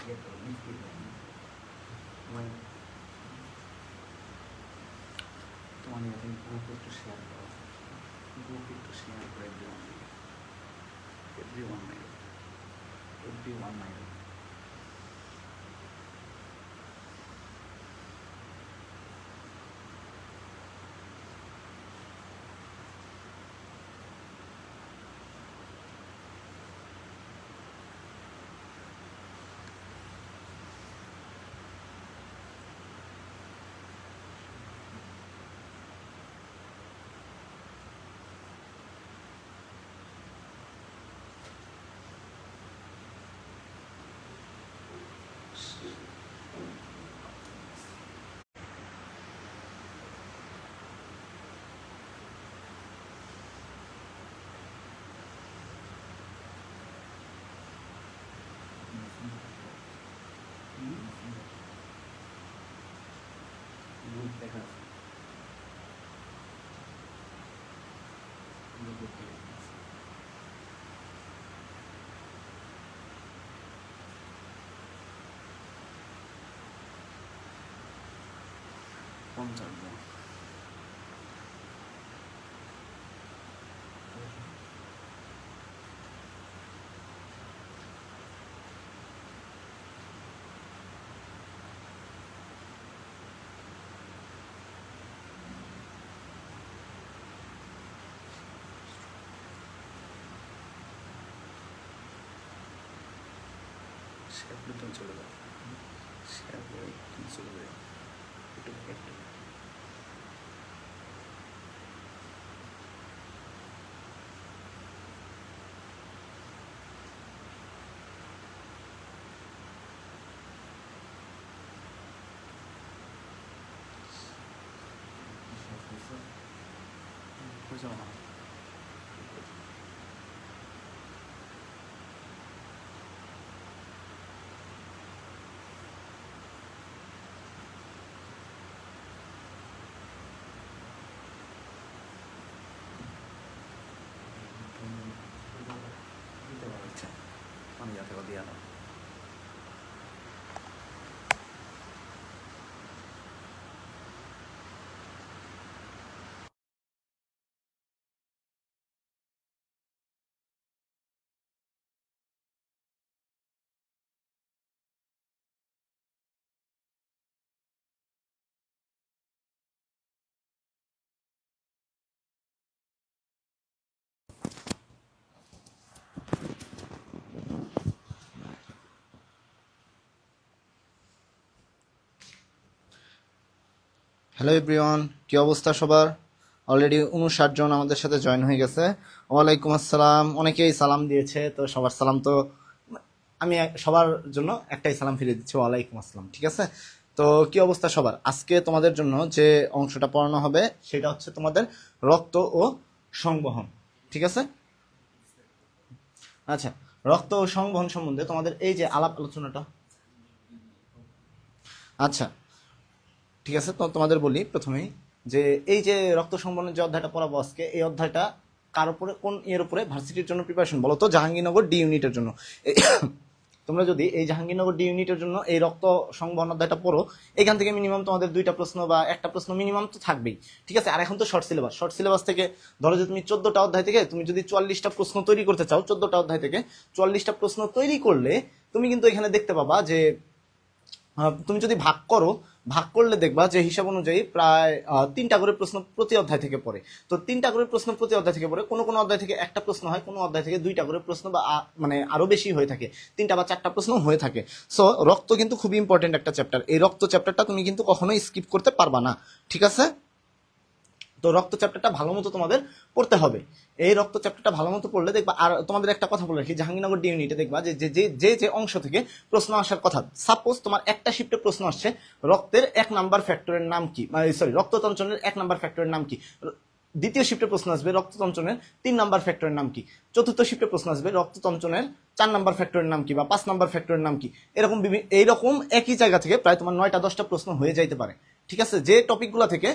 তোমার গ্রুপ একটু শেয়ার করো, গ্রুপ একটু শেয়ার করে everyone my গ্রুপ দেখা পঞ্চাশ জন শেয়ার করে তুমি চলে যাও, শেয়ার করে তুমি চলে যাও একটু বুঝো না। আমি যাতে দিয়ে দাও। হ্যালো এভরিওয়ান, কি অবস্থা সবার? অলরেডি 59 জন আমাদের সাথে জয়েন হয়ে গেছে। ওয়ালাইকুম আসসালাম। অনেকেই সালাম দিয়েছে, তো সবার সালাম তো আমি সবার জন্য একটাই সালাম ফিরে দিচ্ছি, ওয়ালাইকুম আসসালাম। ঠিক আছে, তো কি অবস্থা সবার? আজকে তোমাদের জন্য যে অংশটা পড়ানো হবে সেটা হচ্ছে তোমাদের রক্ত ও সংবহন। ঠিক আছে, আচ্ছা, রক্ত ও সংবহন সম্বন্ধে তোমাদের এই যে আলাপ আলোচনাটা, আচ্ছা ঠিক আছে, তো তোমাদের বলি প্রথমেই যে এই যে রক্ত সংবহনের যে অধ্যায়টা পড়াবো আজকে, এই অধ্যায়টা কার উপরে, কোন এর উপরে ভার্সিটির জন্য প্রিপারেশন বলো তো? জাহাঙ্গীরনগর ডি ইউনিটের জন্য। তোমরা যদি এই জাহাঙ্গীরনগর ডি ইউনিটের জন্য এই রক্ত সংবহন অধ্যায়টা পড়ো, এখান থেকে মিনিমাম তোমাদের 2টা প্রশ্ন বা একটা প্রশ্ন মিনিমাম তো থাকবেই। ঠিক আছে, আর এখন তো শর্ট সিলেবাস থেকে ধরো যে তুমি 14টা অধ্যায় থেকে তুমি যদি 44টা প্রশ্ন তৈরি করতে চাও, 14টা অধ্যায় থেকে 44টা প্রশ্ন তৈরি করলে তুমি কিন্তু এখানে দেখতে পাবা যে তুমি যদি ভাগ করলে দেখবা যে হিসাব অনুযায়ী প্রায় 3টা করে প্রশ্ন প্রতি অধ্যায় থেকে পড়ে। তো 3টা করে প্রশ্ন প্রতি অধ্যায় থেকে পড়ে, কোনো কোনো অধ্যায় থেকে একটা প্রশ্ন হয়, কোনো অধ্যায় থেকে 2টা করে প্রশ্ন বা মানে আরো বেশি হয়ে থাকে, 3টা বা 4টা প্রশ্ন হয়ে থাকে। সো রক্ত কিন্তু খুব ইম্পর্টেন্ট একটা চ্যাপ্টার। এই রক্ত চ্যাপ্টারটা তুমি কিন্তু কখনোই স্কিপ করতে পারবা না। ঠিক আছে, তো রক্ত চ্যাপ্টারটা ভালো মতো তোমাদের পড়তে হবে। এই রক্ত চ্যাপ্টারটা ভালো মতো পড়লে দেখবা, আর তোমাদের একটা কথা বলে রাখি, জাহাঙ্গীরনগর ডি ইউনিটে দেখবা যে যে যে অংশ থেকে প্রশ্ন আসার কথা, সাপোজ তোমার একটা শিফটে প্রশ্ন আসছে রক্তের 1 নাম্বার ফ্যাক্টরের নাম কি, সরি রক্ততঞ্চনের 1 নাম্বার ফ্যাক্টরের নাম কি, দ্বিতীয় শিফটে প্রশ্ন আসবে রক্ততঞ্চনের 3 নাম্বার ফ্যাক্টরের নাম কি, চতুর্থ শিফটে প্রশ্ন আসবে রক্ততঞ্চনের 4 নাম্বার ফ্যাক্টরের নাম কি বা 5 নাম্বার ফ্যাক্টরের নাম কি, এরকম এইরকম একই জায়গা থেকে প্রায় তোমার 9টা 10টা প্রশ্ন হয়ে যাইতে পারে। ঠিক আছে, যে টপিকগুলো থেকে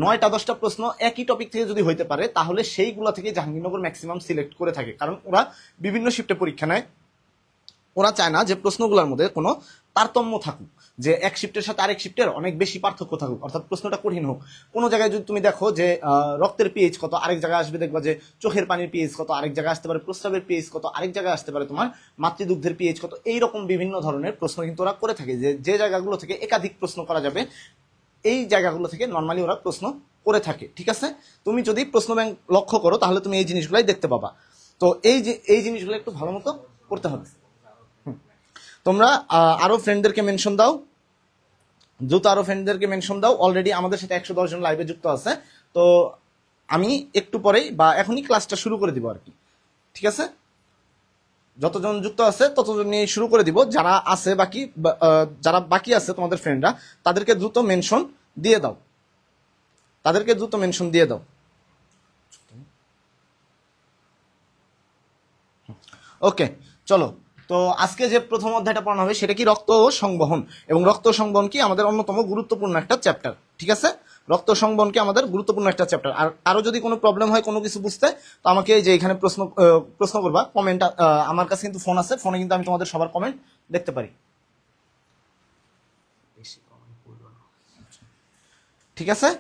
9টা 10টা প্রশ্ন একই টপিক থেকে যদি হইতে পারে, তাহলে সেইগুলো থেকে জাহাঙ্গীরনগর ম্যাক্সিমাম সিলেক্ট করে থাকে, কারণ ওরা বিভিন্ন শিফটে পরীক্ষা নেয়, ওরা চায় না যে প্রশ্নগুলোর মধ্যে কোনো তারতম্য থাকুক, যে এক শিফটের সাথে আরেক শিফটের অনেক বেশি পার্থক্য থাকুক, অর্থাৎ প্রশ্নটা কঠিন হোক। কোনো জায়গায় যদি তুমি দেখো যে রক্তের পিএইচ কত, আরেক জায়গায় আসবে দেখবা যে চোখের পানির পিএইচ কত, আরেক জায়গায় আসতে পারে প্রস্রাবের পিএইচ কত, আরেক জায়গায় আসতে পারে তোমার মাতৃদুগ্ধের পিএইচ কত। এইরকম বিভিন্ন ধরনের প্রশ্ন কিন্তু ওরা করে থাকে, যে জায়গাগুলো থেকে একাধিক প্রশ্ন করা যাবে এই জায়গাগুলো থেকে নর্মালি ওরা প্রশ্ন করে থাকে। ঠিক আছে, তুমি যদি প্রশ্ন ব্যাংক লক্ষ্য করো তাহলে তুমি এই জিনিসগুলাই দেখতে পাবা। তো এই জিনিসগুলো একটু ভালো মতো করতে হবে। তোমরা আরো ফ্রেন্ডদেরকে মেনশন দাও, দ্রুত আরো ফ্রেন্ডদেরকে মেনশন দাও। অলরেডি আমাদের সাথে 110 জন লাইভে যুক্ত আছে। তো আমি একটু পরেই বা এখনই ক্লাসটা শুরু করে দিব আর কি। ঠিক আছে, যতজন যুক্ত আছে ততজন নিয়ে শুরু করে দিব। যারা আছে বাকি, যারা বাকি আছে তোমাদের ফ্রেন্ডরা, তাদেরকে দ্রুত মেনশন দিয়ে দাও, তাদেরকে দ্রুত মেনশন দিয়ে দাও। ওকে, চলো। তো আজকে যে প্রথম অধ্যায়টা পড়ানো হবে সেটা কি রক্ত সংবহন, এবং রক্ত সংবহন কি আমাদের অন্যতম গুরুত্বপূর্ণ একটা চ্যাপ্টার। ঠিক আছে, রক্ত সংবহন কি আমাদের গুরুত্বপূর্ণ একটা চ্যাপ্টার। আর আরো যদি কোনো প্রবলেম হয় কোনো কিছু বুঝতে, তো আমাকে এই যে এখানে প্রশ্ন করবা, কমেন্ট। আমার কাছে কিন্তু ফোন আছে, ফোনে কিন্তু আমি তোমাদের সবার কমেন্ট দেখতে পারি। ঠিক আছে,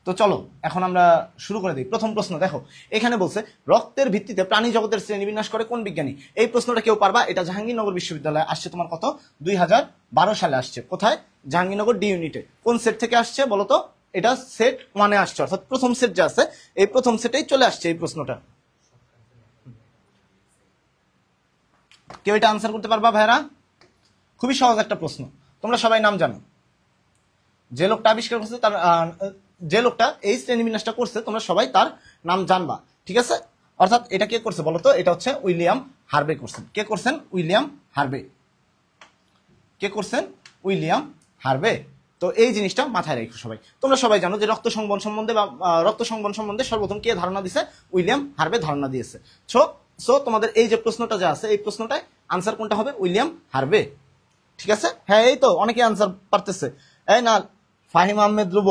তো চলো এখন আমরা শুরু করে দিই। প্রথম প্রশ্ন দেখো, এখানে বলছে রক্তের ভিত্তিতে প্রাণী জগতের শ্রেণীবিন্যাস করে কোন বিজ্ঞানী? এই প্রশ্নটা কেউ পারবা? এটা জাহাঙ্গীরনগর বিশ্ববিদ্যালয়ে আসছে তোমার কত 2012 সালে আসছে। কোথায়? জাহাঙ্গীরনগর ডি ইউনিটে। কোন সেট থেকে আসছে বলো তো? এটা সেট 1-এ আসছে, অর্থাৎ প্রথম সেট যে আছে এই প্রথম সেটেই চলে আসছে এই প্রশ্নটা। কেউ এটা আনসার করতে পারবা ভাইরা? খুবই সহজ একটা প্রশ্ন, তোমরা সবাই নাম জানো। যে লোকটা আবিষ্কার করছে তার, যে লোকটা এই শ্রেণীবিন্যাসটা করছে তোমরা সবাই তার নাম জানবা। ঠিক আছে, অর্থাৎ এটা কে করছে বলতো? এটা হচ্ছে উইলিয়াম হার্ভে করছেন। কে করছেন? William Harvey. কে করছেন? William Harvey. তো এই জিনিসটা মাথায় রেখো সবাই। তোমরা সবাই জানো যে রক্ত সংবহন সম্বন্ধে বা রক্ত সংবহন সম্বন্ধে সর্বপ্রথম কে ধারণা দিছে? উইলিয়াম হার্ভে ধারণা দিয়েছে। সো তোমাদের এই যে প্রশ্নটা যে আছে এই প্রশ্নটায় আনসার কোনটা হবে? William Harvey. ঠিক আছে, হ্যাঁ এই তো অনেকে আনসার পারতেছে। এই না, ফাহিম আহমেদ ধ্রুব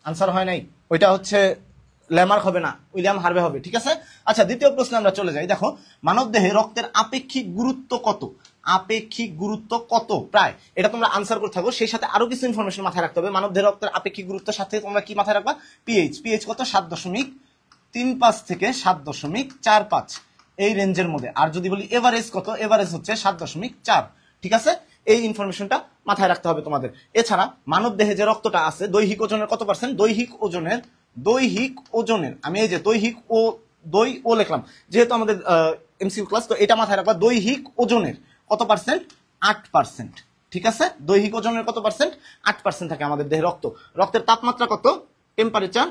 আনসার হয় নাই, ওইটা হচ্ছে ল্যামার্ক হবে না, উইলিয়াম হার্ভে হবে। ঠিক আছে, আচ্ছা দ্বিতীয় প্রশ্নে আমরা চলে যাই। দেখো, মানব দেহে রক্তের আপেক্ষিক গুরুত্ব কত? আপেক্ষিক গুরুত্ব কত? প্রায়, এটা তোমরা আনসার করে থাকো। সেই সাথে আরো কিছু ইনফরমেশন মাথায় রাখতে হবে। মানব দেহে রক্তের আপেক্ষিক গুরুত্বের সাথে তোমরা কি মাথায় রাখবা? পিএইচ। পিএইচ কত? 7.35 থেকে 7.45 এই রেঞ্জের মধ্যে। আর যদি বলি এভারেজ কত? এভারেজ হচ্ছে 7.4। ঠিক আছে, এই ইনফরমেশনটা মাথায় রাখতে হবে তোমাদের। এছাড়া মানব দেহে যে রক্তটা আছে দৈহিক ওজনের কত পার্সেন্ট? দৈহিক ওজনের আমি এই যে দই ও লিখলাম, যেহেতু আমাদের এমসিকিউ ক্লাস, তো এটা মাথায় রাখবা। দৈহিক ওজনের কত পার্সেন্ট? 8%। ঠিক আছে, দৈহিক ওজনের কত পার্সেন্ট? 8% থাকে আমাদের দেহে রক্ত। রক্তের তাপমাত্রা কত? টেম্পারেচার,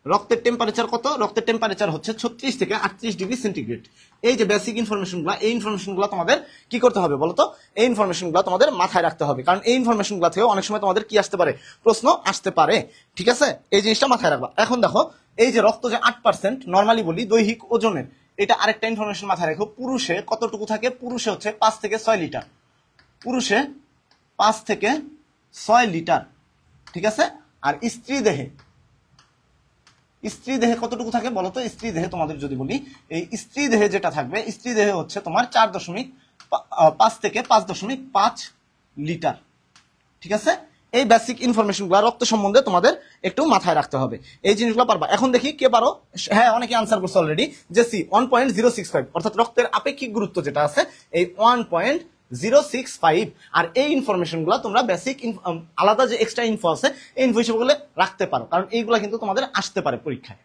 রক্তের টেম্পারেচার কত? রক্তের টেম্পারেচার হচ্ছে 36 থেকে 38 ডিগ্রি সেন্টিগ্রেড। এই যে বেসিক ইনফরমেশনগুলো, এই ইনফরমেশনগুলো তোমাদের কি করতে হবে বলতো? এই ইনফরমেশনগুলো তোমাদের মাথায় রাখতে হবে, কারণ এই ইনফরমেশনগুলো থেকে অনেক সময় তোমাদের কি আসতে পারে? প্রশ্ন আসতে পারে। ঠিক আছে, এই জিনিসটা মাথায় রাখবা। এখন দেখো, এই যে রক্ত যে 8% নর্মালি বলি দৈহিক ওজনের, এটা আরেকটা ইনফরমেশন মাথায় রাখো। পুরুষে কতটুকু থাকে? পুরুষে হচ্ছে 5 থেকে 6 লিটার। পুরুষে 5 থেকে 6 লিটার। ঠিক আছে, আর স্ত্রী দেহে কতটুকু থাকে বলতো? স্ত্রী দেহে তোমাদের যদি বলি, এই স্ত্রী দেহে যেটা থাকবে, স্ত্রী দেহে হচ্ছে তোমার 4.5 থেকে 5.5 লিটার। ঠিক আছে, এই বেসিক ইনফরমেশনগুলো রক্ত সম্বন্ধে তোমাদের একটু মাথায় রাখতে হবে। এই জিনিসগুলো পারবা। এখন দেখি কে পারো। হ্যাঁ, অনেকে আনসার করছে অলরেডি, যে সি 1.065, অর্থাৎ রক্তের আপেক্ষিক গুরুত্ব যেটা আছে এই 1.065। আর এই ইনফরমেশনগুলো তোমরা বেসিক আলাদা যে এক্সট্রা ইনফো আছে এই ইনফো হিসেবে রাখতে পারো, কারণ এইগুলা কিন্তু তোমাদের আসতে পারে পরীক্ষায়।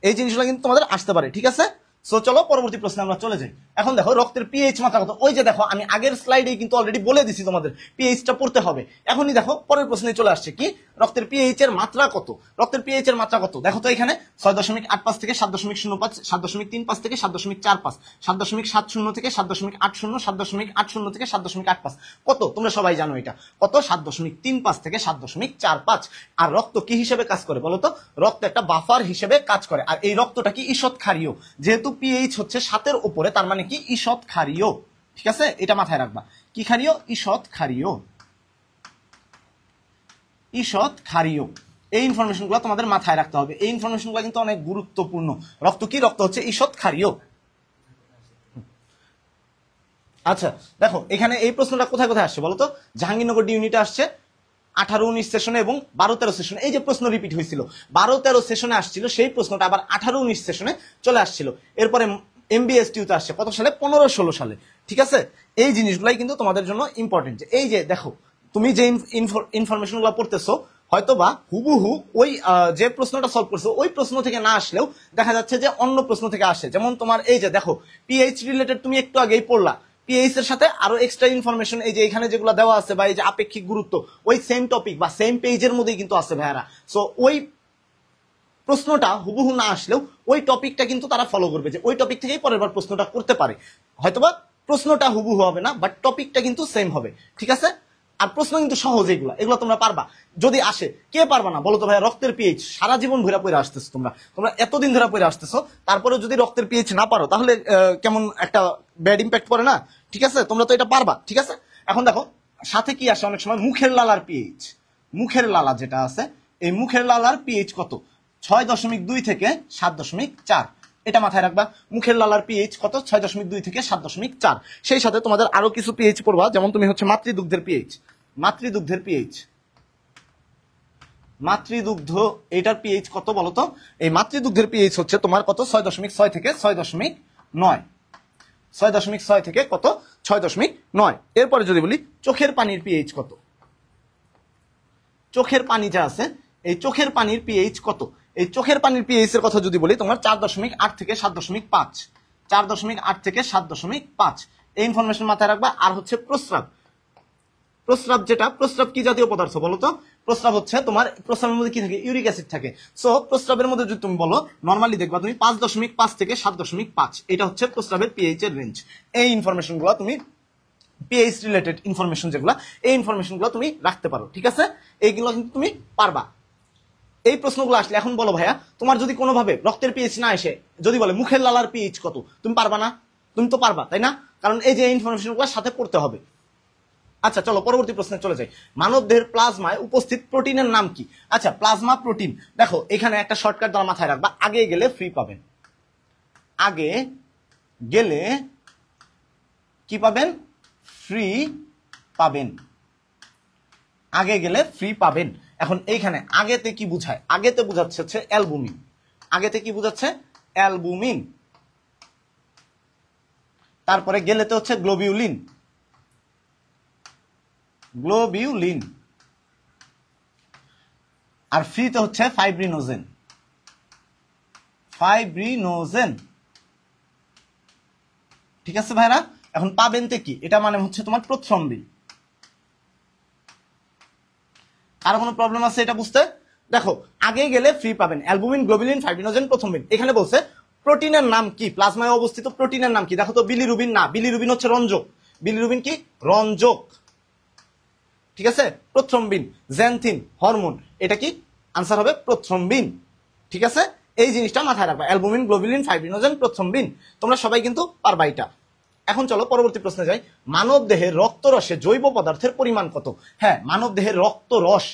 এই জিনিসগুলো কিন্তু তোমাদের আসতে পারে। ঠিক আছে, সো চলো পরবর্তী প্রশ্নে আমরা চলে যাই। এখন দেখো, রক্তের পিএইচ মাত্রা কত? ওই যে দেখো, আমি আগের স্লাইডেই কিন্তু অলরেডি বলে দিছি তোমাদের পিএইচটা পড়তে হবে। এখনই দেখো পরের প্রশ্নে চলে আসছে কি? রক্তের পিএইচ এর মাত্রা কত? রক্তের পিএইচ এর মাত্রা কত? দেখো তো এখানে 6.85 থেকে 7.05, 7.35 থেকে 7.45, 7.70 থেকে 7.80, 7.80 থেকে 7.85। কত? তোমরা সবাই জানো এটা কত? 7.35 থেকে 7.45। আর রক্ত কি হিসেবে কাজ করে বলতো? রক্ত একটা বাফার হিসেবে কাজ করে। আর এই রক্তটা কি? ঈষৎ ক্ষারীয়। যেহেতু পিএইচ হচ্ছে 7-এর উপরে, তার মানে কি? ঈষৎ ক্ষারীয়। ঠিক আছে, এটা মাথায় রাখবা। কি ক্ষারীয়? ঈষৎ ক্ষারীয়। ঈষৎ ক্ষারীয়। এই ইনফরমেশনগুলো তোমাদের মাথায় রাখতে হবে। এই ইনফরমেশনগুলো কিন্তু অনেক গুরুত্বপূর্ণ। রক্ত কি? রক্ত হচ্ছে ঈষৎ ক্ষারীয়। আচ্ছা দেখো এখানে এই প্রশ্নটা কোথায় কোথায় আসছে বলতো? জাহাঙ্গীরনগর ডি ইউনিটে আসছে 18-19 সেশনে এবং 12-13 সেশনে। এই যে প্রশ্ন রিপিট হয়েছিল 12-13 সেশনে আসছিল, সেই প্রশ্নটা আবার 18-19 সেশনে চলে আসছিল। এরপরে এমবিএসটিউতে আসছে কত সালে? 15-16 সালে। ঠিক আছে, এই জিনিসগুলাই কিন্তু তোমাদের জন্য ইম্পর্টেন্ট। এই যে দেখো তুমি যে ইনফরমেশনগুলো পড়তেছো হয়তো বা হুবহু ওই যে প্রশ্নটা সলভ করছো ওই প্রশ্ন থেকে না আসলেও দেখা যাচ্ছে যে অন্য প্রশ্ন থেকে আসে। যেমন তোমার এই যে দেখো পিএইচ রিলেটেড তুমি একটু আগেই পড়লা, পিএইচ এর সাথে আরো এক্সট্রা ইনফরমেশন এই যে এখানে যেগুলো দেওয়া আছে বা এই যে আপেক্ষিক গুরুত্ব ওই সেম টপিক বা সেম পেজের মধ্যেই কিন্তু আছে ভাইয়ারা। সো ওই প্রশ্নটা হুবহু না আসলেও ওই টপিকটা কিন্তু তারা ফলো করবে, যে ওই টপিক থেকেই পরের বার প্রশ্নটা করতে পারে। হয়তোবা প্রশ্নটা হুবহু হবে না, বাট টপিকটা কিন্তু সেম হবে। ঠিক আছে, আর প্রশ্ন কিন্তু সহজ। এগুলো এগুলো তোমরা পারবা যদি আসে। কে পারবা না বলো তো ভাইয়া? রক্তের পিএইচ সারা জীবন ভরে পড়ে আসতেছো তোমরা, তোমরা এতদিন ধরে পড়ে আসতেছো, তারপরে যদি রক্তের পিএইচ না পারো তাহলে কেমন একটা ব্যাড ইম্প্যাক্ট পড়ে না? ঠিক আছে, তোমরা তো এটা পারবা। ঠিক আছে, এখন দেখো সাথে কি আসে অনেক সময়? মুখের লালার পিএইচ। মুখের লালা যেটা আছে এই মুখের লালার পিএইচ কত? 6.2 থেকে 7.4। এটা মাথায় রাখবা। মুখের লালার পিএইচ কত? 6.2 থেকে 7.4। সেই সাথে তোমাদের আরো কিছু পিএইচ পড়বা, যেমন তুমি হচ্ছে মাতৃদুগ্ধের পিএইচ। মাতৃদুগ্ধের পিএইচ, মাতৃদুগ্ধ এটার পিএইচ কত বলতো? এই মাতৃদুগ্ধের পিএইচ হচ্ছে তোমার কত? 6.6 থেকে 6.9। 6.6 থেকে কত? 6.9। এরপরে যদি বলি চোখের পানির পিএইচ কত? চোখের পানি যা আছে এই চোখের পানির পিএইচ কত? এই চোখের পানির পিএইচ এর কথা যদি বলি তোমার 4.8 থেকে 7.5। 4.8 থেকে 7.5 এই ইনফরমেশন মাথায় রাখবা। আর হচ্ছে প্রস্রাব। প্রস্রাব যেটা, প্রস্রাব কি জাতীয় পদার্থ বলতো? প্রস্রাব হচ্ছে তোমার, প্রস্রাবের মধ্যে কি থাকে? ইউরিক অ্যাসিড থাকে। সো প্রস্রাবের মধ্যে যদি তুমি বলো নরমালি দেখবা তুমি 5.5 থেকে 7.5। এটা হচ্ছে প্রস্রাবের পিএইচ এর রেঞ্জ। এই ইনফরমেশন গুলো তুমি পিএইচ রিলেটেড ইনফরমেশন যেগুলো, এই ইনফরমেশন গুলো তুমি রাখতে পারো। ঠিক আছে, এইগুলো কিন্তু তুমি পারবা। এই প্রশ্নগুলো আসলে এখন বলো ভাইয়া তোমার যদি কোনোভাবে রক্তের পিএইচ না এসে যদি বলে মুখের লালার পিএইচ কত, তুমি পারবা না? তুমি তো পারবা তাই না? কারণ এই যে ইনফরমেশনগুলো সাথে পড়তে হবে। আচ্ছা চলো পরবর্তী প্রশ্নে চলে যাই। মানব দেহের প্লাজমায় উপস্থিত প্রোটিনের নাম কি? আচ্ছা প্লাজমা প্রোটিন, দেখো এখানে একটা শর্টকাট দ্বারা মাথায় রাখবা। আগে গেলে ফ্রি পাবেন। আগে গেলে কি পাবেন? ফ্রি পাবেন। আগে গেলে ফ্রি পাবেন। এখন এইখানে আগেতে কি বুঝায়? আগেতে বুঝাচ্ছে হচ্ছে অ্যালবুমিন। আগেতে কি বুঝাচ্ছে? অ্যালবুমিন। তারপরে গেলেতে হচ্ছে গ্লোবিউলিন। গ্লোবিউলিন। আর ফ্রিতে হচ্ছে ফাইব্রিনোজেন। ফাইব্রিনোজেন। ঠিক আছে ভাইরা, এখন পাবেনতে কি? এটা মানে হচ্ছে তোমার প্রথ্রম্বিন। আর কোনো প্রবলেম আছে এটা বুঝতে? দেখো আগে গেলে ফ্রি পাবেন অ্যালবুমিন, গ্লোবিউলিন, ফাইব্রিনোজেন, প্রথ্রম্বিন। এখানে বলছে প্রোটিনের নাম কি? প্লাজমায় অবস্থিত প্রোটিনের নাম কি? দেখো তো বিলিরুবিন না, বিলিরুবিন হচ্ছে রঞ্জক। বিলিরুবিন কি? রঞ্জক। ঠিক আছে, প্রথ্রম্বিন, জ্যানথিন, হরমোন। এটা কি? আনসার হবে প্রথ্রম্বিন। ঠিক আছে, এই জিনিসটা মাথায় রাখবা। Albumin, globulin, fibrinogen, prothrombin. তোমরা সবাই কিন্তু পারবা এটা। এখন চলো পরবর্তী প্রশ্নে যাই। মানব দেহের রক্তরসে জৈব পদার্থের পরিমাণ কত? হ্যাঁ, মানব দেহের রক্তরস,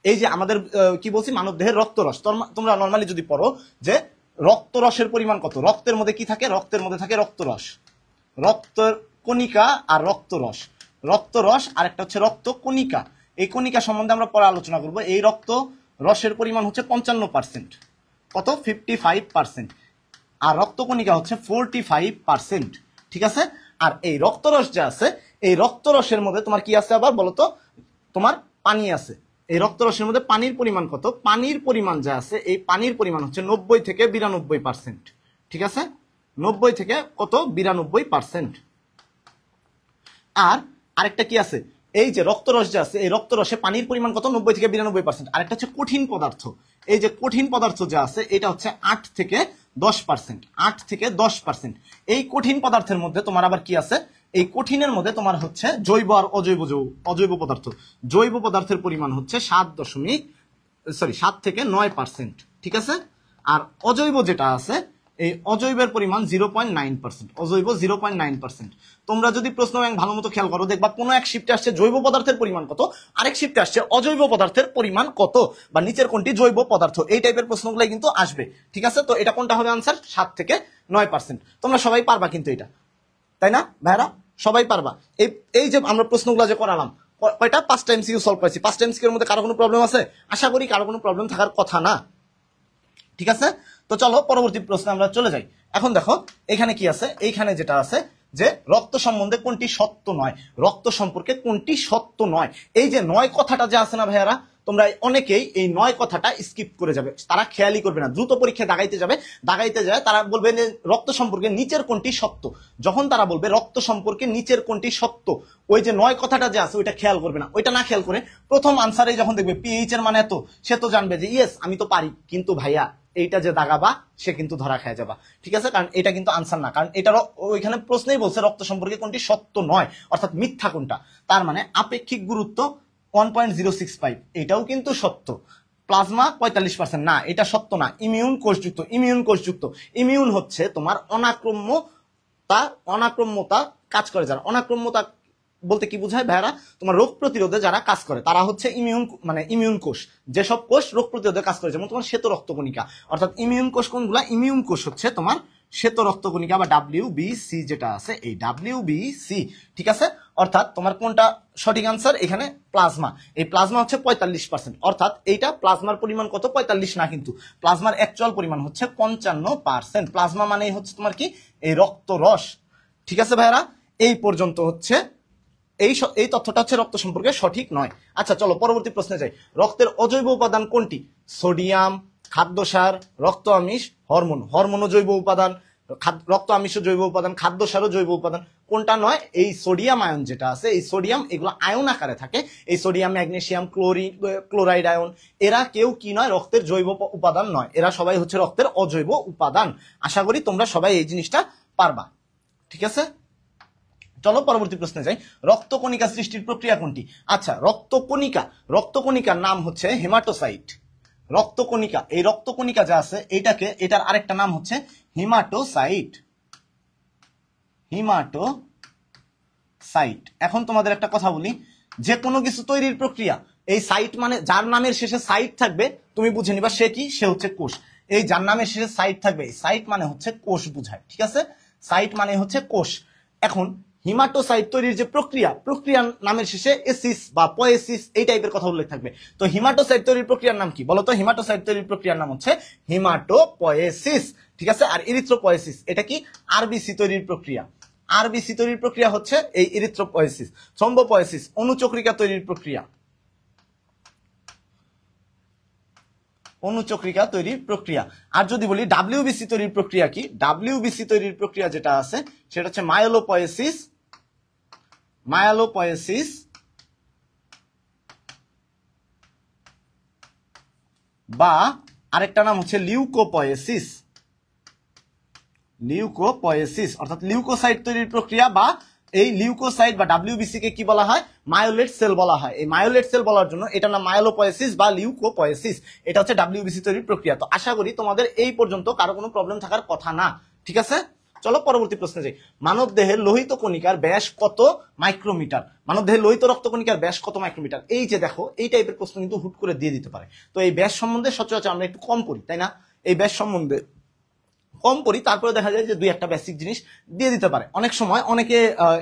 এই যে আমাদের কি বলছি, মানব দেহের রক্তরস। তোমরা নর্মালি যদি পড়ো যে রক্তরসের পরিমাণ কত, রক্তের মধ্যে কি থাকে? রক্তের মধ্যে থাকে রক্তরস, রক্তের কণিকা আর রক্তরস। রক্তরস আর একটা হচ্ছে রক্ত কণিকা। এই কণিকা সম্বন্ধে আমরা পরে আলোচনা করব। এই রক্ত রসের পরিমাণ হচ্ছে 55%। কত? 55%। আর রক্তকণিকা হচ্ছে 45%। ঠিক আছে, আর এই রক্তরস যে আছে এই রক্তরসের মধ্যে তোমার কি আছে আবার বলতো? তোমার পানি আছে। এই রক্তরসের মধ্যে পানির পরিমাণ কত? পানির পরিমাণ যা আছে এই পানির পরিমাণ হচ্ছে 90 থেকে 92%। ঠিক আছে, 90 থেকে কত? 92%। আর আরেকটা কি আছে? এই যে রক্তরস যে আছে এই রক্তরসে পানির পরিমাণ কত? 90 থেকে 92%। আরেকটা হচ্ছে কঠিন পদার্থ। এই যে কঠিন পদার্থ যা আছে এটা হচ্ছে 8 থেকে 10%। 8 থেকে 10%। এই কঠিন পদার্থের মধ্যে তোমার আবার কি আছে? এই কঠিনের মধ্যে তোমার হচ্ছে জৈব আর অজৈব পদার্থ। জৈব পদার্থের পরিমাণ হচ্ছে 7 থেকে 9%। ঠিক আছে, আর অজৈব যেটা আছে এই অজৈবের পরিমাণ 0.9%, অজৈব 0.9%। তোমরা যদি প্রশ্ন ব্যাংক ভালো মতো খেয়াল করো, দেখবা কোনো এক শিফটে আসছে জৈব পদার্থের পরিমাণ কত, আরেক শিফটে আসছে অজৈব পদার্থের পরিমাণ কত, বা নিচের কোনটি জৈব পদার্থ, এই টাইপের প্রশ্নগুলাই কিন্তু আসবে। ঠিক আছে, তো এটা কোনটা হবে আনসার? 7 থেকে 9%। তোমরা সবাই পারবা কিন্তু এটা, তাই না ভাইরা? সবাই পারবা। এই যে আমরা প্রশ্নগুলো যে করালাম, কয়টা? 5টা এমসিকিউ সলভ করেছি। 5টা এমসিকিউর মধ্যে কারো কোনো প্রবলেম আছে? আশা করি কারো কোনো প্রবলেম থাকার কথা না। ঠিক আছে, তো চলো পরবর্তী প্রশ্নে আমরা চলে যাই। এখন দেখো এখানে কি আছে, এইখানে যেটা আছে যে রক্ত সম্বন্ধে কোনটি সত্য নয়, রক্ত সম্পর্কে কোনটি সত্য নয়। এই যে 9 কথাটা যে আছে না ভাইয়ারা, তোমরা অনেকেই এই 9 কথাটা স্কিপ করে যাবে, তারা খেয়ালই করবে না, দ্রুত পরীক্ষায় দাগাইতে যাবে, দাগাইতে যায় তারা বলবে যে রক্ত সম্পর্কে নিচের কোনটি সত্য। যখন তারা বলবে রক্ত সম্পর্কে নিচের কোনটি সত্য, ওই যে 9 কথাটা যে আছে ওইটা খেয়াল করবে না। ওইটা না খেয়াল করে প্রথম আনসারে যখন দেখবে পিএইচ এর মানে এত, সে তো জানবে যে ইয়েস আমি তো পারি, কিন্তু ভাইয়া এইটা যে দাগাবা সে কিন্তু ধরা খেয়ে যাবা। ঠিক আছে, কারণ এটা কিন্তু আনসার না, কারণ এটার ওইখানে প্রশ্নেই বলছে রক্ত সম্পর্কে কোনটি সত্য নয়, অর্থাৎ মিথ্যা কোনটা। তার মানে আপেক্ষিক গুরুত্ব 1.065, এটাও কিন্তু সত্য। প্লাজমা 45%, না এটা সত্য না। ইমিউন কোষযুক্ত, ইমিউন কোষযুক্ত, ইমিউন হচ্ছে তোমার অনাক্রম্যতা কাজ করে। যারা অনাক্রম্যতা বলতে কি বোঝায় ভাইয়ারা? তোমার রোগ প্রতিরোধে যারা কাজ করে তারা হচ্ছে ইমিউন কোষ। যেসব কোষ রোগ প্রতিরোধে কাজ করে, যেমন তোমার শ্বেত রক্তকণিকা, অর্থাৎ ইমিউন কোষ কোনগুলা? ইমিউন কোষ হচ্ছে তোমার শ্বেত রক্তকণিকা বা WBC যেটা আছে, এই WBC। ঠিক আছে, অর্থাৎ তোমার কোনটা সঠিক আনসার? এখানে প্লাজমা। এই প্লাজমা হচ্ছে 45%, অর্থাৎ এইটা প্লাজমার পরিমাণ কত? 45 না, কিন্তু প্লাজমার অ্যাকচুয়াল পরিমাণ হচ্ছে 55%। প্লাজমা মানেই হচ্ছে তোমার কি? এই রক্তরস। ঠিক আছে ভাইয়ারা, এই পর্যন্ত হচ্ছে এই তথ্যটা হচ্ছে রক্ত সম্পর্কে সঠিক নয়। আচ্ছা চলো পরবর্তী প্রশ্নে যাই। রক্তের অজৈব উপাদান কোনটি? সোডিয়াম, খাদ্যসার, রক্ত আমিষ, হরমোন। হরমোনও জৈব উপাদান, রক্ত আমিষও জৈব উপাদান, খাদ্যসারও জৈব উপাদান। কোনটা নয়? এই সোডিয়াম আয়ন যেটা আছে, এই সোডিয়াম, এগুলো আয়ন আকারে থাকে। এই সোডিয়াম, ম্যাগনেসিয়াম, ক্লোরাইড আয়ন, এরা কেউ কি নয়? রক্তের জৈব উপাদান নয়, এরা সবাই হচ্ছে রক্তের অজৈব উপাদান। আশা করি তোমরা সবাই এই জিনিসটা পারবা। ঠিক আছে, চলো পরবর্তী প্রশ্নে যাই। রক্তকণিকা সৃষ্টির প্রক্রিয়া কোনটি? আচ্ছা, রক্তকণিকার নাম হচ্ছে হেমাটোসাইট। রক্তকণিকা, এই রক্তকণিকা যা আছে এটার আরেকটা নাম হচ্ছে হিমাটোসাইট। এখন তোমাদের একটা কথা বলি, যে কোনো কিছু তৈরির প্রক্রিয়া, এই সাইট মানে যার নামের শেষে সাইট থাকবে তুমি বুঝে নিবা সে কি? সে হচ্ছে কোষ। এই যার নামের শেষে সাইট থাকবে, সাইট মানে হচ্ছে কোষ বুঝায়। ঠিক আছে, সাইট মানে হচ্ছে কোষ। এখন হিমাটোসাইট তৈরির যে প্রক্রিয়ার নামের শেষে এসিস বা পয়েসিস এই টাইপের কথা উল্লেখ থাকবে। তো হিমাটোসাইট তৈরির প্রক্রিয়ার নাম কি বলতো? হিমাটোসাইট তৈরির প্রক্রিয়ার নাম হচ্ছে হিমাটোপয়েসিস। ঠিক আছে, আর ইরিথ্রোপয়েসিস এটা কি? আরবিসি তৈরির প্রক্রিয়া। আরবিসি তৈরির প্রক্রিয়া হচ্ছে এই ইরিথ্রোপয়েসিস। থ্রম্বোপয়েসিস অনুচক্রিকা তৈরির প্রক্রিয়া। অনুচক্রিকা তৈরির প্রক্রিয়া। আর যদি বলি ডাব্লিউবিসি তৈরির প্রক্রিয়া কি? ডাব্লিউবিসি তৈরির প্রক্রিয়া যেটা আছে সেটা হচ্ছে মায়োলোপয়েসিস বা আরেকটা নাম হচ্ছে লিউকোপয়েসিস, অর্থাৎ লিউকোসাইট তৈরির প্রক্রিয়া। বা এই লিউকোসাইট বা ডাব্লিউবিসি কে কি বলা হয়? মায়োলেট সেল বলা হয়। এই মায়োলেট সেল বলার জন্য এটা নাম মায়োলোপয়েসিস বা লিউকোপয়েসিস। এটা হচ্ছে ডাব্লিউবিসি তৈরির প্রক্রিয়া। তো আশা করি তোমাদের এই পর্যন্ত কারো কোনো প্রবলেম থাকার কথা না। ঠিক আছে, চলো পরবর্তী প্রশ্নে যাই। মানব দেহের লোহিত কণিকার ব্যাস কত মাইক্রোমিটার? মানব দেহের লোহিত রক্ত কণিকার ব্যাস কত মাইক্রোমিটার? এই যে দেখো, এই টাইপের প্রশ্ন কিন্তু হুট করে দিয়ে দিতে পারে। তো এই ব্যাস সম্বন্ধে সচরাচর আমরা একটু কম পড়ি, তাই না? এই ব্যাস সম্বন্ধে কম পড়ি, তারপরে দেখা যায় যে দুই একটা বেসিক জিনিস দিয়ে দিতে পারে। অনেক সময় অনেকে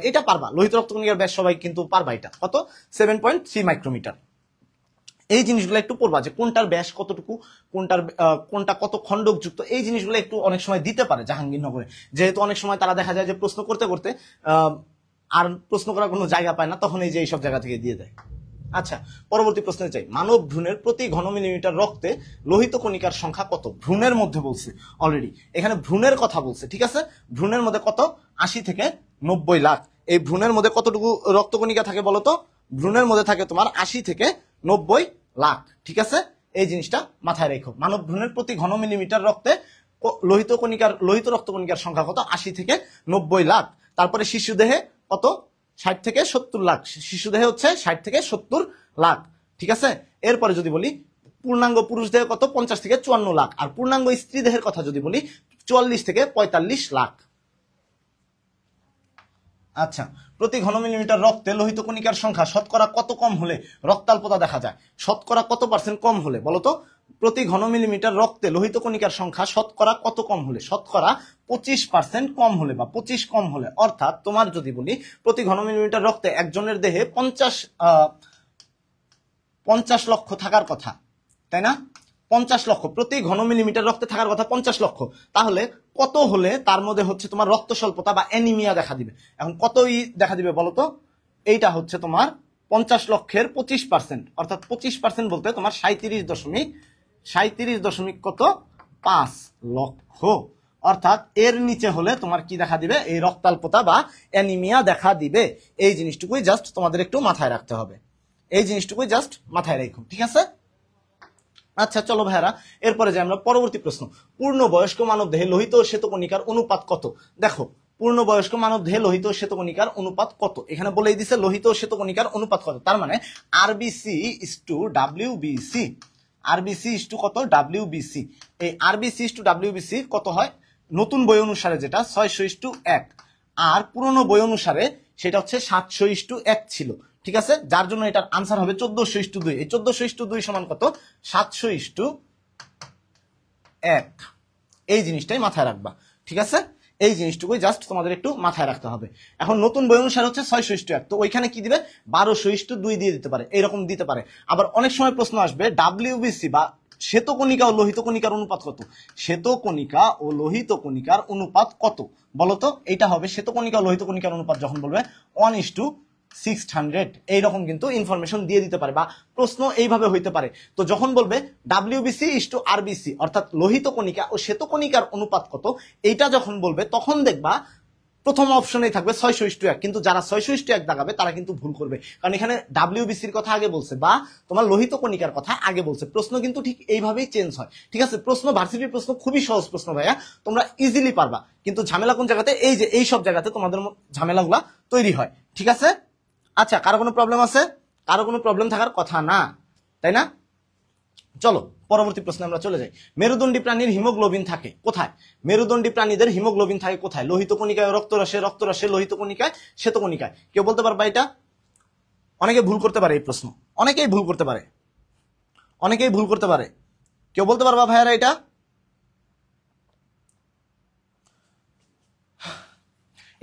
এটা পারবা, লোহিত রক্তকণিকার ব্যাস সবাই কিন্তু পারবা। এটা কত? 7.3 মাইক্রোমিটার। এই জিনিসগুলো একটু পড়বা, যে কোনটার ব্যাস কতটুকু, কোনটা কত খণ্ডক যুক্ত, এই জিনিসগুলো একটু অনেক সময় দিতে পারে জাহাঙ্গীরনগরে। যেহেতু অনেক সময় তারা দেখা যায় যে প্রশ্ন করতে করতে আর প্রশ্ন করার কোনো জায়গা পায় না, তখন এই যে এইসব জায়গা থেকে দিয়ে দেয়। আচ্ছা, পরবর্তী প্রশ্নে চাই। মানব ভ্রূণের প্রতি ঘন মিলিমিটার রক্তে লোহিত কণিকার সংখ্যা কত? ভ্রূণের মধ্যে বলছে অলরেডি, এখানে ভ্রূণের কথা বলছে। ঠিক আছে, ভ্রূণের মধ্যে কত? 80 থেকে 90 লাখ। এই ভ্রূণের মধ্যে কতটুকু রক্তকণিকা থাকে বলতো? ভ্রূণের মধ্যে থাকে তোমার 80 থেকে 90 লাখ। ঠিক আছে, এই জিনিসটা মাথায় রেখো। মানব ভ্রূণের প্রতি ঘন মিলিমিটার রক্তে লোহিত রক্তকণিকার সংখ্যা কত? 80 থেকে 90 লাখ। তারপরে শিশু দেহে কত? 60 থেকে 70 লাখ। শিশু দেহে হচ্ছে 60 থেকে 70 লাখ। ঠিক আছে, এরপরে যদি বলি পূর্ণাঙ্গ পুরুষ দেহে কত? 50 থেকে 54 লাখ। আর পূর্ণাঙ্গ স্ত্রী দেহের কথা যদি বলি 44 থেকে 45 লাখ। আচ্ছা, প্রতি ঘন মিলিমিটার রক্তে লোহিত কণিকার সংখ্যা শতকরা কত কম হলে রক্তাল্পতা দেখা যায়? শতকরা কত % কম হলে বলতো? প্রতি ঘন মিলিমিটার রক্তে লোহিত কণিকার সংখ্যা শতকরা কত কম হলে? শতকরা 25% কম হলে বা 25 কম হলে। অর্থাৎ তোমার যদি বলি প্রতি ঘন মিলিমিটার রক্তে একজনের দেহে 50 লক্ষ থাকার কথা, তাই না? 50 লক্ষ প্রতি ঘন মিলিমিটার রক্তে থাকার কথা 50 লক্ষ, তাহলে কত হলে তার মধ্যে হচ্ছে তোমার রক্ত স্বল্পতা বা অ্যানিমিয়া দেখা দিবে? এখন কতই দেখা দিবে বলতো? এইটা হচ্ছে তোমার 50 লক্ষের 25%, অর্থাৎ 25% বলতে তোমার 37.37 কত 5 লক্ষ। অর্থাৎ এর নিচে হলে তোমার কি দেখা দিবে? এই রক্তাল্পতা বা অ্যানিমিয়া দেখা দিবে। এই জিনিসটুকুই জাস্ট তোমাদের একটু মাথায় রাখতে হবে, এই জিনিসটুকুই জাস্ট মাথায় রাখো, ঠিক আছে? আচ্ছা চলো ভাইরা, এরপরে যে আমরা পরবর্তী প্রশ্ন, পূর্ণবয়স্ক মানব দেহে লোহিত ও শ্বেতকণিকার অনুপাত কত? দেখো, পূর্ণবয়স্ক মানব দেহে লোহিত ও শ্বেতকণিকার অনুপাত কত, এখানে বলেই দিছে লোহিত ও শ্বেতকণিকার অনুপাত কত। তার মানে RBC is to WBC, RBC is to কত? ডাব্লিউবিসি। এই আরবিসি ইজ টু ডাব্লিউবিসি কত হয়? নতুন বই অনুসারে যেটা 600:1, আর পুরনো বই অনুসারে সেটা হচ্ছে 700:1 ছিল, ঠিক আছে? যার জন্য এটার আনসার হবে 1400:2। এই 1400:2 সমান কত? 700:1। এই জিনিসটাই মাথায় রাখবা, ঠিক আছে? এই জিনিসটুকুই জাস্ট তোমাদের একটু মাথায় রাখতে হবে। এখন নতুন বই অনুসারে হচ্ছে 600:1, তো ওইখানে কি দিবে? 1200:2 দিয়ে দিতে পারে, এইরকম দিতে পারে। আবার অনেক সময় প্রশ্ন আসবে ডাব্লিউবিসি বা শ্বেতকণিকা ও লোহিত কণিকার অনুপাত কত? শ্বেতকণিকা ও লোহিত কণিকার অনুপাত কত বলতো? এইটা হবে শ্বেতকণিকা ও লোহিত কণিকার অনুপাত যখন বলবে 1:600, এইরকম কিন্তু ইনফরমেশন দিয়ে দিতে পারে বা প্রশ্ন এইভাবে হইতে পারে। তো যখন বলবে ডাব্লিউবিসি ইজ টু আরবিসি, অর্থাৎ লোহিত কণিকা ও শ্বেতকণিকার অনুপাত কত, এইটা যখন বলবে তখন দেখবা প্রথম অপশনেই থাকবে 600:1, কিন্তু যারা 600:1 দাগাবে তারা কিন্তু ভুল করবে, কারণ এখানে ডাব্লিউবিসির কথা আগে বলছে বা তোমার লোহিত কণিকার কথা আগে বলছে। প্রশ্ন কিন্তু ঠিক এইভাবেই চেঞ্জ হয়, ঠিক আছে? প্রশ্ন, ভার্সিটির প্রশ্ন খুবই সহজ প্রশ্ন ভাইয়া, তোমরা ইজিলি পারবা, কিন্তু ঝামেলা কোন জায়গাতে? এই যে এই সব জায়গাতে তোমাদের ঝামেলাগুলা তৈরি হয়, ঠিক আছে? আচ্ছা, কারো কোনো প্রবলেম আছে? কারো কোনো প্রবলেম থাকার কথা না, তাই না? চলো পরবর্তী প্রশ্নে আমরা চলে যাই। মেরুদণ্ডী প্রাণীর হিমোগ্লোবিন থাকে কোথায়? মেরুদণ্ডী প্রাণীদের হিমোগ্লোবিন থাকে কোথায়? লোহিত কণিকায়, রক্তরসে, রক্তরসে লোহিত কণিকায়, শ্বেতকণিকায়। কেউ বলতে পারবা এটা? অনেকে ভুল করতে পারে এই প্রশ্ন, অনেকেই ভুল করতে পারে, অনেকেই ভুল করতে পারে। কেউ বলতে পারবা ভাইয়ারা এটা?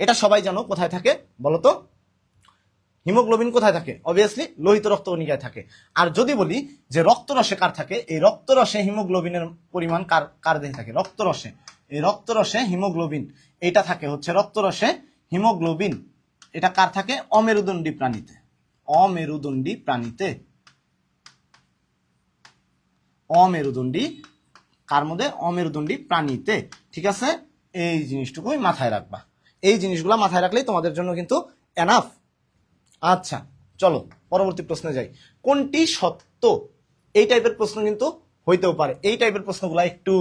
এটা সবাই জানো কোথায় থাকে বলতো? হিমোগ্লোবিন কোথায় থাকে? অবভিয়াসলি লোহিত রক্তকণিকায় থাকে। আর যদি বলি যে রক্তরসে কার থাকে, এই রক্তরসে হিমোগ্লোবিনের পরিমাণ কার দেহে থাকে? রক্তরসে, এই রক্তরসে হিমোগ্লোবিন এটা থাকে হচ্ছে রক্তরসে হিমোগ্লোবিন, এটা কার থাকে? অমেরুদণ্ডী প্রাণীতে, অমেরুদণ্ডী প্রাণীতে, অমেরুদণ্ডী কার মধ্যে? অমেরুদণ্ডী প্রাণীতে, ঠিক আছে? এই জিনিসটুকুই মাথায় রাখবা, এই জিনিসগুলো মাথায় রাখলেই তোমাদের জন্য কিন্তু এনাফ। আচ্ছা চলো পরবর্তী প্রশ্নে যাই। কোনটি সত্য? এই টাইপের প্রশ্ন কিন্তু হইতেও পারে। এই টাইপের প্রশ্নগুলো একটু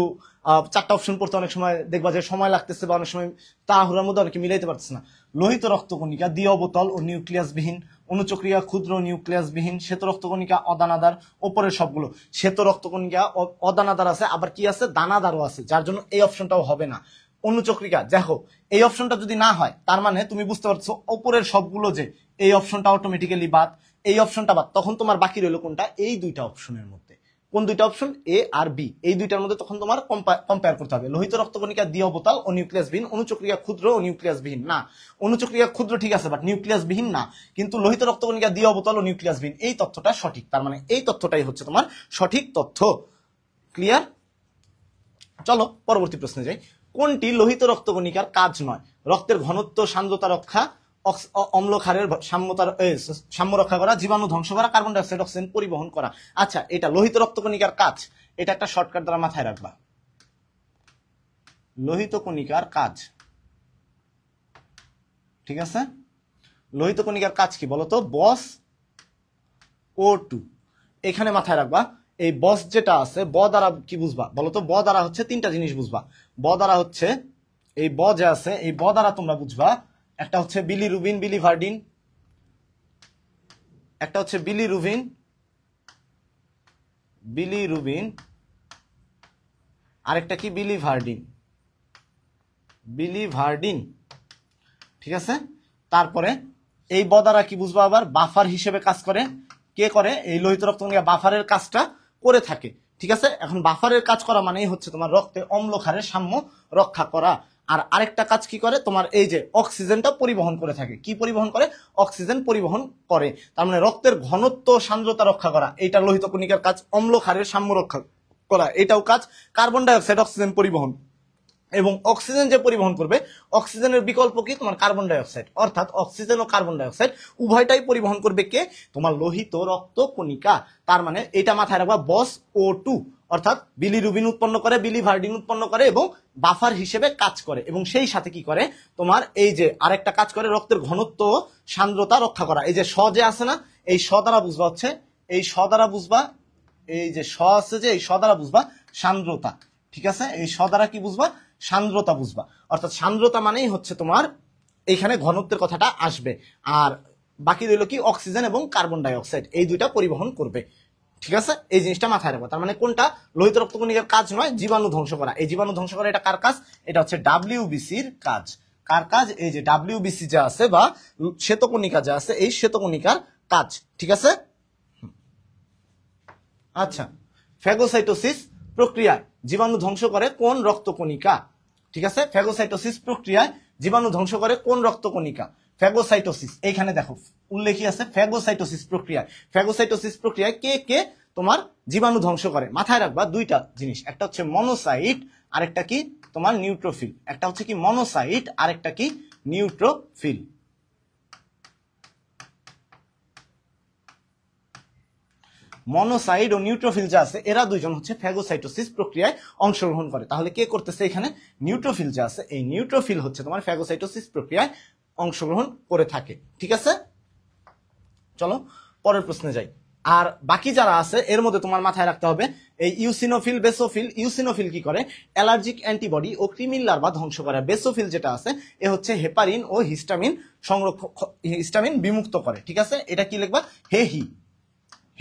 4টা অপশন পড়তে অনেক সময় দেখবা যে সময় লাগতেছে বা অনেক সময় তাড়াহুড়ার মধ্যে অনেকে মিলাইতে পারতেছে না। লোহিত রক্তকণিকা দ্বি অবতল ও নিউক্লিয়াসবিহীন, অনুচক্রিয়া ক্ষুদ্র নিউক্লিয়াসবিহীন, শ্বেত রক্তকণিকা অদানাদার, ওপরের সবগুলো। শ্বেত রক্তকণিকা অদানাদার আছে, আবার কি আছে? দানাদারও আছে, যার জন্য এই অপশনটাও হবে না। অনুচক্রিকা, দেখো এই অপশনটা যদি না হয় তার মানে তুমি বুঝতে পারছো ওপরের সবগুলো যে, এই অপশনটা অটোমেটিক্যালি বাদ, এই অপশনটা বাদ, তখন তোমার বাকি রইল কোনটা? এই দুইটা অপশনের মধ্যে। কোন দুইটা অপশন? এ আর বি, এই দুইটার মধ্যে তখন তোমার কম্পেয়ার করতে হবে। লোহিত রক্তকণিকা দ্বি অবতল ও নিউক্লিয়াসবিহীন, অনুচক্রিয়া ক্ষুদ্র ও নিউক্লিয়াসবিহীন না। অনুচক্রিয়া ক্ষুদ্র ঠিক আছে, বাট নিউক্লিয়াসবিহীন না। কিন্তু লোহিত রক্তকণিকা দ্বি অবতল ও নিউক্লিয়াসবিহীন, এই তথ্যটা সঠিক, তার মানে এই তথ্যটাই হচ্ছে তোমার সঠিক তথ্য। ক্লিয়ার? চলো পরবর্তী প্রশ্নে যাই। কোনটি লোহিত রক্তকণিকার কাজ নয়? রক্তের ঘনত্ব, সান্দ্রতা রক্ষা, অম্লক্ষারের সাম্য রক্ষা করা, জীবাণু ধ্বংস করা, কার্বন ডাইঅক্সাইড অক্সিজেন পরিবহন করা। আচ্ছা, এটা লোহিত রক্তকণিকার কাজ, এটা একটা শর্টকাট দ্বারা মাথায় রাখবা। লোহিত কণিকার কাজ, ঠিক আছে? লোহিত কণিকার কাজ কি বলতো? বস O2, এখানে মাথায় রাখবা। এই বস যেটা আছে, ব দ্বারা কি বুঝবা বলতো? ব দ্বারা হচ্ছে 3টা জিনিস বুঝবা। ব দ্বারা হচ্ছে এই ব যে আছে, এই ব দ্বারা তোমরা বুঝবা একটা হচ্ছে বিলিরুবিন, বিলিভার্ডিন, একটা হচ্ছে বিলিরুবিন, বিলিরুবিন, আরেকটা কি? বিলিভার্ডিন। বিলিভার্ডিন, ঠিক আছে। তারপরে এই ব দ্বারা কি বুঝবো আবার, বাফার হিসেবে কাজ করে। কে করে? এই লোহিত রক্তকণিকা বাফারের কাজটা করে থাকে, ঠিক আছে। এখন বাফারের কাজ করা মানেই হচ্ছে তোমার রক্তে অম্লক্ষারের সাম্য রক্ষা করা। আর আরেকটা কাজ কি করে, তোমার এই যে অক্সিজেনটা পরিবহন করে থাকে। কি পরিবহন করে? অক্সিজেন পরিবহন করে। তার মানে রক্তের ঘনত্ব সান্দ্রতা রক্ষা করা, এটা লোহিত কণিকার কাজ। অম্লক্ষারের সাম্য রক্ষা করা, এটাও কাজ। কার্বন ডাই অক্সাইড অক্সিজেন পরিবহন, এবং অক্সিজেন যে পরিবহন করবে, অক্সিজেনের বিকল্প কি? তোমার কার্বন ডাই অক্সাইড। অর্থাৎ অক্সিজেন ও কার্বন ডাই অক্সাইড উভয়টাই পরিবহন করবে কে? তোমার লোহিত রক্ত কণিকা। তার মানে এটা মাথায় রাখবা, বস O2 অর্থাৎ বিলিরুবিন উৎপন্ন করে, বিলিভার্ডিন উৎপন্ন করে এবং বাফার হিসেবে কাজ করে। এবং সেই সাথে কি করে, তোমার এই যে আরেকটা কাজ করে, রক্তের ঘনত্ব ও সান্দ্রতা রক্ষা করা। এই যে স যে আছে না, এই স দ্বারা বুঝবা হচ্ছে, এই স দ্বারা বুঝবা, এই যে স আছে যে, এই স দ্বারা বুঝবা সান্দ্রতা, ঠিক আছে। এই স দ্বারা কি বুঝবা? সান্দ্রতা বুঝবা। অর্থাৎ সান্দ্রতা মানেই হচ্ছে তোমার এইখানে ঘনত্বের কথাটা আসবে। আর বাকি রইল কি? অক্সিজেন এবং কার্বন ডাই অক্সাইড, এই দুইটা পরিবহন করবে, ঠিক আছে। এই জিনিসটা মাথায় রাখবো। তার মানে কোনটা লোহিত রক্তকণিকার কাজ নয়, জীবাণু ধ্বংস করা। এই জীবাণু ধ্বংস করা এটা কার কাজ? এটা হচ্ছে ডাব্লিউবিসির কাজ। কার কাজ? এই যে ডাব্লিউবিসি যা আছে বা শ্বেতকণিকা যা আছে, এই শ্বেতকণিকার কাজ, ঠিক আছে। আচ্ছা, ফ্যাগোসাইটোসিস প্রক্রিয়ায় জীবাণু ধ্বংস করে কোন রক্তকণিকা? ঠিক আছে, ফ্যাগোসাইটোসিস প্রক্রিয়ায় জীবাণু ধ্বংস করে কোন রক্তকণিকা? ফ্যাগোসাইটোসিস, এইখানে দেখো উল্লেখই আছে ফ্যাগোসাইটোসিস প্রক্রিয়ায়। ফ্যাগোসাইটোসিস প্রক্রিয়ায় কে কে তোমার জীবাণু ধ্বংস করে? মাথায় রাখবা দুইটা জিনিস, একটা হচ্ছে মনোসাইট, আরেকটা কি? তোমার নিউট্রোফিল। একটা হচ্ছে কি? মনোসাইট, আরেকটা কি? নিউট্রোফিল। মনোসাইট ও নিউট্রোফিল যা আছে, এরা দুইজন হচ্ছে ফ্যাগোসাইটোসিস প্রক্রিয়ায় অংশগ্রহণ করে। তাহলে কে করতেছে এখানে? নিউট্রোফিল যা আছে, এই নিউট্রোফিল হচ্ছে তোমার ফ্যাগোসাইটোসিস প্রক্রিয়ায় অংশগ্রহণ করে থাকে, ঠিক আছে। চলো পরের প্রশ্নে যাই। আর বাকি যারা আছে এর মধ্যে তোমার মাথায় রাখতে হবে এই ইউসিনোফিল, বেসোফিল। ইউসিনোফিল কি করে? অ্যালার্জিক অ্যান্টিবডি ও ক্রিমির লার্ভা ধ্বংস করে। বেসোফিল যেটা আছে, এ হচ্ছে হেপারিন ও হিস্টামিন হিস্টামিন বিমুক্ত করে, ঠিক আছে। এটা কি লিখবা? হেহি,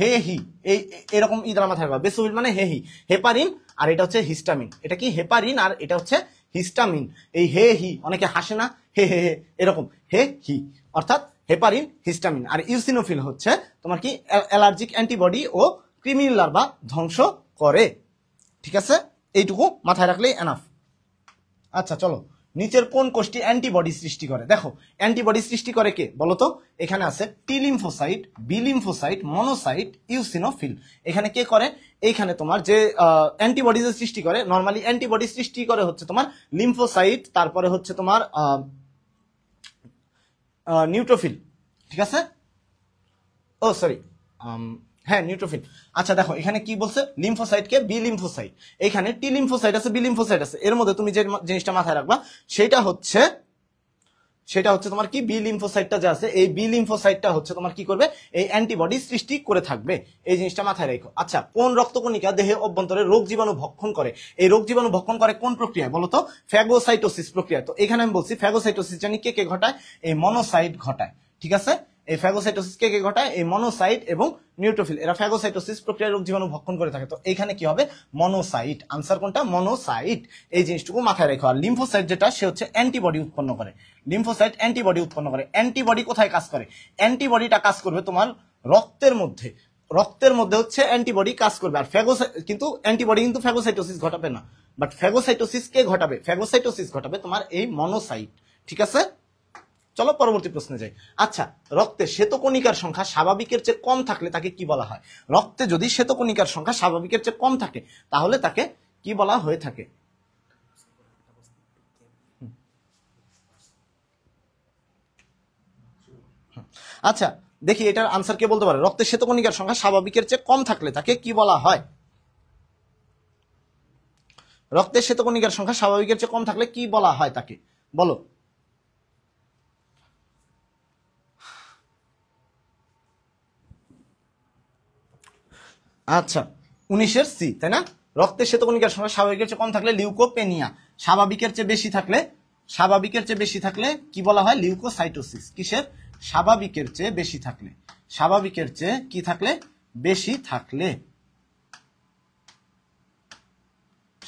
হেহি, এই এরকম ইদারা মাথায় রাখবা। বেসোফিল মানে হেহি, হেপারিন, আর এটা হচ্ছে হিস্টামিন। এটা কি? হেপারিন, আর এটা হচ্ছে হিস্টামিন। এই হে হি, অনেকে হাসে না, হে হে হে, এরকম হে হি, অর্থাৎ হেপারিন, হিস্টামিন। আর ইউসিনোফিল হচ্ছে তোমার কি? অ্যালার্জিক অ্যান্টিবডি ও ক্রিমির লার্ভা ধ্বংস করে, ঠিক আছে। এইটুকু মাথায় রাখলেই এনাফ। আচ্ছা চলো, নিচের কোন কোষটি অ্যান্টিবডি সৃষ্টি করে? দেখো অ্যান্টিবডি সৃষ্টি করে কে বলতো? এখানে আছে T lymphocyte, B lymphocyte, monocyte, eosinophil. এখানে কে করে? এইখানে তোমার যে অ্যান্টিবডি যে সৃষ্টি করে, নর্মালি অ্যান্টিবডি সৃষ্টি করে হচ্ছে তোমার লিম্ফোসাইট, তারপরে হচ্ছে তোমার নিউট্রোফিল, ঠিক আছে। ও সরি, হ্যাঁ নিউট্রোফিল। আচ্ছা দেখো এখানে কি বলছে? লিম্ফোসাইটকে বি লিম্ফোসাইট, এখানে টি লিম্ফোসাইট আছে, বি লিম্ফোসাইট আছে। এর মধ্যে তুমি যে জিনিসটা মাথায় রাখবা সেটা হচ্ছে তোমার কি? বি লিম্ফোসাইটটা যে আছে, এই বি লিম্ফোসাইটটা হচ্ছে তোমার কি করবে? এই অ্যান্টিবডি সৃষ্টি করে থাকবে, এই জিনিসটা মাথায় রেখো। আচ্ছা, কোন রক্তকণিকা দেহে অভ্যন্তরে রোগ জীবাণু ভক্ষণ করে? এই রোগ জীবাণু ভক্ষণ করে কোন প্রক্রিয়ায় বলতো? ফ্যাগোসাইটোসিস প্রক্রিয়া। তো এখানে আমি বলছি ফ্যাগোসাইটোসিস জানি কে কে ঘটায়? এই মনোসাইট ঘটায়, ঠিক আছে। এই ফ্যাগোসাইটোসিস কে কে ঘটায়? এই মনোসাইট এবং নিউট্রোফিল, এরা ফ্যাগোসাইটোসিস প্রক্রিয়ায় রোগ জীবাণু ভক্ষণ করে থাকে। তো এখানে কি হবে? মনোসাইট। আনসার কোনটা? মনোসাইট। এই জিনিসটুকু মাথায় রেখো। আর লিম্ফোসাইট যেটা, সে হচ্ছে অ্যান্টিবডি উৎপন্ন করে। লিম্ফোসাইট অ্যান্টিবডি উৎপন্ন করে। অ্যান্টিবডি কোথায় কাজ করে? অ্যান্টিবডিটা কাজ করবে তোমার রক্তের মধ্যে। রক্তের মধ্যে হচ্ছে অ্যান্টিবডি কাজ করবে। আর কিন্তু অ্যান্টিবডি কিন্তু ফ্যাগোসাইটোসিস ঘটাবে না, বাট ফ্যাগোসাইটোসিস কে ঘটাবে? ফ্যাগোসাইটোসিস ঘটাবে তোমার এই মনোসাইট, ঠিক আছে। চলো পরবর্তী প্রশ্নে যাই। আচ্ছা, রক্তে শ্বেতকণিকার সংখ্যা স্বাভাবিকের চেয়ে কম থাকলে তাকে কি বলা হয়? রক্তে যদি শ্বেতকণিকার সংখ্যা স্বাভাবিকের চেয়ে কম থাকে তাহলে তাকে কি বলা হয়ে থাকে? আচ্ছা দেখি এটার আনসার কে বলতে পারে? রক্তে শ্বেতকণিকার সংখ্যা স্বাভাবিকের চেয়ে কম থাকলে তাকে কি বলা হয়? রক্তে শ্বেতকণিকার সংখ্যা স্বাভাবিকের চেয়ে কম থাকলে কি বলা হয় তাকে? বলো। আচ্ছা 19-এর সি, তাই না? রক্তের শ্বেতকণিকার সংখ্যা স্বাভাবিকের চেয়ে কম থাকলে লিউকোপেনিয়া, স্বাভাবিকের চেয়ে বেশি থাকলে কি বলা হয়? লিউকোসাইটোসিস। কিসের? স্বাভাবিকের চেয়ে বেশি থাকলে, স্বাভাবিকের চেয়ে কি থাকলে? বেশি থাকলে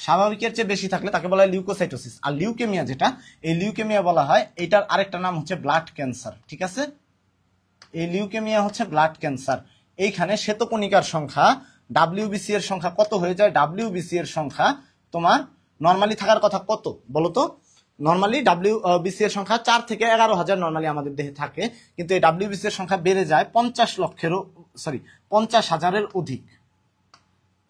স্বাভাবিকের চেয়ে বেশি থাকলে তাকে বলা হয় লিউকোসাইটোসিস। আর লিউকেমিয়া যেটা, এই লিউকেমিয়া বলা হয়, এটার আরেকটা নাম হচ্ছে ব্লাড ক্যান্সার। ঠিক আছে, এই লিউকেমিয়া হচ্ছে ব্লাড ক্যান্সার। এইখানে শ্বেতকণিকার সংখ্যা ডাব্লিউবিসি এর সংখ্যা কত হয়ে যায়? ডাব্লিউবিসি এর সংখ্যা তোমার নর্মালি থাকার কথা কত বলো তো? নর্মালি ডাব্লিউবিসি এর সংখ্যা 4 থেকে 11,000 নর্মালি আমাদের দেহে থাকে, কিন্তু এই ডাব্লিউবিসি এর সংখ্যা বেড়ে যায় 50,000-এর অধিক।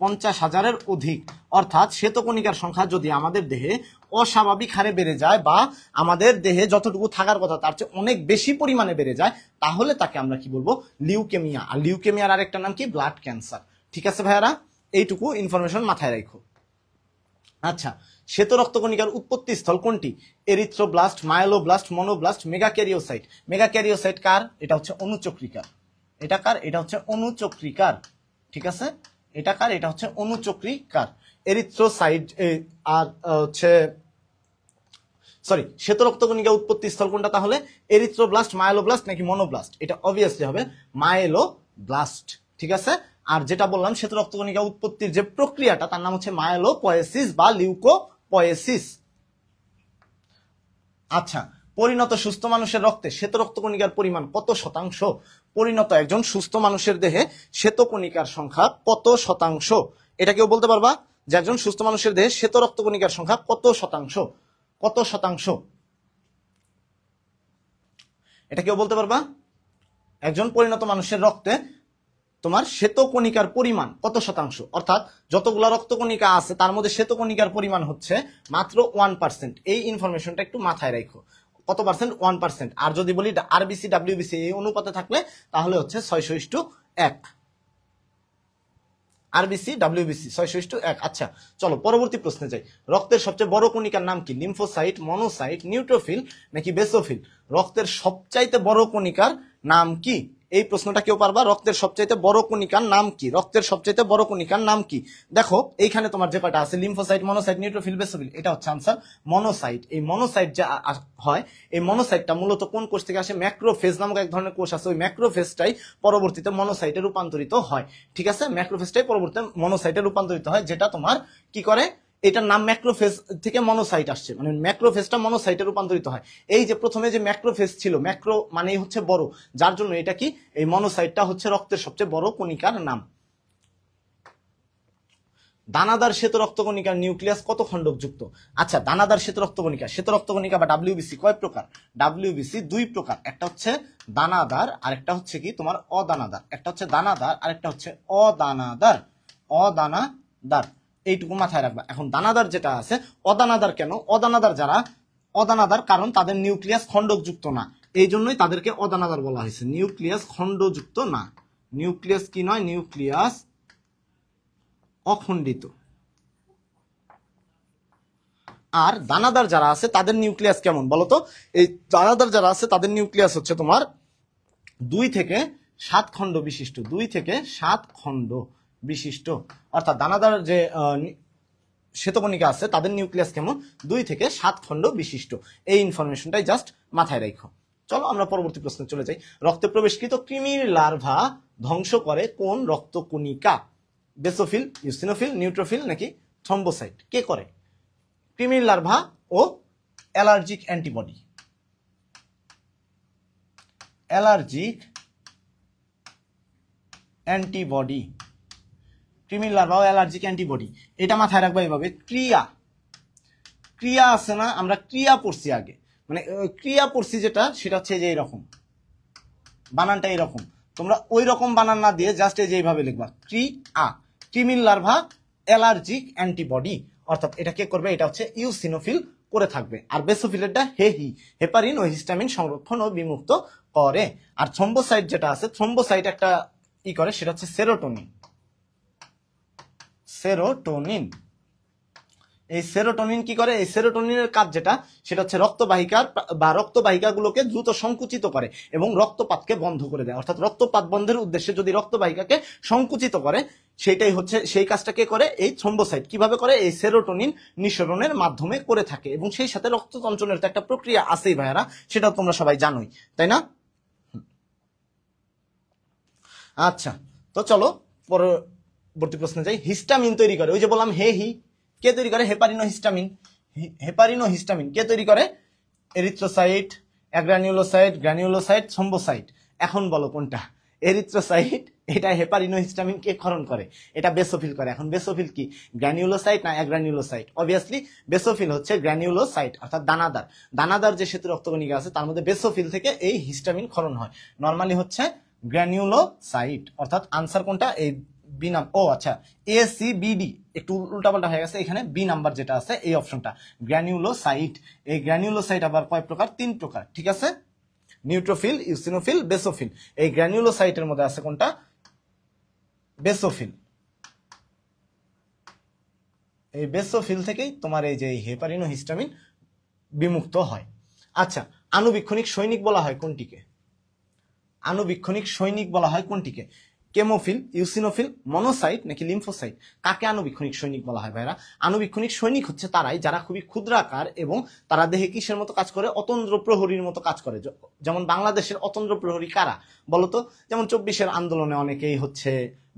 50,000-এর অধিক, অর্থাৎ শ্বেতকণিকার সংখ্যা যদি আমাদের দেহে অস্বাভাবিক হারে বেড়ে যায় বা আমাদের দেহে যতটুকু থাকার কথা তার চেয়ে অনেক বেশি পরিমাণে বেড়ে যায়, তাহলে তাকে আমরা কি বলবো? লিউকেমিয়া। আর লিউকেমিয়ার আরেকটা নাম কি? Blood cancer. ঠিক আছে ভাইয়ারা, এইটুকু ইনফরমেশন মাথায় রাখো। আচ্ছা, শ্বেত রক্তকণিকার উৎপত্তি স্থল কোনটি? Erythroblast, myeloblast, monoblast, megakaryocyte. Megakaryocyte কার? এটা হচ্ছে অনুচক্রিকার। এটা কার? এটা হচ্ছে অনুচক্রিকার। ঠিক আছে, এটা কার? এটা হচ্ছে অনুচক্রিকার। এরিথ্রোসাইট আর হচ্ছে শ্বেত রক্তকণিকা উৎপত্তি স্থল কোনটা তাহলে? এরিথ্রোব্লাস্ট, মায়োলোব্লাস্ট নাকি মনোব্লাস্ট? এটা অবভিয়াসলি হবে মায়োলোব্লাস্ট। ঠিক আছে, আর যেটা বললাম শ্বেত রক্তকণিকা উৎপত্তির যে প্রক্রিয়াটা তার নাম হচ্ছে মায়োলোপয়েসিস বা লিউকোপয়েসিস। আচ্ছা, পরিণত সুস্থ মানুষের রক্তে শ্বেত রক্তকণিকার পরিমাণ কত শতাংশ? পরিণত একজন সুস্থ মানুষের দেহে শ্বেতকণিকার সংখ্যা কত শতাংশ? এটা কেউ বলতে পারবা যে একজন সুস্থ মানুষের দেহে শ্বেত রক্তকণিকার সংখ্যা কত শতাংশ? কত শতাংশ? এটা কেউ বলতে পারবা? একজন পরিণত মানুষের রক্তে তোমার শ্বেতকণিকার পরিমাণ কত শতাংশ? অর্থাৎ যতগুলো রক্তকণিকা আছে তার মধ্যে শ্বেতকণিকার পরিমাণ হচ্ছে মাত্র 1%। এই ইনফরমেশনটা একটু মাথায় রাখো। কত পার্সেন্ট? 1%। আর যদি বলি আরবিসি ডাব্লিউবিসি এই অনুপাতে থাকলে তাহলে হচ্ছে 6:1। RBC WBC 6:1। আচ্ছা চলো পরবর্তী প্রশ্নে যাই। রক্তের সবচেয়ে বড় কণিকার নাম কি? লিম্ফোসাইট, মনোসাইট, নিউট্রোফিল নাকি বেসোফিল? রক্তের সবচাইতে বড় কণিকার নাম কি? এই প্রশ্নটা কেউ পারবা? রক্তের সবচাইতে বড় কণিকার নাম কি? রক্তের সবচাইতে বড় কণিকার নাম কি? দেখো এইখানে তোমার যে কয়টা আছে লিম্ফোসাইট, মনোসাইট, নিউট্রোফিল, বেসোফিল, এটা হচ্ছে আনসার মনোসাইট। এই মনোসাইট যা হয়, এই মনোসাইটটা মূলত কোন কোষ থেকে আসে? ম্যাক্রোফেজ নামক এক ধরনের কোষ আছে, ওই ম্যাক্রোফেজটাই পরবর্তীতে মনোসাইটে রূপান্তরিত হয়। ঠিক আছে, ম্যাক্রোফেজটাই পরবর্তীতে মনোসাইটে রূপান্তরিত হয়, যেটা তোমার কি করে? এটার নাম ম্যাক্রোফেজ থেকে মনোসাইট আসছে, মানে ম্যাক্রোফেজটা মনোসাইটে রূপান্তরিত হয়। এই যে প্রথমে যে ম্যাক্রোফেজ ছিল, ম্যাক্রো মানেই হচ্ছে বড়, যার জন্য এটা কি এই মনোসাইটটা হচ্ছে রক্তের সবচেয়ে বড় কণিকার নাম। দানাদার শ্বেত রক্তকণিকার নিউক্লিয়াস কত খণ্ডক যুক্ত? আচ্ছা, দানাদার শ্বেত রক্তকণিকা বা ডাব্লিউবিসি কয় প্রকার? ডাব্লিউবিসি 2 প্রকার। একটা হচ্ছে দানাদার আর একটা হচ্ছে কি তোমার অদানাদার। একটা হচ্ছে দানাদার আর একটা হচ্ছে অদানাদার। অদানাদার, এইটুকু মাথায় রাখবা। এখন দানাদার যেটা আছে, অদানাদার কেন? অদানাদার কারণ তাদের নিউক্লিয়াস খণ্ডকযুক্ত না, এই জন্যই তাদেরকে অদানাদার বলা হয়েছে। নিউক্লিয়াস খণ্ডযুক্ত না। নিউক্লিয়াস কি নয়? নিউক্লিয়াস অখণ্ডিত। আর দানাদার যারা আছে তাদের নিউক্লিয়াস কেমন বলতো? এই দানাদার যারা আছে তাদের নিউক্লিয়াস হচ্ছে তোমার 2 থেকে 7 খণ্ড বিশিষ্ট। 2 থেকে 7 খণ্ড বিশিষ্ট। অর্থাৎ দানাদার যে শ্বেতকণিকা আছে তাদের নিউক্লিয়াস কেমন? 2 থেকে 7 খণ্ড বিশিষ্ট। এই ইনফরমেশনটাই জাস্ট মাথায় রাখো। চলো আমরা পরবর্তী প্রশ্নে চলে যাই। রক্তে প্রবেশকৃত কৃমির লার্ভা ধ্বংস করে কোন রক্তকণিকা? বেসোফিল, ইউসিনোফিল, নিউট্রোফিল নাকি থ্রম্বোসাইট? কে করে? কৃমির লার্ভা ও অ্যালার্জিক অ্যান্টিবডি। অ্যালার্জিক অ্যান্টিবডি, কৃমির লার্ভা ও অ্যালার্জিক অ্যান্টিবডি, এটা মাথায় রাখবা এইভাবে। ক্রিয়া আছে না, আমরা ক্রিয়া পড়ছি আগে, মানে ক্রিয়া পড়ছি যেটা, সেটা হচ্ছে যে এইরকম বানানটা এইরকম। তোমরা ওই রকম বানান না দিয়ে জাস্ট এই যে এইভাবে লিখবা ক্রিয়া। কৃমির লার্ভা অ্যালার্জিক অ্যান্টিবডি, অর্থাৎ এটা কে করবে? এটা হচ্ছে ইউসিনোফিল করে থাকবে। আর বেসোফিলেরটা হেপারিন ও হিস্টামিন সংরক্ষণ ও বিমুক্ত করে। আর থ্রম্বোসাইট যেটা আছে, থ্রম্বোসাইট একটা ই করে, সেটা হচ্ছে সেরোটোনিন। এই সেরোটোনিন কি করে? এই সেরোটোনিনের কাজ যেটা, সেটা হচ্ছে রক্তবাহিকাগুলোকে দ্রুত সংকুচিত করে এবং রক্তপাতকে বন্ধ করে দেয়। অর্থাৎ রক্তপাত বন্ধের উদ্দেশ্যে যদি রক্তবাহিকাকে সংকুচিত করে, সেটাই হচ্ছে সেই কাজটা কে করে? এই থ্রম্বোসাইট। কিভাবে করে? এই সেরোটোনিন নিঃসরণের মাধ্যমে করে থাকে। এবং সেই সাথে রক্ত চঞ্চলের তো একটা প্রক্রিয়া আছেই ভাইয়ারা, সেটাও তোমরা সবাই জানোই, তাই না? আচ্ছা, তো চলো পরবর্তী প্রশ্নে যাই। হিস্টামিন তৈরি করে, ওই যে বললাম কে তৈরি করে? হেপারিনোহিস্টামিন। হেপারিনোহিস্টামিন কে তৈরি করে? Erythrocyte, agranulocyte, granulocyte, thrombocyte. এখন বলো কোনটা? এরিথ্রোসাইট, এটা হেপারিনোহিস্টামিন কে ক্ষরণ করে? এটা বেসোফিল করে। এখন বেসোফিল কি, গ্র্যানিউলোসাইট না অ্যাগ্রানিউলোসাইট? অবভিয়াসলি বেসোফিল হচ্ছে গ্র্যানিউলোসাইট, অর্থাৎ দানাদার। দানাদার যে শ্বেত রক্তকণিকা আছে তার মধ্যে বেসোফিল থেকে এই হিস্টামিন ক্ষরণ হয়। নর্মালি হচ্ছে গ্র্যানিউলোসাইট, অর্থাৎ আনসার কোনটা? এই বি নাম। ও আচ্ছা, এ সি বি ডি একটু উল্টাপাল্টা হয়ে গেছে, এখানে বি নাম্বার যেটা আছে এই অপশনটা গ্র্যানিউলোসাইট। এই গ্র্যানিউলোসাইট আবার কয় প্রকার? 3 প্রকার, ঠিক আছে? Neutrophil, eosinophil, basophil. এই গ্র্যানিউলোসাইটের মধ্যে আছে কোনটা? বেসোফিল। এই বেসোফিল থেকেই তোমার এই যে হেপারিনোহিস্টামিন বিমুক্ত হয়। আচ্ছা, আণুবীক্ষণিক সৈনিক বলা হয় কোনটিকে? আণুবীক্ষণিক সৈনিক বলা হয় কোনটিকে? কেমোফিল, ইউসিনোফিল, মনোসাইট নাকি লিম্ফোসাইট? কাকে আণুবীক্ষণিক সৈনিক বলা হয় ভাইরা? আণুবীক্ষণিক সৈনিক হচ্ছে তারাই যারা খুবই ক্ষুদ্রাকার এবং তারা দেহে কিসের মতো কাজ করে? অতন্দ্র প্রহরীর মতো কাজ করে। যেমন বাংলাদেশের অতন্দ্র প্রহরী কারা বলতো? যেমন 24-এর আন্দোলনে অনেকেই হচ্ছে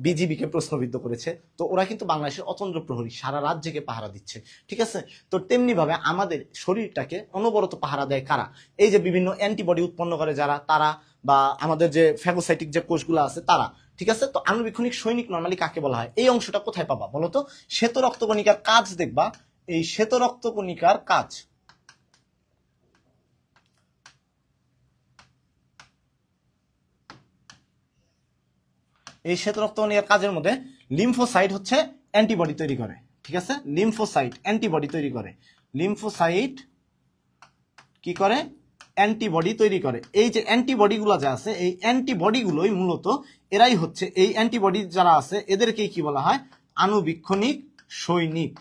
বিজিবিকে প্রশ্নবিদ্ধ করেছে, তো ওরা কিন্তু বাংলাদেশের অতন্দ্র প্রহরী, সারা রাজ্যকে পাহারা দিচ্ছে, ঠিক আছে? তো তেমনি ভাবে আমাদের শরীরটাকে অনবরত পাহারা দেয় কারা? এই যে বিভিন্ন অ্যান্টিবডি উৎপন্ন করে যারা, তারা, বা আমাদের যে ফ্যাগোসাইটিক যে কোষগুলো আছে তারা, ঠিক আছে? তো আণুবীক্ষণিক সৈনিক নরমালি কাকে বলা হয়? এই অংশটা কোথায় পাবা বলতো? শ্বেত রক্তকণিকার কাজ দেখবা। এই শ্বেত রক্তকণিকার কাজ, এই শ্বেত রক্তকণিকার কাজের মধ্যে লিম্ফোসাইট হচ্ছে অ্যান্টিবডি তৈরি করে, ঠিক আছে? লিম্ফোসাইট অ্যান্টিবডি তৈরি করে। লিম্ফোসাইট কি করে? অ্যান্টিবডি তৈরি করে। এই যে অ্যান্টিবডি গুলো যা আছে, এই অ্যান্টিবডি গুলোই মূলত এরাই হচ্ছে, এই অ্যান্টিবডি যারা আছে এদেরকেই কি বলা হয়? আণুবীক্ষণিক সৈনিক,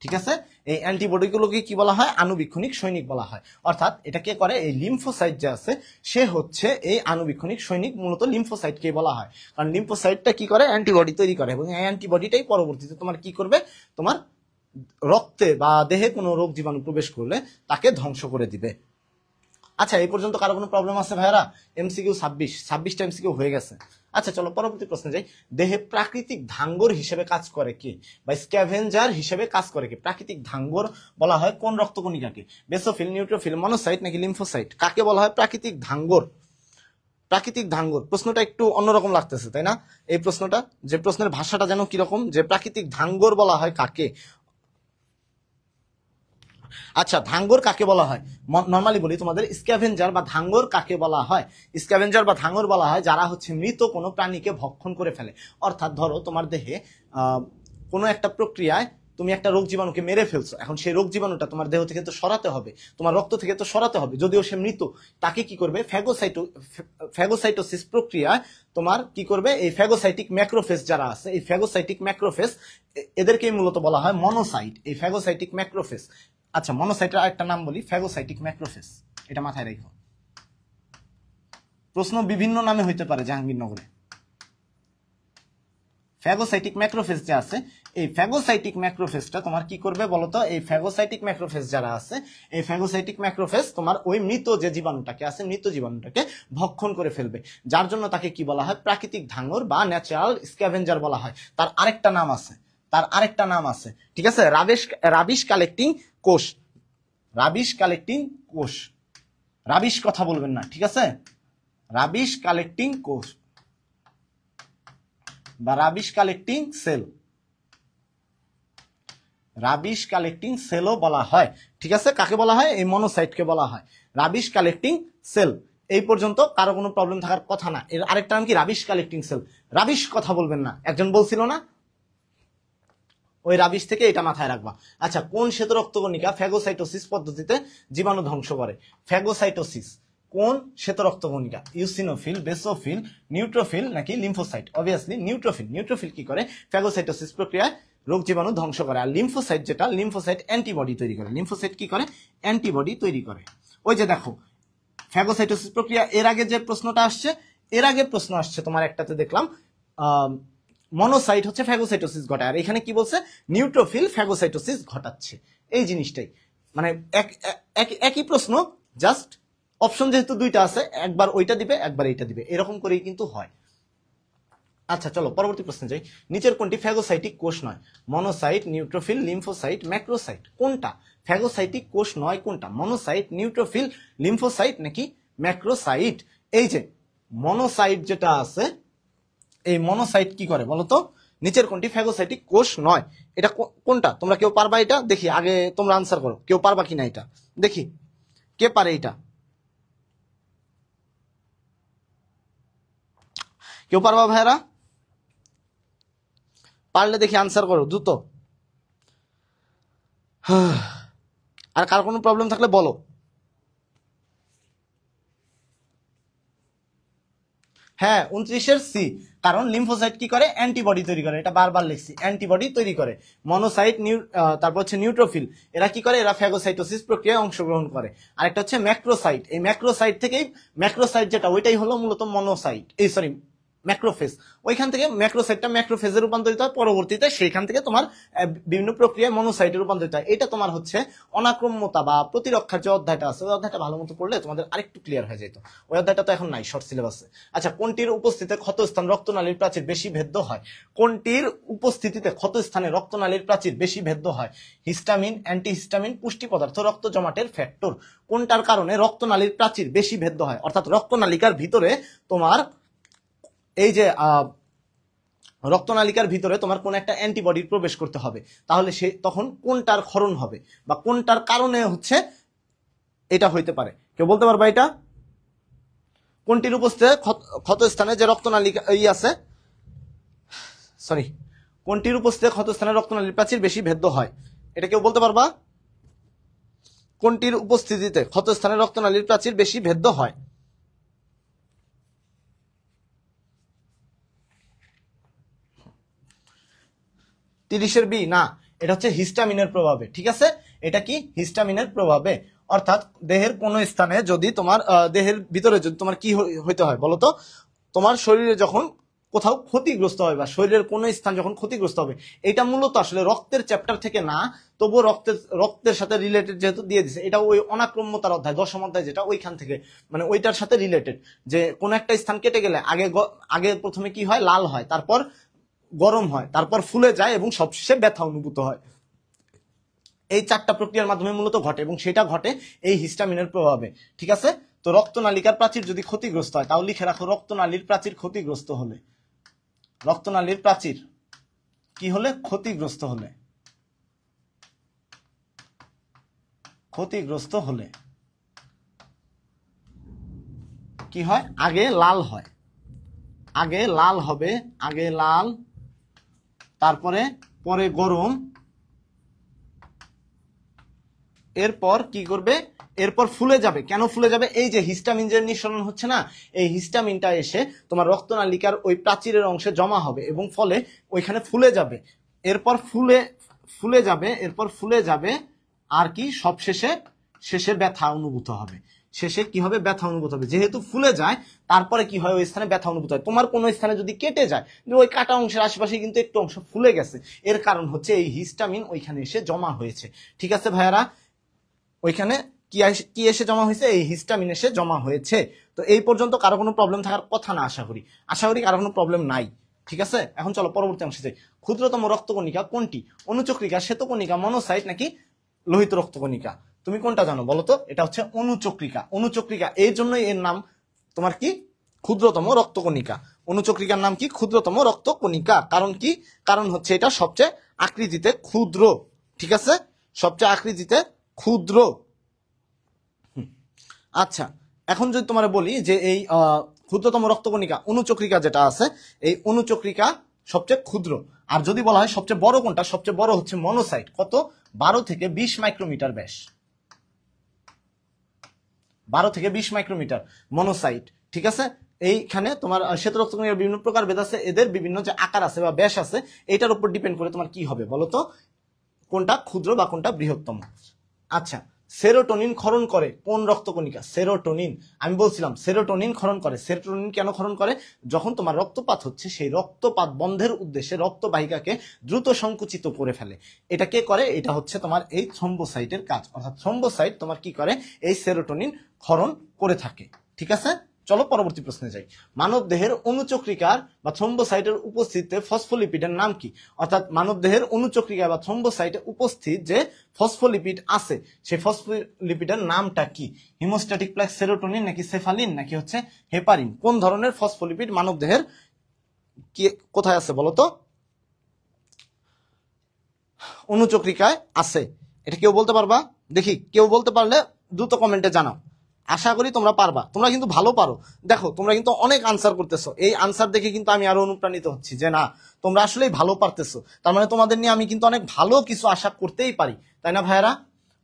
ঠিক আছে? এই অ্যান্টিবডি গুলোকে কি বলা হয়? আণুবীক্ষণিক সৈনিক বলা হয়। অর্থাৎ এটা কে করে? এই লিম্ফোসাইট যে আছে সে হচ্ছে এই আণুবীক্ষণিক সৈনিক, মূলত লিম্ফোসাইটকে বলা হয়। কারণ লিম্ফোসাইটটা কি করে? অ্যান্টিবডি তৈরি করে, এবং এই অ্যান্টিবডিটাই পরবর্তীতে তোমার কি করবে? তোমার রক্তে বা দেহে কোনো রোগ জীবাণু প্রবেশ করলে তাকে ধ্বংস করে দিবে। আচ্ছা, এই পর্যন্ত কারো কোনো প্রবলেম আছে ভাইরা? এমসিকিউ 26টা এমসিকিউ হয়ে গেছে। আচ্ছা চলো পরবর্তী প্রশ্নে যাই। দেহে প্রাকৃতিক ধাঙ্গর হিসেবে কাজ করে কি, বা স্ক্যাভেঞ্জার হিসেবে কাজ করে কি? প্রাকৃতিক ধাঙ্গর বলা হয় কোন রক্তকণিকাকে? বেসোফিল, নিউট্রোফিল, মনোসাইট নাকি লিম্ফোসাইট? কাকে বলা হয় প্রাকৃতিক ধাঙ্গর? প্রাকৃতিক ধাঙ্গর প্রশ্নটা একটু অন্যরকম লাগতেছে, তাই না? এই প্রশ্নটা, যে প্রশ্নের ভাষাটা যেন কিরকম, যে প্রাকৃতিক ধাঙ্গর বলা হয় কাকে? আচ্ছা, ধাঙ্গর কাকে বলা হয়? নর্মালি বলি তোমাদের, স্ক্যাভেঞ্জার বা ধাঙ্গর কাকে বলা হয়? স্ক্যাভেঞ্জার বা ধাঙ্গর বলা হয় যারা হচ্ছে মৃত কোনো প্রাণীকে ভক্ষণ করে ফেলে। অর্থাৎ ধরো তোমার দেহে কোনো একটা প্রক্রিয়ায় তুমি একটা রোগ জীবাণুকে মেরে ফেলছো, এখন সেই রোগ জীবাণুটা তোমার দেহ থেকে তো সরাতে হবে, তোমার রক্ত থেকে তো সরাতে হবে, যদিও সে মৃত। তাকে কি করবে? ফ্যাগোসাইটোসিস প্রক্রিয়ায় তোমার কি করবে? এই ফ্যাগোসাইটিক ম্যাক্রোফেজ যারা আছে, এই ফ্যাগোসাইটিক ম্যাক্রোফেজ এদেরকেই মূলত বলা হয় মনোসাইট, এই ফ্যাগোসাইটিক ম্যাক্রোফেজ। আচ্ছা, মনোসাইটের আরেকটা নাম বলি, ফ্যাগোসাইটিক ম্যাক্রোফেজ, এটা মাথায় রেখো। প্রশ্ন বিভিন্ন নামে হইতে পারে জাহাঙ্গীরনগরে। ফ্যাগোসাইটিক ম্যাক্রোফেজ যে আছে, এই ফ্যাগোসাইটিক ম্যাক্রোফেজটা তোমার কি করবে বলতো? এই ফ্যাগোসাইটিক ম্যাক্রোফেজ যারা আছে, এই ফ্যাগোসাইটিক ম্যাক্রোফেজ তোমার ওই মৃত যে জীবাণুটাকে আছে, মৃত জীবাণুটাকে ভক্ষণ করে ফেলবে, যার জন্য তাকে কি বলা হয়? প্রাকৃতিক ধাঙ্গর বা ন্যাচারাল স্ক্যাভেঞ্জার বলা হয়। তার আরেকটা নাম আছে, তার আরেকটা নাম আছে, ঠিক আছে? রাবিশ কালেক্টিং কোষ, রাবিশ কালেক্টিং কোষ। রাবিশ কথা বলবেন না, ঠিক আছে? রাবিশ কালেক্টিং কোষ বা rubbish collecting cell, rubbish collecting সেলও বলা হয়, ঠিক আছে? কাকে বলা হয়? এই মনোসাইটকে বলা হয় রাবিশ কালেক্টিং সেল। এই পর্যন্ত কারো কোনো প্রবলেম থাকার কথা না। এর আরেকটা নাম কি? Rubbish collecting cell. রাবিশ কথা বলবেন না, একজন বলছিল না, ওই রাবিশ থেকে এটা মাথায় রাখবা। আচ্ছা, কোন শ্বেত রক্তকণিকা ফ্যাগোসাইটোসিস পদ্ধতিতে জীবাণু ধ্বংস করে? ফ্যাগোসাইটোসিস কোন শ্বেত রক্তকণিকা? ইউসিনোফিল, বেসোফিল, নিউট্রোফিল নাকি লিম্ফোসাইট? Obviously neutrophil. নিউট্রোফিল কি করে? ফ্যাগোসাইটোসিস প্রক্রিয়ায় রোগ জীবাণু ধ্বংস করে। আর লিম্ফোসাইট যেটা, লিম্ফোসাইট অ্যান্টিবডি তৈরি করে। লিম্ফোসাইট কি করে? অ্যান্টিবডি তৈরি করে। ওই যে দেখো ফ্যাগোসাইটোসিস প্রক্রিয়া, এর আগে যে প্রশ্নটা আসছে, এর আগে প্রশ্ন আসছে তোমার একটাতে দেখলাম মনোসাইট হচ্ছে ফ্যাগোসাইটোসিস ঘটায়, আর এখানে কি বলছে? নিউট্রোফিল ফ্যাগোসাইটোসিস ঘটাচ্ছে। এই জিনিসটাই মানে একই প্রশ্ন, জাস্ট অপশন যেহেতু দুইটা আছে, একবার ওইটা দিবে একবার এইটা দিবে, এরকম করেই কিন্তু হয়। আচ্ছা চলো পরবর্তী প্রশ্নে যাই। নিচের কোনটি ফ্যাগোসাইটিক কোষ নয়? Monocyte, neutrophil, lymphocyte, macrocyte. কোনটা ফ্যাগোসাইটিক কোষ নয়? কোনটা? মনোসাইট, নিউট্রোফিল, লিম্ফোসাইট নাকি ম্যাক্রোসাইট? এই যে মনোসাইট যেটা আছে, এই মনোসাইট কি করে বলতো? নিচের কোনটি ফ্যাগোসাইটিক কোষ নয়? এটা কোনটা? তোমরা কেউ পারবা এটা? দেখি আগে তোমরা আনসার করো, কেউ পারবা কিনা এটা দেখি, কে পারে এটা? কেউ পারবা ভাইরা? পারলে দেখি আনসার করো দ্রুত। আর কার কোনো প্রবলেম থাকলে বলো। হ্যাঁ 29-এর সি, কারণ লিম্ফোসাইট কি করে? অ্যান্টিবডি তৈরি করে, এটা বারবার লিখছি, অ্যান্টিবডি তৈরি করে। মনোসাইট তারপর হচ্ছে নিউট্রোফিল, এরা কি করে? এরা ফ্যাগোসাইটোসিস প্রক্রিয়ায় অংশগ্রহণ করে। আরেকটা হচ্ছে ম্যাক্রোসাইট, এই ম্যাক্রোসাইট থেকেই, ম্যাক্রোসাইট যেটা ওইটাই হলো মূলত মনোসাইট, এই সরি ম্যাক্রোফেজ, ওইখান থেকে ম্যাক্রোসাইটটা ম্যাক্রোফেজে রূপান্তরিত হয়, পরবর্তীতে সেইখান থেকে তোমার বিভিন্ন প্রক্রিয়ায় মনোসাইটে রূপান্তরিত হয়। এটা তোমার হচ্ছে অনাক্রম্যতা বা প্রতিরক্ষার যে অধ্যায়টা আছে, ওই অধ্যায়টা ভালো মতো পড়লে তোমাদের আরেকটু ক্লিয়ার হয়ে যেত। ওই অধ্যায়টা তো এখন নাই শর্ট সিলেবাসে। আচ্ছা, কোনটির উপস্থিতিতে ক্ষতস্থান রক্তনালীর প্রাচীর বেশি ভেদ্য হয়? কোনটির উপস্থিতিতে ক্ষতস্থানে রক্তনালীর প্রাচীর বেশি ভেদ্য হয়? হিস্টামিন, অ্যান্টিহিস্টামিন, পুষ্টি পদার্থ, রক্ত জমাটের ফ্যাক্টর। কোনটার কারণে রক্তনালীর প্রাচীর বেশি ভেদ্য হয়? অর্থাৎ রক্তনালিকার ভিতরে তোমার এই যে রক্তনালিকার ভিতরে তোমার কোন একটা অ্যান্টিবডি প্রবেশ করতে হবে, তাহলে সে তখন কোনটার ক্ষরণ হবে বা কোনটার কারণে হচ্ছে এটা হইতে পারে? কেউ বলতে পারবা এটা? কোনটির উপস্থিতিতে ক্ষতস্থানে যে রক্তনালিকা আছে, সরি, কোনটির উপস্থিতিতে ক্ষতস্থানে রক্তনালীর প্রাচীর বেশি ভেদ্য হয়? এটা কেউ বলতে পারবা? কোনটির উপস্থিতিতে ক্ষতস্থানে রক্তনালীর প্রাচীর বেশি ভেদ্য হয়? 30-এর বি না, এটা হচ্ছে হিস্টামিনের প্রভাবে। ঠিক আছে, এটা কি? হিস্টামিনের প্রভাবে। অর্থাৎ দেহের কোন স্থানে যদি তোমার দেহের ভিতরে যদি তোমার কি হইতে হয় বলতো? তোমার শরীরে যখন কোথাও ক্ষতিগ্রস্ত হবে বা শরীরের কোন স্থান যখন ক্ষতিগ্রস্ত হবে, এটা মূলত আসলে রক্তের চ্যাপ্টার থেকে না, তবুও রক্তের সাথে রিলেটেড যেহেতু দিয়ে দিছে, এটা ওই অনাক্রম্যতার অধ্যায় 10ম অধ্যায় যেটা, ওইখান থেকে মানে ওইটার সাথে রিলেটেড, যে কোন একটা স্থান কেটে গেলে আগে প্রথমে কি হয়? লাল হয়, তারপর গরম হয়, তারপর ফুলে যায় এবং সবশেষে ব্যথা অনুভূত হয়। এই 4টা প্রক্রিয়ার মাধ্যমে মূলত ঘটে এবং সেটা ঘটে এই হিস্টামিনের প্রভাবে। ঠিক আছে, তো রক্তনালিকার প্রাচীর যদি ক্ষতিগ্রস্ত হয়, তাহলে লিখে রাখো রক্তনালীর প্রাচীর ক্ষতিগ্রস্ত হলে, রক্তনালীর প্রাচীর কি হলে? ক্ষতিগ্রস্ত হলে, ক্ষতিগ্রস্ত হলে কি হয়? আগে লাল হয়, আগে লাল হবে, আগে লাল, তারপরে পরে গরম, এরপর কি করবে? এরপর ফুলে যাবে। কেন ফুলে যাবে? এই যে হিস্টামিন যে নিঃসরণ হচ্ছে না, এই হিস্টামিনটা এসে তোমার রক্তনালিকার ওই প্রাচীরের অংশে জমা হবে এবং ফলে ওইখানে ফুলে যাবে। এরপর ফুলে যাবে, এরপর ফুলে যাবে, আর কি শেষে ব্যথা অনুভূত হবে। শেষে কি হবে? ব্যথা অনুভূত হবে। যেহেতু ফুলে যায়, তারপরে কি হয়? ওই স্থানে ব্যথা অনুভূত হয়। তোমার কোন স্থানে যদি কেটে যায়, ওই কাটা অংশের আশেপাশে কিন্তু একটু অংশ ফুলে গেছে, এর কারণ হচ্ছে এই হিস্টামিন ওইখানে এসে জমা হয়েছে। ঠিক আছে ভাইয়ারা, ওইখানে কি এসে জমা হয়েছে? এই হিস্টামিন এসে জমা হয়েছে। তো এই পর্যন্ত কারো কোনো প্রবলেম থাকার কথা না, আশা করি কারো কোনো প্রবলেম নাই। ঠিক আছে, এখন চলো পরবর্তী অংশে যাই। ক্ষুদ্রতম রক্তকণিকা কোনটি? অনুচক্রিকা, শ্বেতকণিকা, মনোসাইট নাকি লোহিত রক্তকণিকা? তুমি কোনটা জানো বলো তো? এটা হচ্ছে অনুচক্রিকা। অনুচক্রিকা এই জন্যই এর নাম তোমার কি? ক্ষুদ্রতম রক্তকণিকা। অনুচক্রিকার নাম কি? ক্ষুদ্রতম রক্তকণিকা। কারণ কি? কারণ হচ্ছে এটা সবচেয়ে আকৃতিতে ক্ষুদ্র। ঠিক আছে, সবচেয়ে আকৃতিতে ক্ষুদ্র। আচ্ছা, এখন যদি তোমার বলি যে এই ক্ষুদ্রতম রক্তকণিকা অনুচক্রিকা যেটা আছে, এই অনুচক্রিকা সবচেয়ে ক্ষুদ্র। আর যদি বলা হয় সবচেয়ে বড় কোনটা, সবচেয়ে বড় হচ্ছে মনোসাইট। কত? 12 থেকে 20 মাইক্রোমিটার ব্যাস, 12 থেকে 20 মাইক্রোমিটার মনোসাইট। ঠিক আছে, এইখানে তোমার শ্বেত রক্তকণিকার বিভিন্ন প্রকার ভেদ আছে, এদের বিভিন্ন যে আকার আছে বা ব্যাস আছে, এটার উপর ডিপেন্ড করে তোমার কি হবে বলতো, কোনটা ক্ষুদ্র বা কোনটা বৃহত্তম। আচ্ছা, সেরোটোনিন ক্ষরণ করে কোন রক্তকণিকা? সেরোটোনিন, আমি বলছিলাম সেরোটোনিন ক্ষরণ করে। সেরোটোনিন কেন ক্ষরণ করে? যখন তোমার রক্তপাত হচ্ছে, সেই রক্তপাত বন্ধের উদ্দেশ্যে রক্তবাহিকাকে দ্রুত সংকুচিত করে ফেলে। এটা কে করে? এটা হচ্ছে তোমার এই থ্রম্বোসাইটের কাজ। অর্থাৎ থ্রম্বোসাইট তোমার কি করে? এই সেরোটোনিন ক্ষরণ করে থাকে। ঠিক আছে, চলো পরবর্তী প্রশ্নে যাই। মানব দেহের অনুচক্রিকার বা থ্রম্বোসাইটের উপস্থিতিতে ফসফোলিপিডের নাম কি? অর্থাৎ মানব দেহের অনুচক্রিকা বা থ্রম্বোসাইটে উপস্থিত যে ফসফোলিপিড আছে সেই ফসফোলিপিডের নামটা কি? হিমোস্ট্যাটিক প্লাস সেরোটোনিন নাকি সেফালিন নাকি হচ্ছে হেপারিন? কোন ধরনের ফসফোলিপিড মানব দেহের কি কোথায় আছে বলতো? অনুচক্রিকায় আছে। এটা কেউ বলতে পারবা? দেখি কেউ বলতে পারলে দ্রুত কমেন্টে জানাও। আশা করি তোমরা পারবা, তোমরা কিন্তু ভালো পারো। দেখো তোমরা কিন্তু অনেক আনসার করতেছো, এই আনসার দেখে কিন্তু আমি আরো অনুপ্রাণিত হচ্ছি যে না তোমরা আসলেই ভালো পারতেছো। তার মানে তোমাদের নিয়ে আমি কিন্তু অনেক ভালো কিছু আশা করতেই পারি, তাই না ভাইয়ারা?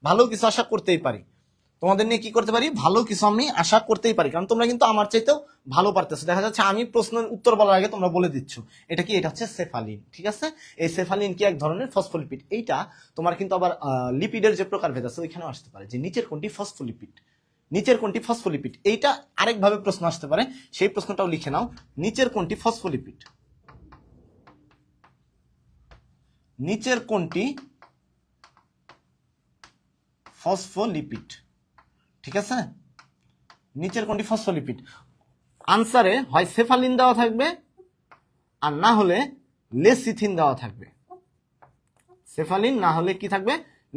ভালো কিছু আশা করতেই পারি, তোমাদের নিয়ে কি করতে পারি, ভালো কিছু আমি আশা করতেই পারি, কারণ তোমরা কিন্তু আমার চাইতেও ভালো পারতেছো। দেখা যাচ্ছে আমি প্রশ্নের উত্তর বলার আগে তোমরা বলে দিচ্ছ এটা কি, এটা হচ্ছে সেফালিন। ঠিক আছে, এই সেফালিন কি এক ধরনের ফসফোলিপিড। এইটা তোমার কিন্তু আবার লিপিডের যে প্রকারভেদ আছে ওইখানেও আসতে পারে যে নিচের কোনটি ফসফোলিপিড, নিচের কোনটি ফসফোলিপিড। এইটা আরেকভাবে প্রশ্ন আসতে পারে, সেই প্রশ্নটাও লিখে নাও। নিচের কোনটি ফসফোলিপিড, নিচের কোনটি ফসফোলিপিড। ঠিক আছে, নিচের কোনটি ফসফোলিপিড। আনসারে হয় সেফালিন দেওয়া থাকবে আর না হলে লেসিথিন দেওয়া থাকবে। সেফালিন না হলে কি থাকবে,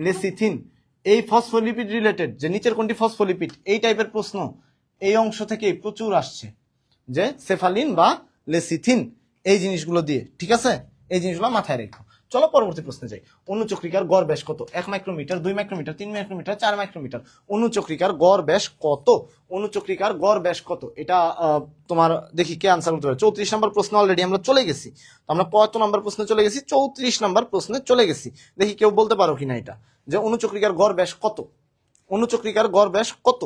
লেসিথিন। এই ফসফোলিপিড রিলেটেড যে নিচের কোনটি ফসফোলিপিড এই টাইপের প্রশ্ন এই অংশ থেকে প্রচুর আসছে, যে সেফালিন বা লেসিথিন এই জিনিসগুলো দিয়ে। ঠিক আছে, এই জিনিসগুলো মাথায় রেখো। চলো পরবর্তী প্রশ্নে যাই। অনুচক্রিকার গড় ব্যাস কত? 1 মাইক্রোমিটার, 2 মাইক্রোমিটার, 3 মাইক্রোমিটার, 4 মাইক্রোমিটার। অনুচক্রিকার গড় ব্যাস কত? অনুচক্রিকার গড় ব্যাস কত? এটা তোমার দেখি কে আনসার করতে পারে। 34 নম্বর প্রশ্ন অলরেডি আমরা চলে গেছি, তো আমরা কত নম্বর প্রশ্নে চলে গেছি? 34 নম্বর প্রশ্নে চলে গেছি। দেখি কেউ বলতে পারো কিনা এটা, যে অনুচক্রিকার গড় ব্যাস কত? অনুচক্রিকার গড় ব্যাস কত?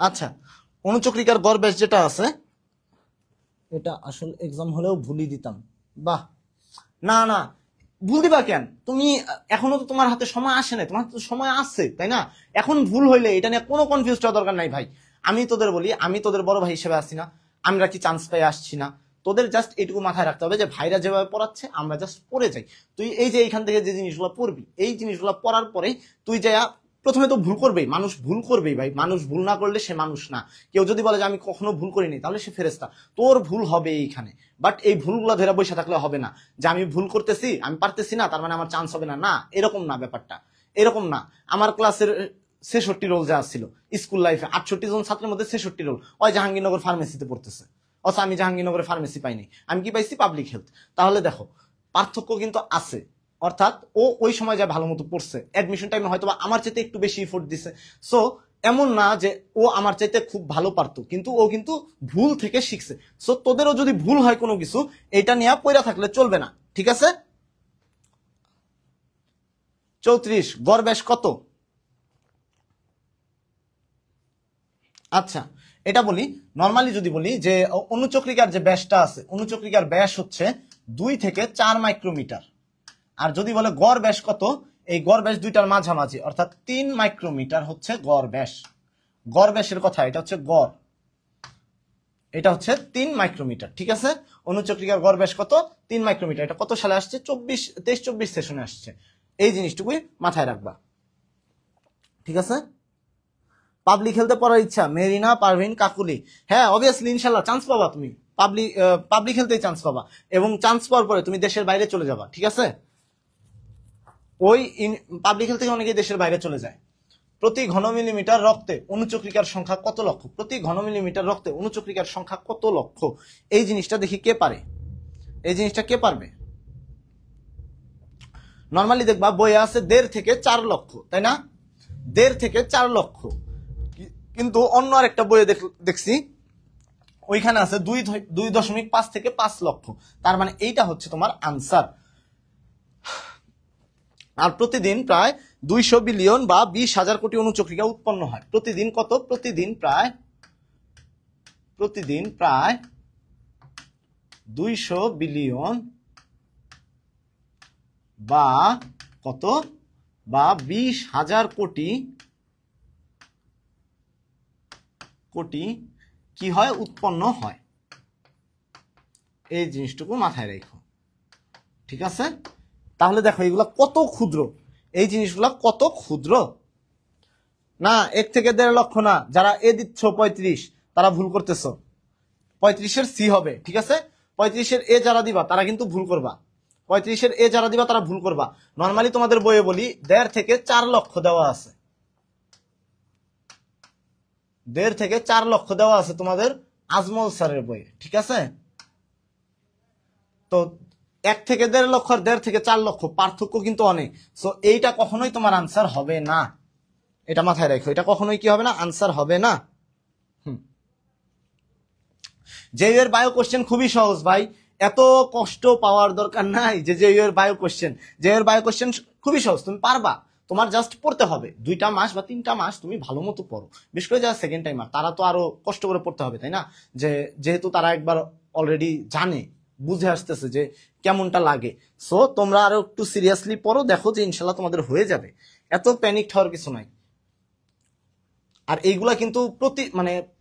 আচ্ছা, অনুচক্রিকার গড় ব্যাস যেটা আছে এটা আসল এক্সাম হলেও ভুলই দিতাম। বাহ, না না ভুল দিবা কেন? তুমি এখনো তো তোমার হাতে সময় আসে না, তোমার হাতে সময় আছে তাই না? এখন ভুল হইলে এটা নিয়ে কোনো কনফিউজ হওয়ার দরকার নাই ভাই। আমি তোদের বলি, আমি তোদের বড় ভাই হিসেবে আসছি না, আমরা কি চান্স পেয়ে আসছি না? তোদের জাস্ট এইটুকু মাথায় রাখতে হবে যে ভাইরা যেভাবে পড়াচ্ছে আমরা জাস্ট পড়ে যাই। তুই এই যে এইখান থেকে যে জিনিসগুলো পড়বি, এই জিনিসগুলো পড়ার পরে তুই যা প্রথমে তো ভুল করবেই, মানুষ ভুল করবেই ভাই, মানুষ ভুল না করলে সে মানুষ না। কেউ যদি বলে যে আমি কখনো ভুল করিনি তাহলে সে ফেরেশতা। তোর ভুল হবে এইখানে, বাট এই ভুলগুলো ধরে বসে থাকলে হবে না যে আমি ভুল করতেছি আমি পারতেছি না তার মানে আমার চান্স হবে না। না, এরকম না ব্যাপারটা, এরকম না। আমার ক্লাসের 66 রোল যা ছিল স্কুল লাইফে, 68 জন ছাত্রের মধ্যে 66 রোল ওই জাহাঙ্গীরনগর ফার্মেসিতে পড়তেছে, অথচ আমি জাহাঙ্গীরনগরে ফার্মেসি পাইনি, আমি কি পাইছি? Public health. তাহলে দেখো পার্থক্য কিন্তু আছে। অর্থাৎ ও ওই সময় যা ভালো মতো পড়ছে, অ্যাডমিশন টাইমে হয়তো আমার চাইতে একটু বেশি এফোর্ট দিছে। সো এমন না যে ও আমার চাইতে খুব ভালো পারতো, কিন্তু ও কিন্তু ভুল থেকে শিখছে। সো তোদেরও যদি ভুল হয় কোনো কিছু, এটা নিয়ে পয়রা থাকলে চলবে না। ঠিক আছে, 34 গড় ব্যাস কত? আচ্ছা এটা বলি, নর্মালি যদি বলি যে অনুচক্রিকার যে ব্যাসটা আছে, অনুচক্রিকার ব্যাস হচ্ছে 2 থেকে 4 মাইক্রোমিটার। আর যদি বলে গড় ব্যাস কত, এই গড় ব্যাস দুইটার মাঝামাঝি, অর্থাৎ 3 মাইক্রোমিটার হচ্ছে গড় ব্যাস। গড় ব্যাসের কথা, এটা হচ্ছে গড়, এটা হচ্ছে 3 মাইক্রোমিটার। ঠিক আছে, অনুচক্রিকার গড় ব্যাস কত? 3 মাইক্রোমিটার। এটা কত সালে আসছে? 23-24 সেশনে আসছে। এই জিনিসটুকুই মাথায় রাখবা। ঠিক আছে, পাবলিক হেলথে পড়ার ইচ্ছা মেরিনা পারভিন কাকুলি। হ্যাঁ অবভিয়াসলি ইনশাল্লাহ চান্স পাবা, তুমি পাবলিক হেলথেই চান্স পাবা, এবং চান্স পাওয়ার পরে তুমি দেশের বাইরে চলে যাবা। ঠিক আছে, ওই পাবলিক হেলথ থেকে অনেকেই দেশের বাইরে চলে যায়। প্রতি ঘন মিলিমিটার রক্তে অনুচক্রিকার সংখ্যা কত লক্ষ? প্রতি ঘন মিলিমিটার রক্তে অনুচক্রিকার সংখ্যা কত লক্ষ? এই জিনিসটা দেখি কে পারে, এই জিনিসটা কে পারবে। নর্মালি দেখবা বইয়ে আছে 1.5 থেকে 4 লক্ষ, তাই না? 1.5 থেকে 4 লক্ষ, কিন্তু অন্য আরেকটা বইয়ে দেখছি ওইখানে আছে 2.5 থেকে 5 লক্ষ। তার মানে এইটা হচ্ছে তোমার আনসার। আর প্রতিদিন প্রায় 200 বিলিয়ন বা 20,000 কোটি অনুচক্রিকা উৎপন্ন হয়। প্রতিদিন কত? প্রতিদিন প্রায় 200 বিলিয়ন বা কত, বা 20,000 কোটি কি হয়? উৎপন্ন হয়। এই জিনিসটুকু মাথায় রেখো। ঠিক আছে, তাহলে দেখো এগুলা কত ক্ষুদ্র, এই জিনিসগুলা কত ক্ষুদ্র। না, 1 থেকে 1.5 লক্ষ না, যারা এ দিচ্ছ 35 তারা ভুল করতেছো। 35-এর সি হবে, ঠিক আছে? 35-এর এ যারা দিবা তারা কিন্তু ভুল করবা। 35-এর এ যারা দিবা তারা ভুল করবা। নর্মালি তোমাদের বইয়ে বলি 1.5 থেকে 4 লক্ষ দেওয়া আছে, 1.5 থেকে 4 লক্ষ দেওয়া আছে তোমাদের আজমল স্যারের বইয়ে, ঠিক আছে? তো 1 থেকে 1.5 লক্ষ আর 1.5 থেকে 4 লক্ষ পার্থক্য কিন্তু অনেক। সো এইটা কখনোই তোমার আনসার হবে না, এটা মাথায় রাখো, এটা কখনোই কি হবে না, আনসার হবে না। জেইউ এর বায়ো কোশ্চেন খুবই সহজ ভাই, এত কষ্ট পাওয়ার দরকার নাই যে জেইউ এর বায়ো কোশ্চেন। জেইউ এর বায়ো কোশ্চেন খুবই সহজ, তুমি পারবা, তোমার জাস্ট পড়তে হবে 2টা মাস বা 3টা মাস তুমি ভালো মতো পড়ো। বিশেষ করে যারা সেকেন্ড টাইমার তারা তো আরো কষ্ট করে পড়তে হবে, তাই না? যেহেতু তারা একবার অলরেডি জানে, বুঝে আসতেছে যে কেমনটা লাগে। সো তোমরা আরো একটু সিরিয়াসলি পড়ো, দেখো যে ইনশাল্লাহ তোমাদের হয়ে যাবে, এত প্যানিক হওয়ার কিছু নাই। আর এইগুলা কিন্তু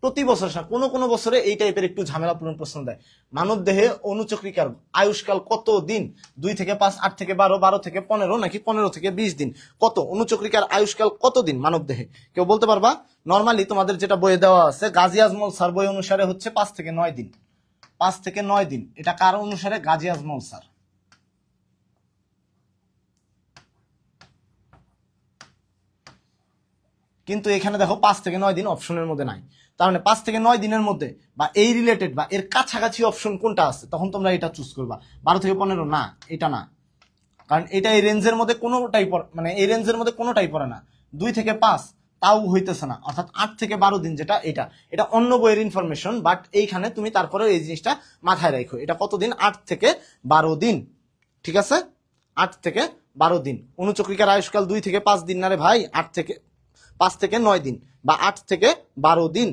প্রতি বছর না, কোনো বছরে এই টাইপের একটু ঝামেলাপূর্ণ প্রশ্ন দেয়। মানব দেহে অনুচক্রিকার আয়ুষ্কাল কত দিন? 2 থেকে 5, 8 থেকে 12, 12 থেকে 15, নাকি 15 থেকে 20 দিন? কত অনুচক্রিকার আয়ুষ্কাল কত দিন মানব দেহে? কেউ বলতে পারবা? নর্মালি তোমাদের যেটা বইয়ে দেওয়া আছে গাজী আজমল স্যার বই অনুসারে হচ্ছে 5 থেকে 9 দিন। 5 থেকে 9 দিন, এটা কার অনুসারে? গাজী আজমল স্যার। কিন্তু এখানে দেখো 5 থেকে 9 দিন অপশনের মধ্যে নাই, তার মানে 5 থেকে 9 দিনের মধ্যে বা এই রিলেটেড বা এর কাছাকাছি অপশন কোনটা আছে, তখন তোমরা এটা চুজ করবা। 12 থেকে 15 না, এটা না, কারণ এটা এই রেঞ্জের মধ্যে কোনোটাই এই রেঞ্জের মধ্যে কোনোটাই পড়ে না। 2 থেকে 5 তাও হইতেছে না, অর্থাৎ 8 থেকে 12 দিন যেটা, এটা অন্য বইয়ের ইনফরমেশন, বাট এইখানে তুমি তারপরে এই জিনিসটা মাথায় রাখো, এটা কতদিন? 8 থেকে 12 দিন, ঠিক আছে? 8 থেকে 12 দিন। অনুচক্রিকার আয়ুষ্কাল 2 থেকে 5 দিন না রে ভাই, 5 থেকে 9 দিন বা 8 থেকে 12 দিন।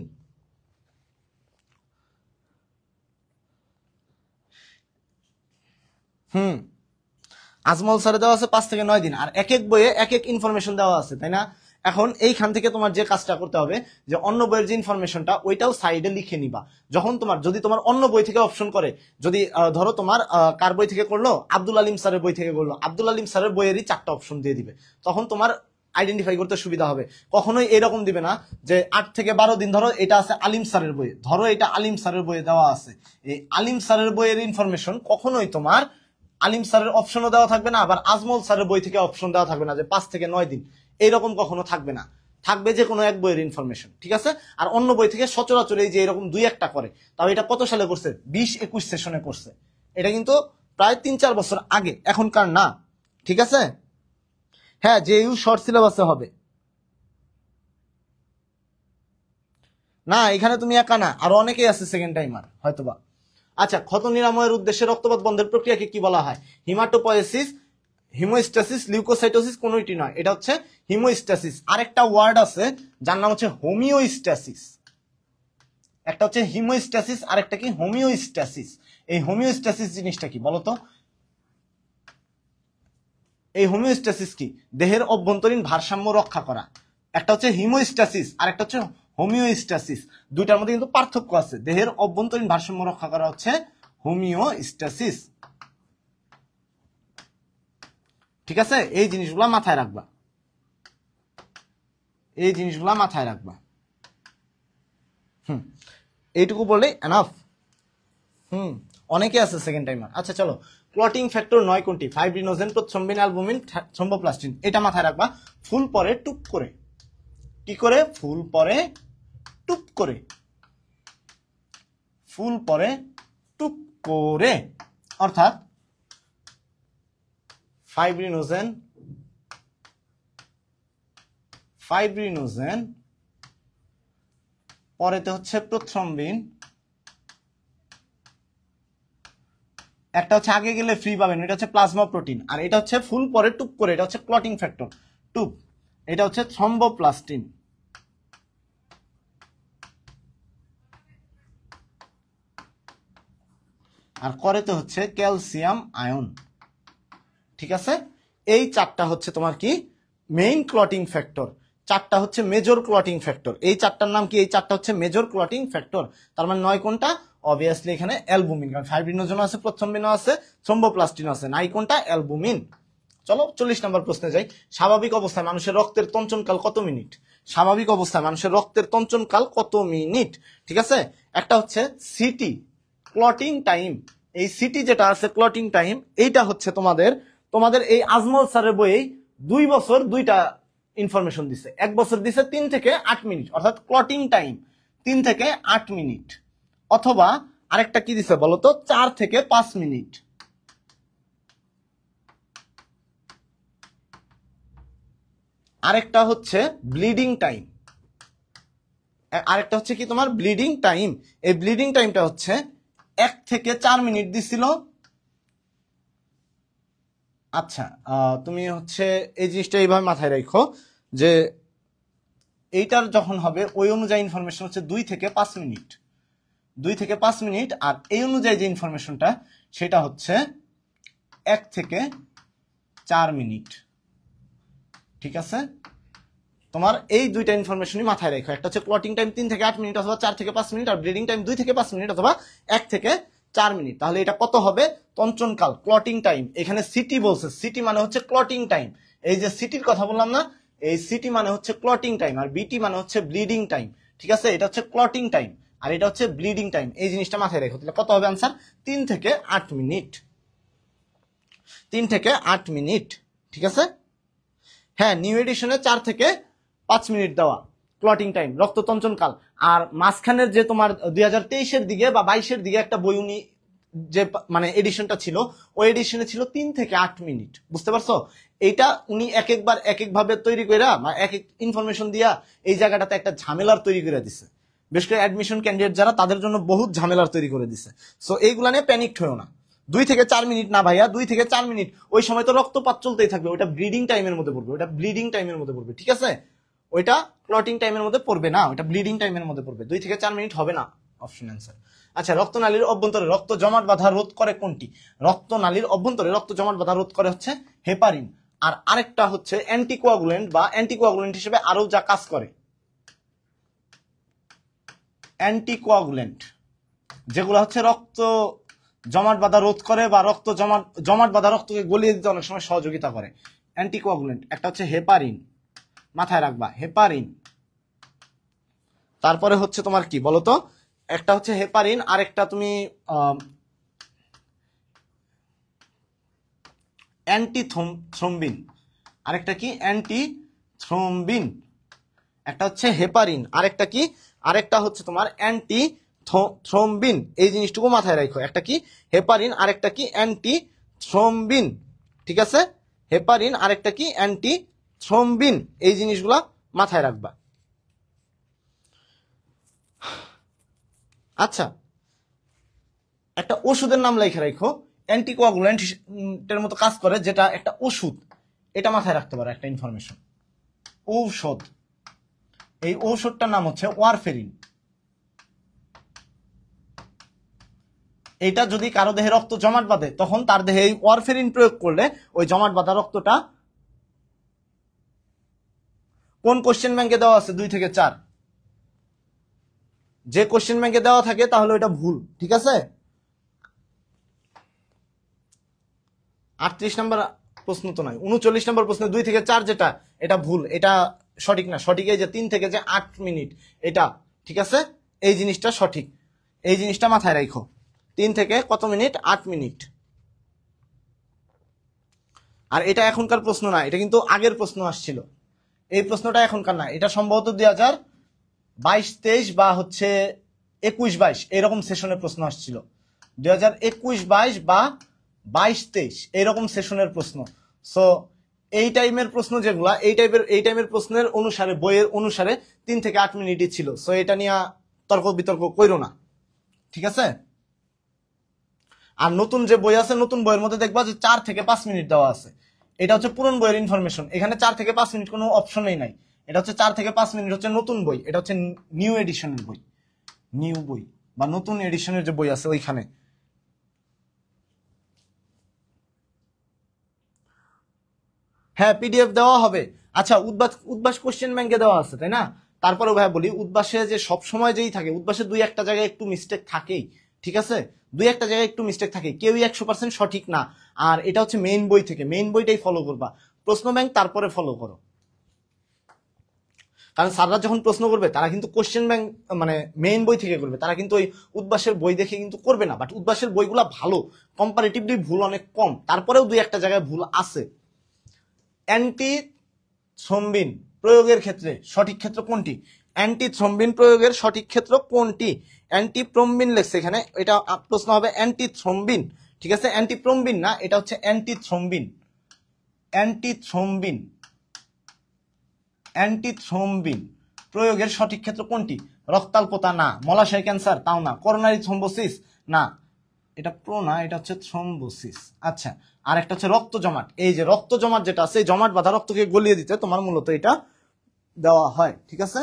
আজমল স্যারে দেওয়া আছে 5 থেকে 9 দিন, আর এক এক বইয়ে এক এক ইনফরমেশন দেওয়া আছে, তাই না? এখন এইখান থেকে তোমার যে কাজটা করতে হবে, যে অন্য বইয়ের যে ইনফরমেশনটা ওইটাও সাইডে লিখে নিবা। যখন যদি তোমার অন্য বই থেকে অপশন করে, যদি ধরো তোমার কার বই থেকে করলো, আব্দুল আলিম স্যারের বই থেকে করলো, আব্দুল আলিম স্যারের বইয়েরই 4টা অপশন দিয়ে দিবে, তখন তোমার আইডেন্টিফাই করতে সুবিধা হবে। কখনোই এরকম দিবে না যে 8 থেকে 12 দিন, ধরো এটা আছে আলিম স্যারের বইয়ে, ধরো এটা আলিম স্যারের বইয়ে দেওয়া আছে, এই আলিম স্যারের বইয়ের ইনফরমেশন কখনোই তোমার আলিম স্যারের অপশনও দেওয়া থাকবে না, আবার আজমল স্যারের বই থেকে অপশন দেওয়া থাকবে না যে 5 থেকে 9 দিন, এইরকম কখনো থাকবে না। থাকবে যে কোনো এক বইয়ের ইনফরমেশন, ঠিক আছে? আর অন্য বই থেকে সচরাচর এই যে এরকম 2-1টা করে, তাও এটা কত সালে করছে? 20-21 সেশনে করছে, এটা কিন্তু প্রায় 3-4 বছর আগে, এখনকার না, ঠিক আছে? হ্যাঁ, জেইউ শর্ট সিলেবাসে হবে না, এখানে তুমি একা না, আরো অনেকেই আছে সেকেন্ড টাইমার হয়তোবা। আচ্ছা, ক্ষত নিরাময়ের উদ্দেশ্যে রক্তপাত বন্ধের প্রক্রিয়াকে কি বলা হয়? হিমাটোপয়েসিস, হিমোস্ট্যাসিস, লিউকোসাইটোসিস, কোনোটি নয়, এটা হচ্ছে হিমোস্ট্যাসিস। আরেকটা ওয়ার্ড আছে যার নাম হচ্ছে হোমিওস্ট্যাসিস। একটা হচ্ছে হিমোস্ট্যাসিস, আরেকটা কি? হোমিওস্ট্যাসিস। এই হোমিওস্ট্যাসিস জিনিসটা কি বলতো? এই হোমিওস্ট্যাসিস কি? দেহের অভ্যন্তরীণ ভারসাম্য রক্ষা করা। একটা হচ্ছে হিমোস্ট্যাসিস আর একটা হচ্ছে হোমিওস্ট্যাসিস, দুইটার মধ্যে কিন্তু পার্থক্য আছে। দেহের অভ্যন্তরীণ ভারসাম্য রক্ষা করা হচ্ছে হোমিওস্ট্যাসিস, ঠিক আছে? এই জিনিসগুলা মাথায় রাখবা, এই জিনিসগুলা মাথায় রাখবা। এইটুকু বললে এনাফ। অনেকে আছে সেকেন্ড টাইমার। আচ্ছা চলো, ক্লটিং ফ্যাক্টর 9 কোনটি? Fibrinogen, prothrombin, albumin, thromboplastin. এটা মাথায় রাখবা। ফুল পরে টুপ করে, কি করে? ফুল পরে টুপ করে, ফুল পরে টুপ করে, অর্থাৎ ফাইব্রিনোজেন, ফাইব্রিনোজেন পরেতে হচ্ছে প্রথ্রম্বিন, একটা হচ্ছে আগে গেলে ফ্রি পাবেন, এটা হচ্ছে প্লাজমা প্রোটিন, আর এটা হচ্ছে ফুল পরে টুপ করে, এটা হচ্ছে ক্লটিং ফ্যাক্টর টুপ, এটা হচ্ছে থ্রম্বোপ্লাস্টিন। আর করেতে হচ্ছে ক্যালসিয়াম আয়ন, ঠিক আছে? এই 4টা হচ্ছে তোমার কি? Main clotting factor. 4টা হচ্ছে মেজর ক্লটিং ফ্যাক্টর। এই 4টার নাম কি? এই 4টা হচ্ছে মেজর ক্লটিং ফ্যাক্টর। তার মানে 9 কোনটা? অবভিয়াসলি এখানে অ্যালবুমিন, কারণ ফাইব্রিনোজেন আছে, প্রথ্রম্বিন আছে, থ্রম্বোপ্লাস্টিন আছে, নাই কোনটা? অ্যালবুমিন। চলো 40 নম্বর প্রশ্নে যাই। স্বাভাবিক অবস্থায় মানুষের রক্তের তঞ্চনকাল কত মিনিট? স্বাভাবিক অবস্থায় মানুষের রক্তের তঞ্চনকাল কত মিনিট, ঠিক আছে। একটা হচ্ছে সিটি, ক্লটিং টাইম। এই সিটি যেটা আছে ক্লটিং টাইম, এইটা হচ্ছে তোমাদের এই আজমল স্যারের বইয়ে 2 বছর 2টা ইনফরমেশন দিছে। 1 বছর দিছে 3 থেকে 8 মিনিট, অর্থাৎ ক্লটিং টাইম 3 থেকে 8 মিনিট। অথবা আরেকটা কি দিছে বলতো, 4 থেকে 5 মিনিট। আরেকটা হচ্ছে ব্লিডিং টাইম, আরেকটা হচ্ছে কি তোমার ব্লিডিং টাইম। এই ব্লিডিং টাইমটা হচ্ছে 1 থেকে 4 মিনিট দিছিল। আচ্ছা, তুমি হচ্ছে এই জিনিসটা এইভাবে মাথায় রাখো যে এইটার যখন হবে ওই অনুযায়ী ইনফরমেশন হচ্ছে 2 থেকে 5 মিনিট, 2 থেকে 5 মিনিট। আর এই অনুযায়ী যে ইনফরমেশনটা সেটা হচ্ছে 1 থেকে 4 মিনিট, ঠিক আছে। তোমার এই 2টা ইনফরমেশনই মাথায় রাখো, একটা হচ্ছে ক্লটিং টাইম 3 থেকে 8 মিনিট অথবা 4 থেকে 5 মিনিট, আর ব্লিডিং টাইম 2 থেকে 5 মিনিট অথবা 1 থেকে 4 মিনিট। তাহলে এটা কত হবে, তঞ্চনকাল ক্লটিং টাইম। এখানে সিটি বলছে, সিটি মানে হচ্ছে ক্লটিং টাইম। এই যে সিটির কথা বললাম না, এই সিটি মানে হচ্ছে ক্লটিং টাইম, আর বিটি মানে হচ্ছে ব্লিডিং টাইম, ঠিক আছে। এটা হচ্ছে ক্লটিং টাইম আর এটা হচ্ছে ব্লিডিং টাইম। এই জিনিসটা মাথায় রাখো। তাহলে কত হবে আনসার, 3 থেকে 8 মিনিট, 3 থেকে 8 মিনিট, ঠিক আছে। হ্যাঁ, নিউ এডিশনে 4 থেকে 5 মিনিট দেওয়া ক্লটিং টাইম, রক্ততঞ্চনকাল। আর মাঝখানের যে তোমার 2023-এর দিকে বা 22-এর দিকে একটা বই উনি যে মানে এডিশনটা ছিল, ওই এডিশনে ছিল 3 থেকে 8 মিনিট, বুঝতে পারছো। এইটা উনি এক একবার এক একভাবে তৈরি করে বা এক এক ইনফরমেশন দিয়া এই জায়গাটাতে একটা ঝামেলার তৈরি করে দিছে। বিশেষ করে অ্যাডমিশন ক্যান্ডিডেট যারা, তাদের জন্য বহুত ঝামেলার তৈরি করে দিছে। সো এইগুলা নিয়ে প্যানিকড হয়েও না। 2 থেকে 4 মিনিট না ভাইয়া, 2 থেকে 4 মিনিট। ওই সময় তো রক্তপাত চলতেই থাকবে, ওইটা ব্লিডিং টাইমের মধ্যে পড়বে, ওইটা ব্লিডিং টাইমের মধ্যে পড়বে, ঠিক আছে। ওইটা ক্লটিং টাইমের মধ্যে পড়বে না, ওইটা ব্লিডিং টাইমের মধ্যে পড়বে। 2 থেকে 4 মিনিট হবে না, অপশন অ্যান্সার। আচ্ছা, রক্তনালীর অভ্যন্তরে রক্ত জমাট বাঁধা রোধ করে কোনটি? রক্তনালীর অভ্যন্তরে রক্ত জমাট বাঁধা রোধ করে হচ্ছে হেপারিন। আর আরেকটা হচ্ছে অ্যান্টিকোয়াগুলেন্ট বা অ্যান্টিকোয়াগুলেন্ট হিসেবে আরো যা কাজ করে, অ্যান্টিকোয়াগুলেন্ট যেগুলো হচ্ছে রক্ত জমাট বাঁধা রোধ করে বা রক্ত জমাট বাঁধা রক্তকে গলিয়ে দিতে অনেক সময় সহযোগিতা করে, অ্যান্টিকোয়াগুলেন্ট। একটা হচ্ছে হেপারিন, মাথায় রাখবা হেপারিন। তারপরে হচ্ছে তোমার কি বলতো, একটা হচ্ছে হেপারিন, আরেকটা তুমি অ্যান্টিথ্রম্বিন, আরেকটা কি অ্যান্টিথ্রম্বিন। একটা হচ্ছে হেপারিন, আরেকটা কি, আরেকটা হচ্ছে তোমার অ্যান্টিথ্রম্বিন। এই জিনিসটুকু মাথায় রাখো, একটা কি হেপারিন, আরেকটা কি অ্যান্টিথ্রম্বিন, ঠিক আছে। হেপারিন আরেকটা কি অ্যান্টিথ্রম্বিন, এই জিনিসগুলা মাথায় রাখবা। আচ্ছা, একটা ওষুধের নাম লেখা রাখো, অ্যান্টিকোয়াগুলেন্টের মতো কাজ করে, যেটা একটা ওষুধ, এটা মাথায় রাখতে পারো একটা ইনফরমেশন। ঔষধ, এই ঔষধটার নাম হচ্ছে ওয়ারফেরিন। এটা যদি কারো দেহে রক্ত জমাট বাঁধে, তখন তার দেহে এই ওয়ারফেরিন প্রয়োগ করলে ওই জমাট বাঁধা রক্তটা, কোন কোশ্চেন ব্যাংকে দেওয়া আছে 2 থেকে 4, যে কোশ্চেন ব্যাংকে দেওয়া থাকে তাহলে ওইটা ভুল, ঠিক আছে। 38 নম্বর প্রশ্ন তো নয়, 39 নম্বর প্রশ্ন 2 থেকে 4 যেটা, এটা ভুল, এটা সঠিক না। সঠিক এই যে 3 থেকে যে 8 মিনিট, এটা ঠিক আছে, এই জিনিসটা সঠিক, এই জিনিসটা মাথায় রাখো। 3 থেকে কত মিনিট, 8 মিনিট। আর এটা এখনকার প্রশ্ন না, এটা কিন্তু আগের প্রশ্ন আসছিল। এই প্রশ্নটা এখনকার না, এটা সম্ভবত 2022-23 বা হচ্ছে 21-22 এরকম সেশনের প্রশ্ন আসছিল। 2021-22 বা 22-23 এইরকম সেশনের প্রশ্ন। সো এই টাইমের প্রশ্ন যেগুলা, এই টাইমের প্রশ্নের অনুসারে, বইয়ের অনুসারে 3 থেকে 8 মিনিটই ছিল। সো এটা নিয়ে তর্ক বিতর্ক কইরো না, ঠিক আছে। আর নতুন যে বই আছে, নতুন বইয়ের মধ্যে দেখবা যে 4 থেকে 5 মিনিট দেওয়া আছে। এটা হচ্ছে পুরনো বইয়ের ইনফরমেশন, এখানে 4 থেকে 5 মিনিট কোনো অপশনই নাই। এটা হচ্ছে 4 থেকে 5 মিনিট হচ্ছে নতুন বই, এটা হচ্ছে নিউ এডিশনের বই, নিউ বই বা নতুন এডিশনের যে বই আছে ওইখানে। হ্যাঁ, পিডিএফ দেওয়া হবে। আচ্ছা, উদ্বাস কোশ্চেন ব্যাংকে দেওয়া আছে, তাই না। তারপরে ভাই বলি, উদ্বাসে যে সব সময় যেই থাকে, উদ্বাসে 2-1টা জায়গায় একটু মিস্টেক থাকেই, ঠিক আছে। 2-1টা জায়গায় একটু মিস্টেক থাকে, কেউই 100% সঠিক না। আর এটা হচ্ছে মেইন বই থেকে, মেইন বইটাই ফলো করবা, প্রশ্ন ব্যাংক তারপরে ফলো করো। কারণ স্যাররা যখন প্রশ্ন করবে তারা কিন্তু কোশ্চেন ব্যাংক মানে মেইন বই থেকে করবে, তারা কিন্তু ওই উদ্ভাসের বই দেখে কিন্তু করবে না। বাট উদ্ভাসের বইগুলো ভালো, কম্পারেটিভলি ভুল অনেক কম, তারপরেও দুই একটা জায়গায় ভুল আছে। অ্যান্টি থ্রম্বিন প্রয়োগের ক্ষেত্রে সঠিক ক্ষেত্র কোনটি? অ্যান্টি থ্রম্বিন প্রয়োগের সঠিক ক্ষেত্র কোনটি? অ্যান্টি প্রম্বিন লেখছে এখানে, এটা প্রশ্ন হবে অ্যান্টি থ্রম্বিন, ঠিক আছে? অ্যান্টি প্রম্বিন না, এটা হচ্ছে anti thrombin. Anti thrombin, anti thrombin প্রয়োগের সঠিক ক্ষেত্র কোনটি? রক্তাল্পতা না, মলাশয় ক্যান্সার তাও না, করোনারি থ্রম্বোসিস না, এটা প্রো না, এটা হচ্ছে থ্রম্বোসিস। আচ্ছা, আর একটা হচ্ছে রক্ত জমাট। এই যে রক্ত জমাট যেটা আছে, জমাট বাঁধা রক্তকে গলিয়ে দিতে তোমার মূলত এটা দেওয়া হয়, ঠিক আছে?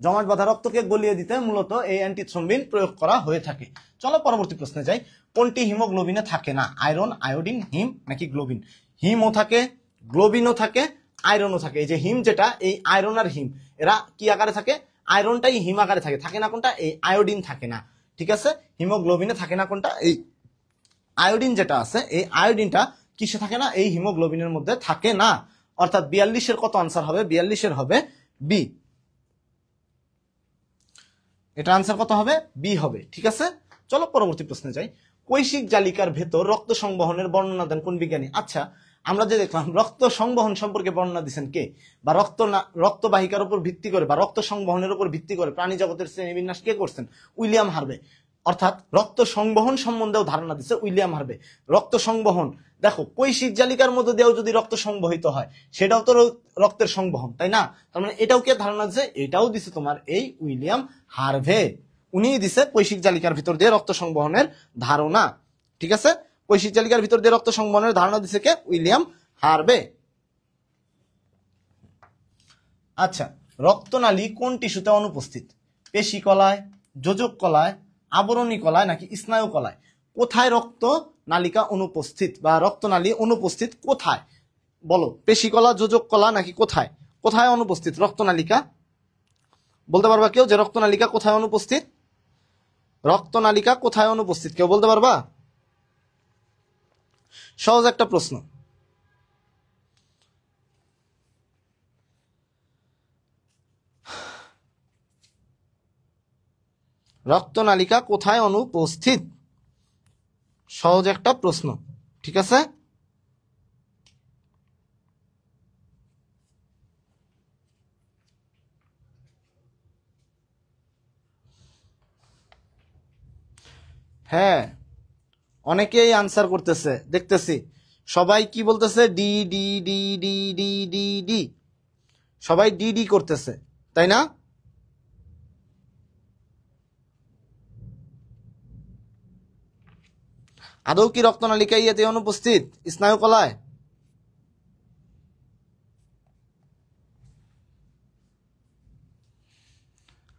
জমাট বাঁধা রক্তকে গলিয়ে দিতে মূলত এই অ্যান্টিথ্রম্বিন প্রয়োগ করা হয়ে থাকে। চলো পরবর্তী প্রশ্নে যাই। কোনটি হিমোগ্লোবিনে থাকে না? আয়রন, আয়োডিন, হিম নাকি গ্লোবিন? হিমও থাকে, গ্লোবিনও থাকে, আয়রনও থাকে। এই যে হিম যেটা, এই আয়রন আর হিম এরা কি আকারে থাকে? আয়রনটাই হিম আকারে থাকে। থাকে না কোনটা? এই আয়োডিন থাকে না, ঠিক আছে? হিমোগ্লোবিনে থাকে না কোনটা? এই আয়োডিন যেটা আছে, এই আয়োডিনটা কিসে থাকে না? এই হিমোগ্লোবিনের মধ্যে থাকে না। অর্থাৎ 42-এর কত আনসার হবে? 42-এর হবে বি। এটা আনসার কত হবে? বি হবে, ঠিক আছে? চলো পরবর্তী প্রশ্নে যাই। কৈশিক জালিকার ভেতর রক্ত সংবহনের বর্ণনা দেন কোন বিজ্ঞানী? আচ্ছা, আমরা যে দেখলাম রক্ত সংবহন সম্পর্কে বর্ণনা দিচ্ছেন কে? বা রক্তবাহিকার উপর ভিত্তি করে বা রক্ত সংবহনের উপর ভিত্তি করে প্রাণী জগতের শ্রেণীবিন্যাস কে করছেন? William Harvey. অর্থাৎ রক্ত সংবহন সম্বন্ধেও ধারণা দিচ্ছে উইলিয়াম হার্ভে। রক্ত সংবহন, দেখো কৈশিক জালিকার মধ্যে দিয়েও যদি রক্ত সংবহিত হয় সেটাও তো রক্তের সংবহন, তাই না? তার মানে এটাও কে ধারণা দিচ্ছে? এটাও দিচ্ছে তোমার এই উইলিয়াম হার্ভে। উনিই দিছে কৈশিক জালিকার ভিতর দিয়ে রক্ত সংবহনের ধারণা, ঠিক আছে? কৈশিক জালিকার ভিতর দিয়ে রক্ত সংবহনের ধারণা দিছে কে? William Harvey. আচ্ছা, রক্তনালী কোন টিস্যুতে অনুপস্থিত? পেশি কলায়, যোজক কলায়, আবরণী কলায় নাকি স্নায়ু কলায়? কোথায় রক্ত নালিকা অনুপস্থিত বা রক্তনালী অনুপস্থিত কোথায়? বলো, পেশি কলা, যোজক কলা নাকি কোথায়? কোথায় অনুপস্থিত রক্তনালিকা? বলতে পারবা কেউ যে রক্তনালিকা কোথায় অনুপস্থিত? রক্তনালিকা কোথায় অনুপস্থিত কেউ বলতে পারবা? সহজ একটা প্রশ্ন। রক্তনালিকা কোথায় অনুপস্থিত? সহজ একটা প্রশ্ন, ঠিক আছে? হ্যাঁ, অনেকেই আনসার করতেছে দেখতেছি। সবাই কি বলতেছে? D D D D D D D. সবাই ডি ডি করতেছে, তাই না? আদৌ কি রক্তনালিকা ইয়েতে অনুপস্থিত স্নায়ু কলায়?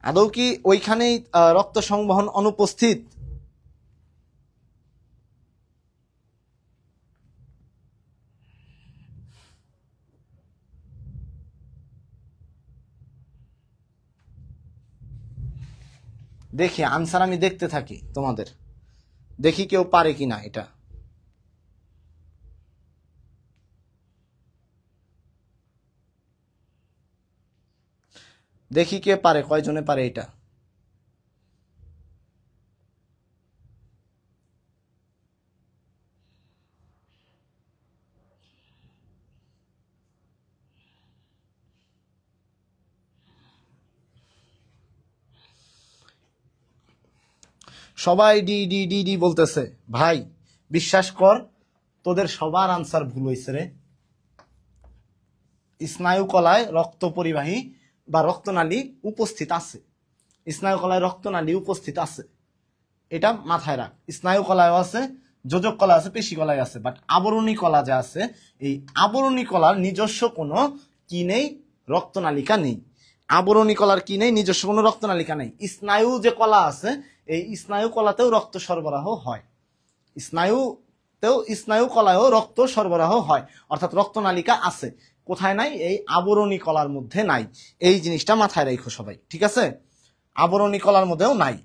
আদৌ কি ওইখানেই রক্ত সংবহন অনুপস্থিত? দেখি আনসার আমি দেখতে থাকি তোমাদের, দেখি কেউ পারে কিনা এটা। দেখি কে পারে, কয়জনে পারে এটা। সবাই ডি ডি ডি ডি বলতেছে। ভাই বিশ্বাস কর, তোদের সবার আনসার ভুল হয়েছে রে। স্নায়ু কলায় রক্ত পরিবাহী বা রক্তনালী উপস্থিত আছে। স্নায়ু কলায় রক্তনালী উপস্থিত আছে, এটা মাথায় রাখ। স্নায়ু কলায় আছে, যোজক কলা আছে, পেশি কলায় আছে। বাট আবরণী কলা যে আছে, এই আবরণী কলার নিজস্ব কোনো কি নেই? রক্তনালিকা নেই। আবরণী কলার কি নেই? নিজস্ব কোনো রক্তনালিকা নেই। স্নায়ু যে কলা আছে, এই স্নায়ু কলাতেও রক্ত সরবরাহ হয়। স্নায়ু কলায়ও রক্ত সরবরাহ হয়, অর্থাৎ রক্তনালিকা আছে। কোথায় নাই? এই আবরণী কলার মধ্যে নাই। এই জিনিসটা মাথায় রাখো সবাই, ঠিক আছে? আবরণী কলার মধ্যেও নাই।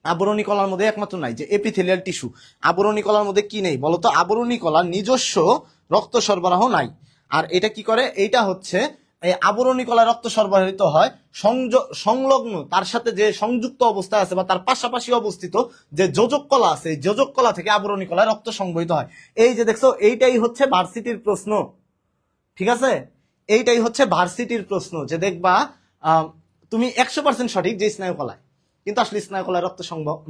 আবরণী কলার মধ্যে একমাত্র নাই যে এপিথেলিয়াল টিস্যু। আবরণী কলার মধ্যে কি নেই বলতো? আবরণী কলার নিজস্ব রক্ত সরবরাহ নাই। আর এটা কি করে? এইটা হচ্ছে এই আবরণী কলায় রক্ত সরবরাহিত হয় সংলগ্ন তার সাথে যে সংযুক্ত অবস্থায় আছে বা তার পাশাপাশি অবস্থিত যে যোজক কলা আছে, যোজক কলা থেকে আবরণী কলায় রক্ত সংবহিত হয়। এই যে দেখছো, এইটাই হচ্ছে ভার্সিটির প্রশ্ন, ঠিক আছে? এইটাই হচ্ছে ভার্সিটির প্রশ্ন, যে দেখবা তুমি 100% সঠিক যে স্নায়ু কলায়, কিন্তু আসলে স্নায়ু কলায় রক্ত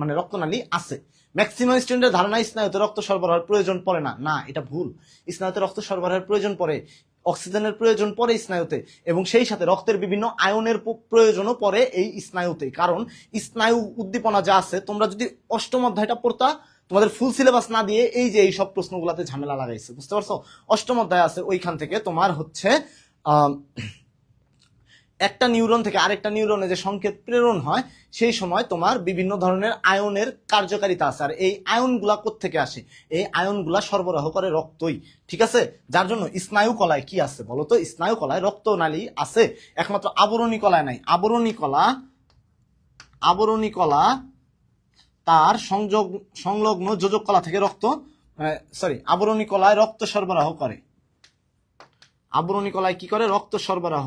মানে রক্তনালী আছে। ম্যাক্সিমাম স্টুডেন্টের ধারণা স্নায়ুতে রক্ত সরবরাহের প্রয়োজন পড়ে না, না এটা ভুল। স্নায়ুতে রক্ত সরবরাহের প্রয়োজন পড়ে, অক্সিজেনের প্রয়োজন পড়ে স্নায়ুতে, এবং সেই সাথে রক্তের বিভিন্ন আয়নের প্রয়োজনও পড়ে এই স্নায়ুতে। কারণ স্নায়ু উদ্দীপনা যা আছে, তোমরা যদি অষ্টম অধ্যায়টা পড়তা, তোমাদের ফুল সিলেবাস না দিয়ে এই যে এই সব প্রশ্নগুলোতে ঝামেলা লাগাইছে, বুঝতে পারছো? অষ্টম অধ্যায় আছে, ওইখান থেকে তোমার হচ্ছে একটা নিউরন থেকে আরেকটা নিউরনে যে সংকেত প্রেরণ হয়, সেই সময় তোমার বিভিন্ন ধরনের আয়নের কার্যকারিতা আছে। আর এই আয়নগুলা কোত্থেকে আসে? এই আয়নগুলা সরবরাহ করে রক্তই, ঠিক আছে? যার জন্য স্নায়ু কলায় কি আছে বলতো? স্নায়ু কলায় রক্তনালী আছে, একমাত্র আবরণী কলায় নাই। আবরণী কলা তার সংলগ্ন যোজক কলা থেকে আবরণী কলায় রক্ত সরবরাহ করে। আবরণী কলায় কি করে? রক্ত সরবরাহ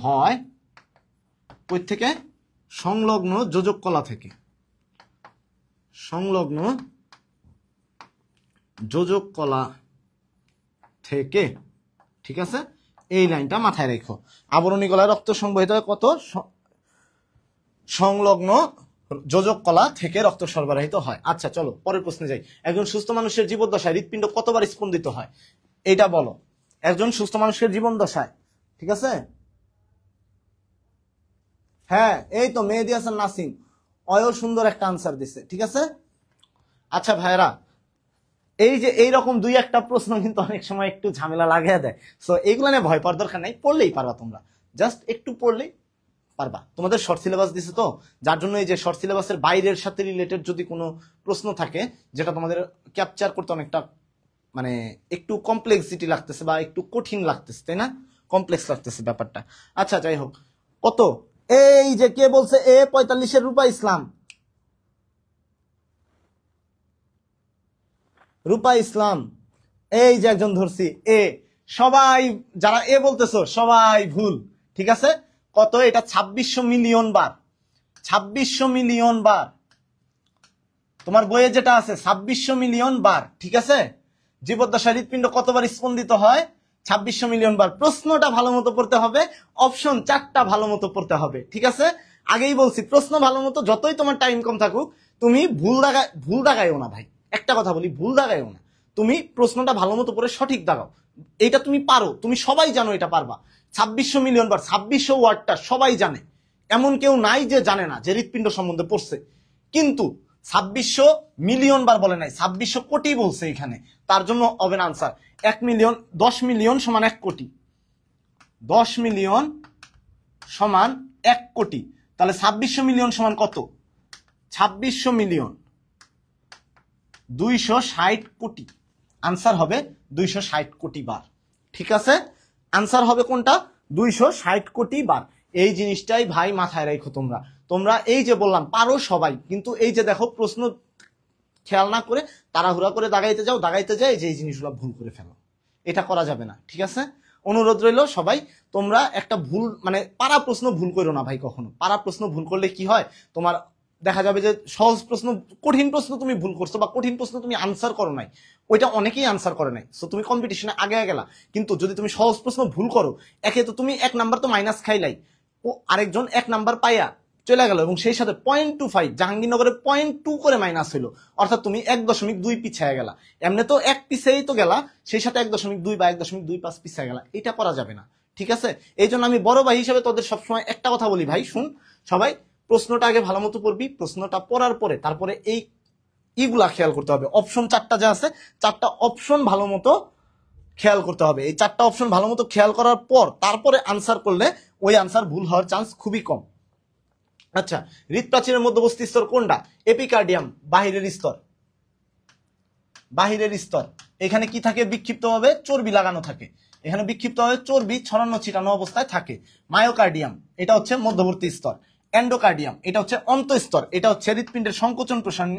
হয় কই থেকে? সংলগ্ন যোজক কলা থেকে। সংলগ্ন যোজক কলা থেকে, ঠিক আছে? এই লাইনটা মাথায় রেখো। আবরণী কলায় রক্ত সংবহিত হয় কত? সংলগ্ন যোজক কলা থেকে রক্ত সরবরাহিত হয়। আচ্ছা চলো পরের প্রশ্নে যাই। একজন সুস্থ মানুষের জীবদ্দশায় হৃৎপিণ্ড কতবার স্পন্দিত হয়? এইটা বলো। একজন সুস্থ মানুষের জীবন দশায়, ঠিক আছে? হ্যাঁ, এই তো মেহেদী হাসান নাসিম অয় সুন্দর একটা আনসার দিছে, ঠিক আছে? আচ্ছা ভাইরা, এই যে এইরকম দুই একটা প্রশ্ন কিন্তু অনেক সময় একটু ঝামেলা লাগিয়ে দেয়। সো এইগুলো নিয়ে ভয় পাওয়ার দরকার নাই, পড়লেই পারবা তোমরা, জাস্ট একটু পড়লেই পারবা। তোমাদের শর্ট সিলেবাস দিছে তো, যার জন্য এই যে শর্ট সিলেবাসের বাইরের সাথে রিলেটেড যদি কোনো প্রশ্ন থাকে, যেটা তোমাদের ক্যাপচার করতে অনেকটা মানে একটু কমপ্লেক্সিটি লাগতেছে বা একটু কঠিন লাগতেছে, তাই না? কমপ্লেক্স লাগতেছে ব্যাপারটা। আচ্ছা যাই হোক, কত এই যে কে বলছে A45 রূপা ইসলাম, রূপা ইসলাম, এই যে একজন ধরছি এ। সবাই যারা এ বলতেছো সবাই ভুল, ঠিক আছে? কত? এটা 2600 মিলিয়ন বার। 2600 মিলিয়ন বার তোমার বইয়ে যেটা আছে, 2600 মিলিয়ন বার, ঠিক আছে? জীবদ্দশায় হৃৎপিণ্ড কতবার স্পন্দিত হয়? 2600 মিলিয়ন বার। প্রশ্নটা ভালো মতো পড়তে হবে, অপশন 4টা ভালো মতো পড়তে হবে, ঠিক আছে? আগেই বলছি, প্রশ্ন ভালো মতো, যতই তোমার টাইম কম থাকুক, তুমি ভুল দাগাইও না ভাই। একটা কথা বলি, ভুল দাগাইও না। তুমি প্রশ্নটা ভালো মতো পড়ে সঠিক দাগাও। এটা তুমি পারো, তুমি সবাই জানো এটা পারবা। 2600 মিলিয়ন বার, 2600 ওয়ার্ডটা সবাই জানে, এমন কেউ নাই যে জানে না যে হৃৎপিণ্ড সম্বন্ধে পড়ছে। কিন্তু 2600 মিলিয়ন বার বলে নাই, 2600 কোটি বলছে এখানে, তার জন্য হবে না আনসার। 1 মিলিয়ন, 10 মিলিয়ন সমান 1 কোটি, 10 মিলিয়ন সমান 1 কোটি। তাহলে 2600 মিলিয়ন সমান কত? 2600 মিলিয়ন 260 কোটি। আনসার হবে 260 কোটি বার, ঠিক আছে? আনসার হবে কোনটা? 260 কোটি বার। এই জিনিসটাই ভাই মাথায় রাখো তোমরা। তোমরা এই যে বললাম পারো সবাই, কিন্তু এই যে দেখো প্রশ্ন খেয়াল না করে তাড়াহুড়া করে দাগাইতে যাই যে এই জিনিসগুলো ভুল করে ফেলো, এটা করা যাবে না, ঠিক আছে? অনুরোধ রইল সবাই, তোমরা একটা ভুল মানে পারা প্রশ্ন ভুল করো না ভাই কখনো। পারা প্রশ্ন ভুল করলে কি হয়, তোমার দেখা যাবে যে সহজ প্রশ্ন, কঠিন প্রশ্ন তুমি ভুল করছো বা কঠিন প্রশ্ন তুমি আনসার করো নাই, ওইটা অনেকেই আনসার করে নাই, সো তুমি কম্পিটিশনে আগে গেলা। কিন্তু যদি তুমি সহজ প্রশ্ন ভুল করো, একে তো তুমি 1 নাম্বার তো মাইনাস খাইলাই, ও আরেকজন 1 নাম্বার পাইয়া চলে গেল, এবং সেই সাথে 0.25 জাহাঙ্গীরনগরে 0.2 করে মাইনাস হইলো, অর্থাৎ তুমি 1.2 পিছিয়ে গেলা। এমনি তো 1 পিছিয়েই তো গেলা, সেই সাথে 1.2 বা 1.25 পিছিয়ে গেলা, এটা করা যাবে না, ঠিক আছে? এই জন্য আমি বড় ভাই হিসেবে তোদের সবসময় একটা কথা বলি, ভাই শুন, সবাই প্রশ্নটা আগে ভালো মতো পড়বি, প্রশ্নটা পড়ার পরে তারপরে এই ইগুলা খেয়াল করতে হবে। অপশন 4টা যা আছে, 4টা অপশন ভালো মতো খেয়াল করতে হবে। এই 4টা অপশন ভালো মতো খেয়াল করার পর তারপরে আনসার করলে ওই আনসার ভুল হওয়ার চান্স খুবই কম। আচ্ছা, হৃৎপ্রাচীরের মধ্যবর্তী স্তর কোনটা? এপিকার্ডিয়াম, বাহিরের স্তর। বাহিরের স্তর, এখানে কি থাকে? বিক্ষিপ্তভাবে চর্বি লাগানো থাকে, এখানে বিক্ষিপ্তভাবে চর্বি ছড়ানো ছিটানো অবস্থায় থাকে। মায়োকার্ডিয়াম, এটা হচ্ছে মধ্যবর্তী স্তর। এন্ডোকার্ডিয়াম, এটা হচ্ছে অন্তঃস্তর, এটা হচ্ছে হৃৎপিণ্ডের সংকোচন প্রসারণ,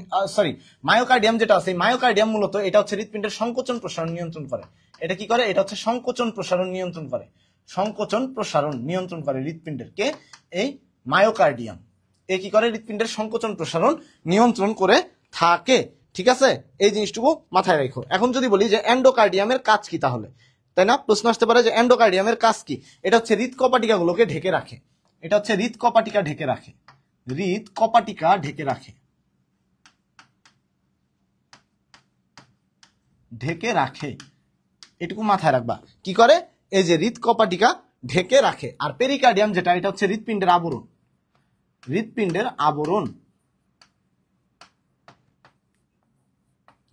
মায়োকার্ডিয়াম যেটা আছে, মায়োকার্ডিয়াম মূলত এটা হচ্ছে হৃৎপিণ্ডের সংকোচন প্রসারণ নিয়ন্ত্রণ করে। এটা কি করে? এটা হচ্ছে সংকোচন প্রসারণ নিয়ন্ত্রণ করে, সংকোচন প্রসারণ নিয়ন্ত্রণ করে হৃৎপিণ্ডের কে? এই মায়োকার্ডিয়াম। এ কি করে? হৃৎপিণ্ডের সংকোচন প্রসারণ নিয়ন্ত্রণ করে থাকে। ঠিক আছে, এই জিনিসটুকু মাথায় রাখো। এখন যদি বলি যে এন্ডোকার্ডিয়ামের কাজ কি, তাহলে তাই না প্রশ্ন আসতে পারে যে এন্ডোকার্ডিয়ামের কাজ কি? এটা হচ্ছে হৃৎকপাটিকা গুলোকে ঢেকে রাখে। এটা হচ্ছে হৃৎকপাটিকা ঢেকে রাখে, হৃৎকপাটিকা ঢেকে রাখে, ঢেকে রাখে, এটুকু মাথায় রাখবা। কি করে? এই যে হৃৎকপাটিকা ঢেকে রাখে। আর পেরিকার্ডিয়াম যেটা, এটা হচ্ছে হৃৎপিণ্ডের আবরণ, হৃৎপিণ্ডের আবরণ,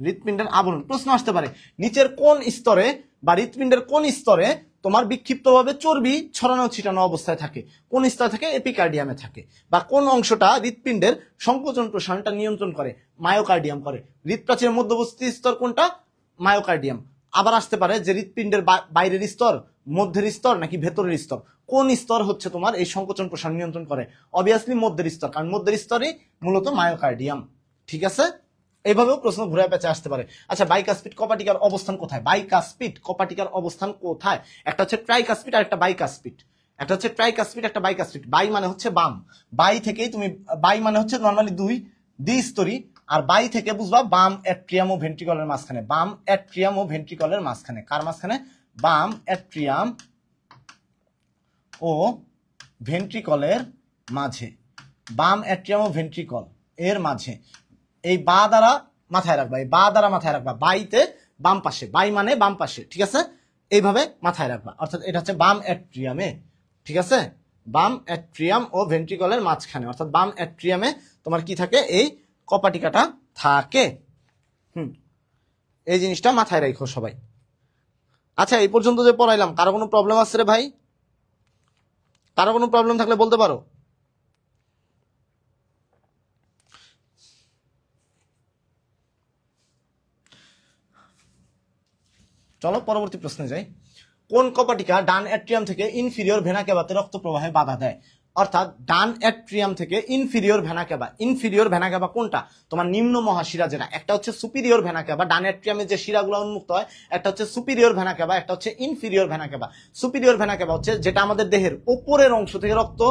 হৃৎপিণ্ডের আবরণ। প্রশ্ন আসতে পারে নিচের কোন স্তরে বা হৃৎপিণ্ডের কোন স্তরে তোমার বিক্ষিপ্তভাবে চর্বি ছড়ানো ছিটানো অবস্থায় থাকে? কোন স্তরে থাকে? এপিকার্ডিয়ামে থাকে। বা কোন অংশটা হৃৎপিণ্ডের সংকোচন প্রসারণটা নিয়ন্ত্রণ করে? মায়োকার্ডিয়াম করে। হৃৎপ্রাচীরের মধ্যবর্তী স্তর কোনটা? মায়োকার্ডিয়াম। আবার আসতে পারে যে হৃৎপিণ্ডের বাইরের স্তর, মধ্যের স্তর নাকি ভেতরের স্তর? কোন স্তর হচ্ছে তোমার এই সংকোচন প্রসারণ নিয়ন্ত্রণ করে? অবভিয়াসলি মধ্যের স্তর, কারণ মধ্যের স্তরই মূলত মায়োকার্ডিয়াম। ঠিক আছে, এইভাবেও প্রশ্ন ঘুরে পেঁচে আসতে পারে। আচ্ছা, বাইকাসপিড কপাটিকার অবস্থান কোথায়? বাইকাসপিড কপাটিকার অবস্থান কোথায়? একটা হচ্ছে ট্রাইকাসপিড আর একটা বাইকাসপিড। একটা হচ্ছে ট্রাইকাসপিড, একটা বাইকাসপিড। বাই মানে হচ্ছে বাম, বাই থেকেই তুমি, বাই মানে হচ্ছে নর্মালি দুই, দ্বিস্তরী। আর বাই থেকে বুঝবা বাম অ্যাট্রিয়াম ও ভেন্ট্রিকলের মাঝখানে, বাম অ্যাট্রিয়াম ও ভেন্ট্রিকলের মাঝখানে। কার মাঝখানে? বাম অ্যাট্রিয়াম ও ভেন্ট্রিকলের মাঝে, বাম অ্যাট্রিয়াম ও ভেন্ট্রিকল এর মাঝে। এই বা দ্বারা মাথায় রাখবা, এই বা দ্বারা মাথায় রাখবা, বাইতে বাম পাশে, বাই মানে বাম পাশে। ঠিক আছে, এইভাবে মাথায় রাখবা। অর্থাৎ এটা হচ্ছে বাম অ্যাট্রিয়ামে। ঠিক আছে, বাম অ্যাট্রিয়াম ও ভেন্ট্রিকলের মাঝখানে, অর্থাৎ বাম অ্যাট্রিয়ামে তোমার কি থাকে? এই কপাটিকাটা থাকে। এই জিনিসটা মাথায় রাখো সবাই। আচ্ছা, এই পর্যন্ত যে পড়াইলাম, কারো কোনো প্রবলেম আছে রে ভাই? কারো কোনো প্রবলেম থাকলে বলতে পারো। চলো পরবর্তী প্রশ্নে যাই। কোন কপাটিকা ডান অ্যাট্রিয়াম থেকে ইনফিরিয়র ভেনা ক্যাভাতে রক্ত প্রবাহে বাধা দেয়? অর্থাৎ ডান অ্যাট্রিয়াম থেকে ইনফিরিয়র ভেনা ক্যাভা, ইনফিরিয়র ভেনা ক্যাভা কোনটা? তোমার নিম্ন মহাশিরা যেটা, একটা হচ্ছে সুপিরিয়র ভেনা ক্যাভা, ডান অ্যাট্রিয়ামে যে শিরাগুলো উন্মুক্ত হয়, একটা হচ্ছে সুপিরিয়র ভেনা ক্যাভা, একটা হচ্ছে ইনফিরিয়র ভেনা ক্যাভা। সুপিরিয়র ভেনা ক্যাভা হচ্ছে যেটা আমাদের দেহের উপরের অংশ থেকে রক্ত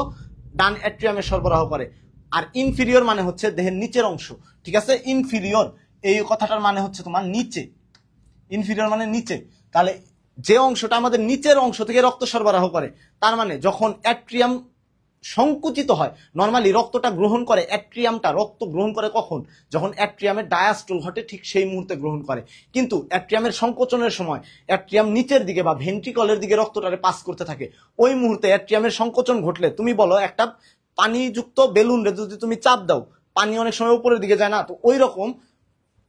ডান অ্যাট্রিয়ামে সরবরাহ করে। আর ইনফিরিয়র মানে হচ্ছে দেহের নিচের অংশ। ঠিক আছে, ইনফিরিয়র এই কথাটার মানে হচ্ছে তোমার নিচে, ইনফিরিয়র মানে নিচে। তাহলে যে অংশটা আমাদের নিচের অংশ থেকে রক্ত সরবরাহ করে, তার মানে যখন অ্যাট্রিয়াম সংকুচিত হয়, নর্মালি রক্তটা গ্রহণ করে অ্যাট্রিয়ামটা, রক্ত গ্রহণ করে কখন? যখন অ্যাট্রিয়ামের ডায়াস্টল ঘটে, ঠিক সেই মুহূর্তে গ্রহণ করে। কিন্তু অ্যাট্রিয়ামের সংকোচনের সময় অ্যাট্রিয়াম নিচের দিকে বা ভেন্ট্রিকলের দিকে রক্তটারে পাস করতে থাকে। ওই মুহূর্তে অ্যাট্রিয়ামের সংকোচন ঘটলে, তুমি বলো একটা পানিযুক্ত বেলুন রে যদি তুমি চাপ দাও, পানি অনেক সময় উপরের দিকে যায় না? তো ওই রকম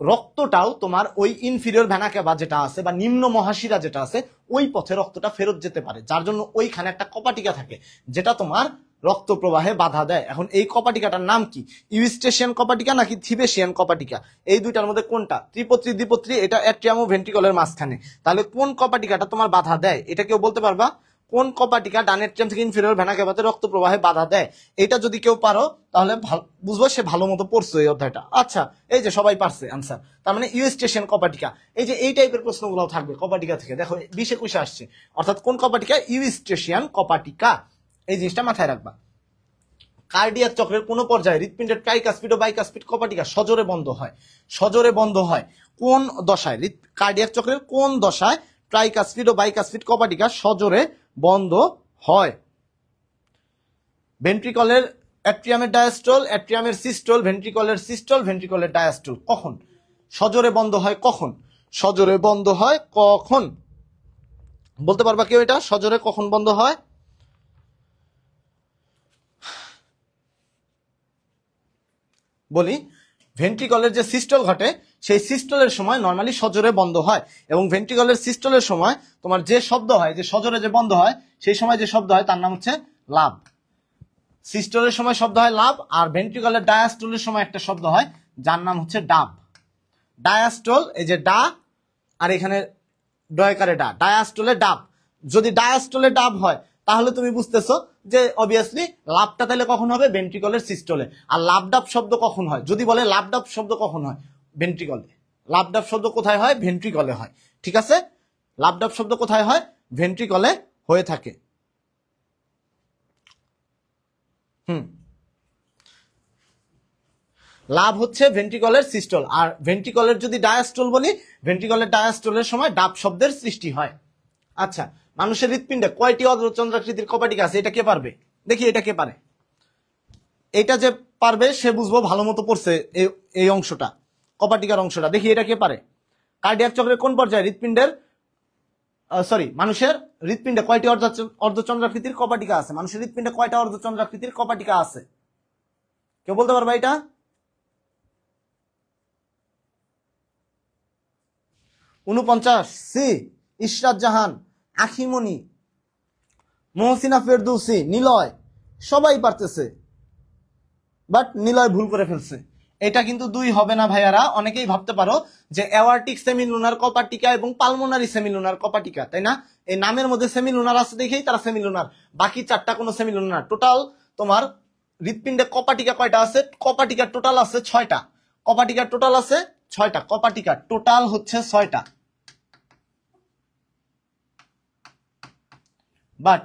রক্তটাও তোমার ওই ইনফিরিয়র ভেনা ক্যাভা যেটা আছে বা নিম্ন মহাশিরা যেটা আছে, ওই পথে রক্তটা ফেরত যেতে পারে, যার জন্য ওইখানে একটা কপাটিকা থাকে যেটা তোমার রক্ত প্রবাহে বাধা দেয়। এখন এই কপাটিকাটার নাম কি? ইউস্টেশিয়ান কপাটিকা নাকি থিবেশিয়ান কপাটিকা? এই দুইটার মধ্যে কোনটা? ত্রিপত্রী দ্বিপত্রী, এটা অ্যাট্রিয়াম ও ভেন্ট্রিকলের মাঝখানে। তাহলে কোন কপাটিকাটা তোমার বাধা দেয়? এটা কেউ বলতে পারবা? কোন কপাটিকা ডান অ্যাট্রিয়াম থেকে ইনফিরিয়র ভেনা ক্যাভাতে রক্ত প্রবাহে বাধা দেয়? এটা যদি কেউ পারো তাহলে বুঝবো সে ভালো মতো পড়ছো এই অধ্যায়টা। আচ্ছা, এই যে সবাই পারছে আনসার, তার মানে ইউস্টেশিয়ান কপাটিকা। এই যে এই টাইপের প্রশ্নগুলো থাকবে কপাটিকা থেকে, দেখো 20-21 আসছে। অর্থাৎ কোন কপাটিকা? ইউস্টেশিয়ান কপাটিকা। এই জিনিসটা মাথায় রাখবা। কার্ডিয়াক চক্রের কোন পর্যায়ে হৃৎপিণ্ডের ট্রাইকাসপিড ও বাইকাসপিড কপাটিকা সজোরে বন্ধ হয়? সজোরে বন্ধ হয় কোন দশায়? কার্ডিয়াক চক্রের কোন দশায় ট্রাইকাসপিড ও বাইকাসপিড কপাটিকা সজোরে বন্ধ হয়? ভেন্ট্রিকলের অ্যাট্রিয়ামের ডায়াস্টল, অ্যাট্রিয়ামের সিস্টল, ভেন্ট্রিকলের সিস্টল, ভেন্ট্রিকলের ডায়াস্টল। কখন সজোরে বন্ধ হয়? কখন সজোরে বন্ধ হয়? কখন বলতে পারবা কেউ এটা? সজোরে কখন বন্ধ হয়? বলি, ভেন্ট্রিকলের যে সিস্টল ঘটে, সেই সিস্টলের সময় নর্মালি সজোরে বন্ধ হয়। এবং ভেন্ট্রিকলের সিস্টলের সময় তোমার যে শব্দ হয়, যে সজোরে যে বন্ধ হয়, সেই সময় যে শব্দ হয় তার নাম হচ্ছে লাভ। সিস্টলের সময় শব্দ হয় লাভ, আর ভেন্ট্রিকলের ডায়াস্টলের সময় একটা শব্দ হয় যার নাম হচ্ছে ডাব। ডায়াস্টল, এই যে ডা আর এখানে ডয়কারে ডা, ডায়াস্টলে ডাব। যদি ডায়াস্টলে ডাব হয় তাহলে তুমি বুঝতেছো যে অবভিয়াসলি লাভটা তাহলে কখন হবে? ভেন্ট্রিকলের সিস্টলে। আর লাভডাব শব্দ কখন হয়? যদি বলে লাভডাব শব্দ কখন হয়? ভেন্ট্রিকলে। লাভডাব শব্দ কোথায় হয়? ভেন্ট্রিকলে হয়। ঠিক আছে, লাভ ডাব শব্দ কোথায় হয়? ভেন্ট্রিকলে হয়ে থাকে। লাভ হচ্ছে ভেন্ট্রিকলের সিস্টল, আর ভেন্ট্রিকলের যদি ডায়াস্টল বলি, ভেন্ট্রিকলের ডায়াস্টলের সময় ডাব শব্দের সৃষ্টি হয়। আচ্ছা, মানুষের হৃৎপিণ্ডে কয়টি অর্ধচন্দ্রাকৃতির কপাটিকা আছে? এটা কে পারবে? দেখি এটা কে পারে? এটা যে পারবে সে বুঝবো ভালো মতো পড়ছে এই অংশটা, কপাটিকার অংশটা। দেখি এটা কে পারে? কার্ডিয়াক চক্রের কোন পর্যায়ে হৃৎপিণ্ডের মানুষের হৃৎপিণ্ডে কয়টি অর্ধচন্দ্রাকৃতির কপাটিকা আছে? মানুষের হৃৎপিণ্ডে কয়টা অর্ধচন্দ্রাকৃতির কপাটিকা আছে? কেউ বলতে পারবে এটা? 49। সি ইশরাত জাহান, আখিমণি, মহসিনা ফেরদৌসি, নিলয়, সবাই পারতেছে, বাট নিলয় ভুল করে ফেলছে। এটা কিন্তু 2 হবে না ভাইয়ারা। অনেকেই ভাবতে পারো যে অ্যাওয়ার্টিক সেমিলুনার কপাটিকা এবং পালমোনারি সেমিলুনার কপাটিকা, তাই না? এই নামের মধ্যে সেমিলুনার আছে দেখেই তারা সেমিলুনার, বাকি 4টা কোনো সেমিলুনার। টোটাল তোমার হৃৎপিণ্ডে কপাটিকা কয়টা আছে? কপাটিকা টোটাল আছে 6টা। কপাটিকা টোটাল আছে 6টা। কপাটিকা টোটাল হচ্ছে 6টা, বাট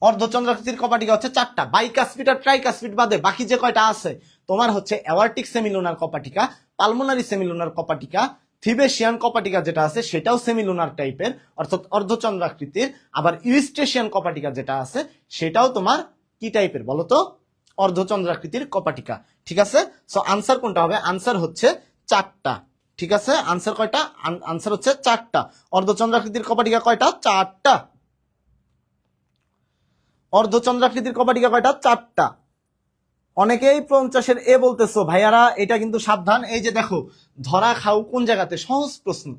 অর্ধচন্দ্রাকৃতির কপাটিকা হচ্ছে 4টা। বাইকাসপিড আর ট্রাইকাসপিড বাদে বাকি যে কয়টা আছে তোমার হচ্ছে অ্যাওয়ার্টিক সেমিলুনার কপাটিকা, পালমোনারি সেমিলুনার কপাটিকা, থিবেশিয়ান কপাটিকা যেটা আছে সেটাও সেমিলুনার টাইপের অর্থাৎ অর্ধচন্দ্রাকৃতির। আবার ইউস্টেশিয়ান কপাটিকা যেটা আছে সেটাও তোমার কি টাইপের বলো তো? অর্ধচন্দ্রাকৃতির কপাটিকা। ঠিক আছে, সো আনসার কোনটা হবে? আনসার হচ্ছে 4টা। ঠিক আছে, আনসার কয়টা? আনসার হচ্ছে 4টা। অর্ধচন্দ্রাকৃতির কপাটিকা কয়টা? 4টা। অর্ধচন্দ্রাকৃতির কপাটিকা কয়টা? 4টা। অনেকেই 50-এর এ বলতেছো ভাইয়ারা, এটা কিন্তু সাবধান। এই যে দেখো, ধরা খাও কোন জায়গাতে, সহজ প্রশ্ন।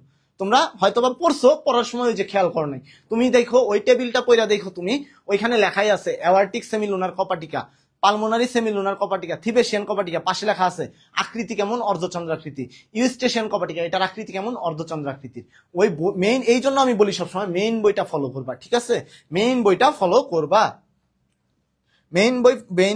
তোমরা হয়তোবা পড়ছো, পড়ার সময় ওই যে খেয়াল করো নাই। তুমি দেখো ওই টেবিলটা পড়া দেখো তুমি, ওইখানে লেখাই আছে অ্যাওয়ার্টিক সেমিলুনার কপাটিকা, পালমোনারি সেমিলুনার কপাটিকা, থিবেশিয়ান কপাটিকা, পাশে লেখা আছে আকৃতি কেমন? অর্ধচন্দ্রাকৃতি। ইউস্টেশিয়ান কপাটিকা, এটার আকৃতি কেমন? অর্ধচন্দ্রাকৃতির। ওই মেইন, এই জন্য আমি বলি সবসময় মেইন বইটা ফলো করবা। ঠিক আছে, মেইন বইটা ফলো করবা। মেইন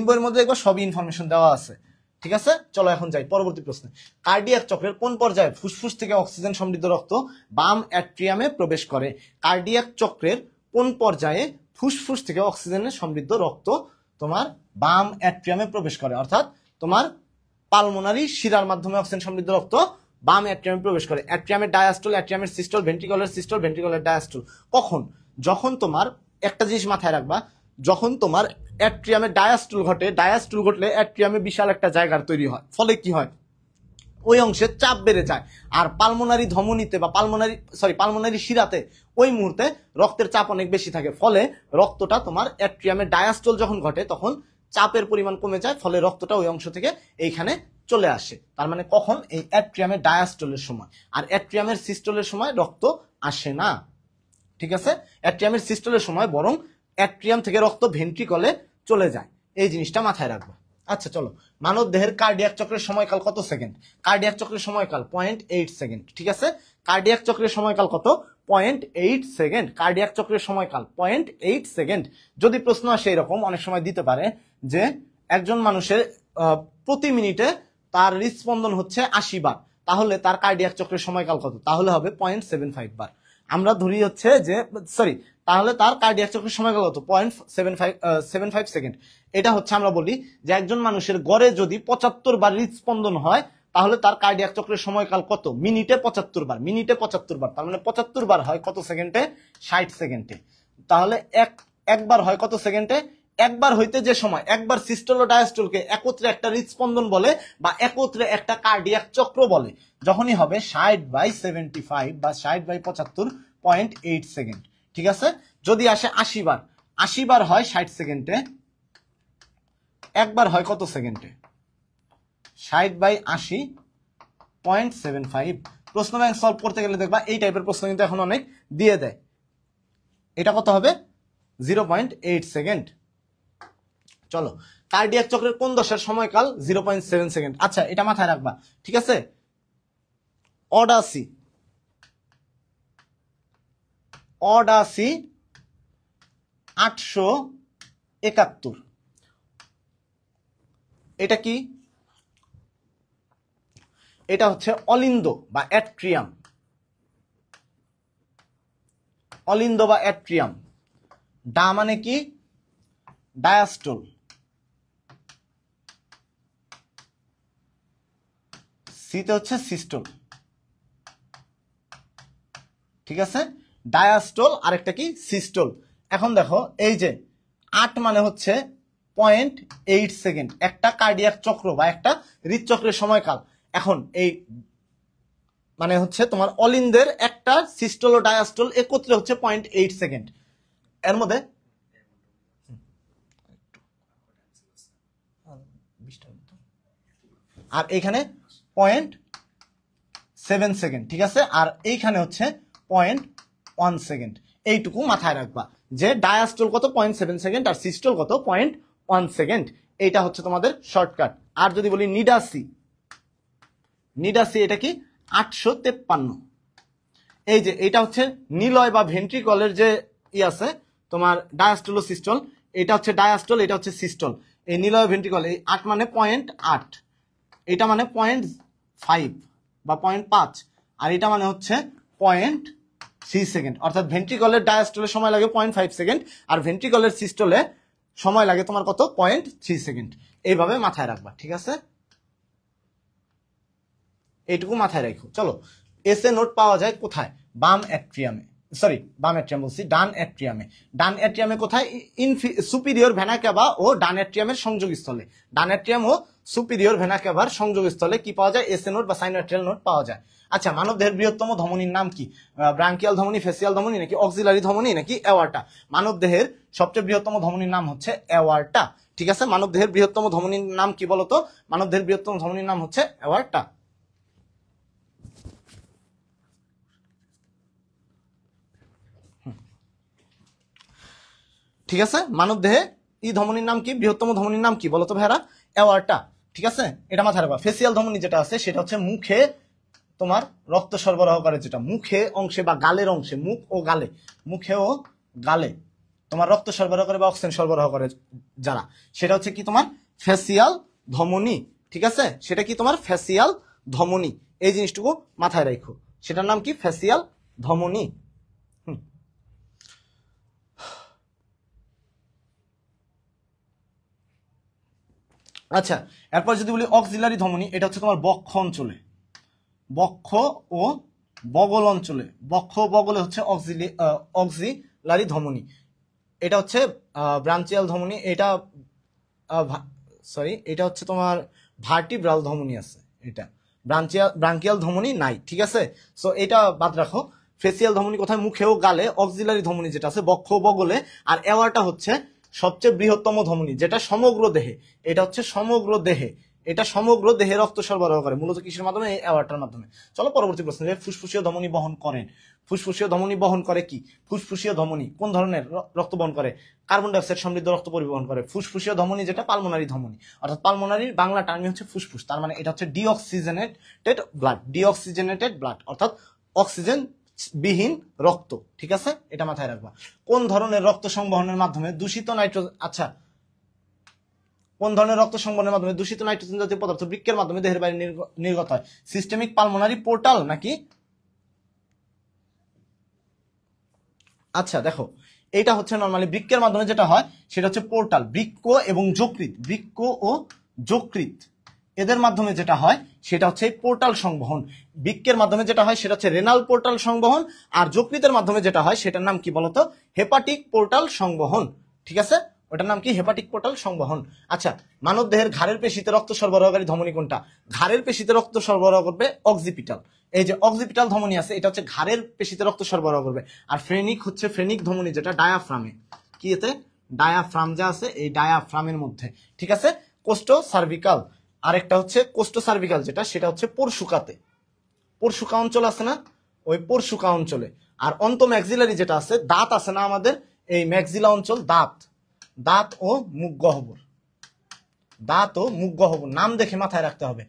বইয়ের মধ্যে দেখবো সবই ইনফরমেশন দেওয়া আছে। ঠিক আছে, চলো এখন যাই পরবর্তী প্রশ্নে। কার্ডিয়াক চক্রের কোন পর্যায়ে ফুসফুস থেকে অক্সিজেন সমৃদ্ধ রক্ত বাম অ্যাট্রিয়ামে প্রবেশ করে? কার্ডিয়াক চক্রের কোন পর্যায়ে ফুসফুস থেকে অক্সিজেনের সমৃদ্ধ রক্ত তোমার বাম অ্যাট্রিয়ামে প্রবেশ করে? অর্থাৎ তোমার পালমোনারি শিরার মাধ্যমে অক্সিজেন সমৃদ্ধ রক্ত বাম অ্যাট্রিয়ামে প্রবেশ করে। অ্যাট্রিয়ামের ডায়াস্টল, অ্যাট্রিয়ামের systole, ventricular systole, ventricular diastole. কখন? যখন তোমার একটা জিনিস মাথায় রাখবা, যখন তোমার অ্যাট্রিয়ামে ডায়াস্টুল ঘটে, ডায়াস্টুল ঘটলে অ্যাট্রিয়ামে বিশাল একটা জায়গার তৈরি হয়, ফলে কি হয়? ওই অংশে চাপ বেড়ে যায়। আর পালমোনারি ধমনীতে বা পালমোনারি শিরাতে ওই মুহূর্তে রক্তের চাপ অনেক বেশি থাকে, ফলে রক্তটা তোমার অ্যাট্রিয়ামে ডায়াস্টল যখন ঘটে তখন চাপের পরিমাণ কমে যায়, ফলে রক্তটা ওই অংশ থেকে এইখানে চলে আসে। তার মানে কখন? এই অ্যাট্রিয়ামের ডায়াস্টলের সময়। আর অ্যাট্রিয়ামের সিস্টলের সময় রক্ত আসে না। ঠিক আছে, অ্যাট্রিয়ামের সিস্টলের সময় বরং অ্যাট্রিয়াম থেকে রক্ত ভেন্ট্রিকলে চলে যায়। এই জিনিসটা মাথায় রাখবে। আচ্ছা চলো, মানব দেহের কার্ডিয়াক চক্রের সময়কাল কত সেকেন্ড? কার্ডিয়াক চক্রের সময়কাল 0.8 সেকেন্ড। ঠিক আছে, কার্ডিয়াক চক্রের সময়কাল কত? 0.8 সেকেন্ড। কার্ডিয়াক চক্রের সময়কাল 0.8 সেকেন্ড। যদি প্রশ্ন আসে এরকম, অনেক সময় দিতে পারে যে একজন মানুষের প্রতি মিনিটে তার হৃদস্পন্দন হচ্ছে 80 বার, তাহলে তার কার্ডিয়াক চক্রের সময়কাল কত? তাহলে হবে 0.75 বার। আমরা ধরি হচ্ছে যে তাহলে তার কার্ডিয়াক চক্রের সময়কাল কত? 0.75 সেকেন্ড। এটা হচ্ছে আমরা বলি যে একজন মানুষের গড়ে যদি 75 বার হৃদস্পন্দন হয় তাহলে তার কার্ডিয়াক চক্রের সময়কাল কত? মিনিটে 75 বার। মিনিটে 75 বার, তার মানে 75 বার হয় কত সেকেন্ডে? 60 সেকেন্ডে। তাহলে একবার হয় কত সেকেন্ডে? একবার হইতে যে সময়, একবার সিস্টল ও ডায়াস্টলকে একত্রে একটা হৃদস্পন্দন বলে বা একত্রে একটা কার্ডিয়াক চক্র বলে, যখনই হবে 60/75 বা 60/75.8 সেকেন্ড। ঠিক আছে, যদি আসে 80 বার, 80 বার হয় 60 সেকেন্ডে, একবার হয় কত সেকেন্ডে? 60/80.75। প্রশ্ন ব্যাংক সলভ করতে গেলে দেখবা এই টাইপের প্রশ্ন কিন্তু এখন অনেক দিয়ে দেয়। এটা কত হবে? 0.8 সেকেন্ড। চলো, কার্ডিয়াক চক্রের কোন দশার সময়কাল 0.7 সেকেন্ড? আচ্ছা, এটা মাথায় রাখবা। ঠিক আছে, অডাসি 871। এটা কি? এটা হচ্ছে অলিন্দ বা অ্যাট্রিয়াম। অলিন্দ বা অ্যাট্রিয়াম। ডা মানে কি ডায়াস্টল, সিতে হচ্ছে সিস্টল, ঠিক আছে? ডায়াস্টল আরেকটা কি সিস্টল। এখন দেখো এই যে 8 মানে হচ্ছে 0.8 সেকেন্ড, একটা কার্ডিয়াক চক্র বা একটা হৃদচক্রের সময়কাল। এখন এই মানে হচ্ছে তোমার অলিন্দের একটা সিস্টল ও ডায়াস্টল একত্রে হচ্ছে 0.8 সেকেন্ড। এর মধ্যে আর এইখানে 0.7 সেকেন্ড, ঠিক আছে? আর এইখানে হচ্ছে 0.1 সেকেন্ড। এইটুকু মাথায় রাখবা যে ডায়াস্টল কত 0.7 সেকেন্ড আর সিস্টল কত 0.1 সেকেন্ড। এইটা হচ্ছে তোমাদের শর্টকাট। আর যদি বলি নিডাসি, নিডাসি এটা কি 853। এই যে এটা হচ্ছে নিলয় বা ভেন্ট্রিকলের যে আছে তোমার ডায়াস্টল ও সিস্টল, এটা হচ্ছে ডায়াস্টল, এটা হচ্ছে সিস্টল। এই নিলয় ভেন্ট্রিকল এই 8 মানে 0.8, এটা মানে 0.5 বা 0.5, আর এটা মানে হচ্ছে 0.3 সেকেন্ড। অর্থাৎ ভেন্ট্রিকলের ডায়াস্টলের সময় লাগে 0.5 সেকেন্ড আর ভেন্ট্রিকলের সিস্টলে সময় লাগে তোমার কত 0.3 সেকেন্ড। এইভাবে মাথায় রাখবা, ঠিক আছে? এইটুকু মাথায় রাখো। চলো, এসএ নোট পাওয়া যায় কোথায়? বাম অ্যাট্রিয়ামে, সরি বাম অ্যাট্রিয়াম বলছি, ডান অ্যাট্রিয়ামে। ডান অ্যাট্রিয়ামে কোথায়? সুপিরিয়র ভেনা ক্যাভা ও ডান অ্যাট্রিয়ামের সংযোগস্থলে। ডান অ্যাট্রিয়াম ও সুপিরিয়র ভেনা ক্যাভার সংযোগস্থলে কি পাওয়া যায়? এসএ নোট বা সাইনোআট্রিয়াল নোট পাওয়া যায়। আচ্ছা, মানব দেহের বৃহত্তম ধমনীর নাম কি? ব্রাঙ্কিয়াল ধমনী, ফেসিয়াল ধমনী, নাকি অক্সিলারি ধমনী, নাকি অ্যাওয়ার্টা? মানব দেহের সবচেয়ে বৃহত্তম ধমনীর নাম হচ্ছে অ্যাওয়ার্টা, ঠিক আছে? মানব দেহের বৃহত্তম ধমনীর নাম কি বলতো? মানব দেহের বৃহত্তম ধমনীর নাম হচ্ছে অ্যাওয়ার্টা। ঠিক আছে? মানব দেহে এই ধমনীর নাম কি? বৃহত্তম ধমনীর নাম কি বলতো ভাইরা? অ্যাওয়ার্টা, ঠিক আছে? এটা মাথায় রাখবা। ফেসিয়াল ধমনী যেটা আছে সেটা হচ্ছে মুখে তোমার রক্ত সরবরাহ করে, যেটা মুখে অংশে বা গালের অংশে, মুখ ও গালে, মুখে ও গালে তোমার রক্ত সরবরাহ করে বা অক্সিজেন সরবরাহ করে যারা, সেটা হচ্ছে কি তোমার ফেসিয়াল ধমনী, ঠিক আছে? সেটা কি তোমার ফেসিয়াল ধমনী। এই জিনিসটুকু মাথায় রাখো, সেটার নাম কি? ফেসিয়াল ধমনী। আচ্ছা, এরপর যদি বলি অক্সিলারি ধমনী, এটা হচ্ছে তোমার বক্ষ অঞ্চলে, বক্ষ ও বগল অঞ্চলে, বক্ষ ও বগলে হচ্ছে অক্সিলারি ধমনী। এটা হচ্ছে ব্রাঞ্চিয়াল ধমনী, এটা সরি এটা হচ্ছে তোমার ভার্টিব্রাল ধমনী আছে, এটা ব্রাঙ্কিয়াল ধমনী নাই, ঠিক আছে? সো এটা বাদ রাখো। ফেসিয়াল ধমনী কোথায়? মুখে ও গালে। অক্সিলারি ধমনী যেটা আছে বক্ষ ও বগলে। আর অ্যাওয়ার্টা হচ্ছে সবচেয়ে বৃহত্তম ধমনী, যেটা সমগ্র দেহে, এটা হচ্ছে সমগ্র দেহে, এটা সমগ্র দেহে রক্ত সরবরাহ করে মূলত কিসের মাধ্যমে? এই অ্যাওয়ার্টার মাধ্যমে। চলো পরবর্তী প্রশ্ন, ফুসফুসীয় ধমনী বহন করেন। ফুসফুসীয় ধমনী বহন করে কি? ফুসফুসীয় ধমনী কোন ধরনের রক্ত বহন করে? কার্বন ডাইঅক্সাইড সমৃদ্ধ রক্ত পরিবহন করে। ফুসফুসীয় ধমনী যেটা পালমোনারি ধমনী, অর্থাৎ পালমোনারির বাংলা টার্মই হচ্ছে ফুসফুস, তার মানে এটা হচ্ছে ডিঅক্সিজেনেটেড ব্লাড, ডিঅক্সিজেনেটেড ব্লাড অর্থাৎ অক্সিজেন বিহীন রক্ত, ঠিক আছে? এটা মাথায় রাখবা। কোন ধরনের রক্ত সংবহনের মাধ্যমে দূষিত নাইট্রোজেন, আচ্ছা কোন ধরনের রক্ত সংবহনের মাধ্যমে দূষিত নাইট্রোজেন জাতীয় পদার্থ বৃক্কের মাধ্যমে দেহের বাইরে নির্গত হয়? সিস্টেমিক পালমোনারি পোর্টাল নাকি? আচ্ছা দেখো, এটা হচ্ছে নরমালি বৃক্কের মাধ্যমে যেটা হয় সেটা হচ্ছে পোর্টাল। বৃক্ক এবং যকৃৎ, বৃক্ক ও যকৃৎ এদের মাধ্যমে যেটা হয় সেটা হচ্ছে পোর্টাল সংবহন। বৃক্কের মাধ্যমে যেটা হয় সেটা হচ্ছে রেনাল পোর্টাল সংবহন, আর যকৃতের মাধ্যমে যেটা হয় সেটার নাম কি বলতো? হেপাটিক পোর্টাল সংবহন, ঠিক আছে? ওটার নাম কি? হেপাটিক পোর্টাল সংবহন। আচ্ছা, মানব দেহের ঘাড়ের পেশিতে রক্ত সরবরাহকারী ধমনী কোনটা? ঘাড়ের পেশিতে রক্ত সরবরাহ করবে অক্সিপিটাল। এই যে অক্সিপিটাল ধমনী আছে এটা হচ্ছে ঘাড়ের পেশিতে রক্ত সরবরাহ করবে। আর ফ্রেনিক হচ্ছে ফ্রেনিক ধমনী, যেটা ডায়াফ্রামে, কি এতে? ডায়াফ্রাম যা আছে এই ডায়াফ্রামের মধ্যে, ঠিক আছে? কোস্টো সার্ভিকাল, আরেকটা হচ্ছে কোস্টো সার্ভিকাল যেটা, সেটা হচ্ছে পরশুকাতে, পরশুকা অঞ্চল আছে না, ওই পরশুকা অঞ্চলে। আর অন্ত ম্যাক্সিলারি যেটা আছে, দাঁত আছে না আমাদের, এই ম্যাক্সিলা অঞ্চল, দাঁত, দাঁত ও মুখ গহ্বর, দাঁত ও মুখ গহ্বর নাম দেখে মাথায় রাখতে হবে,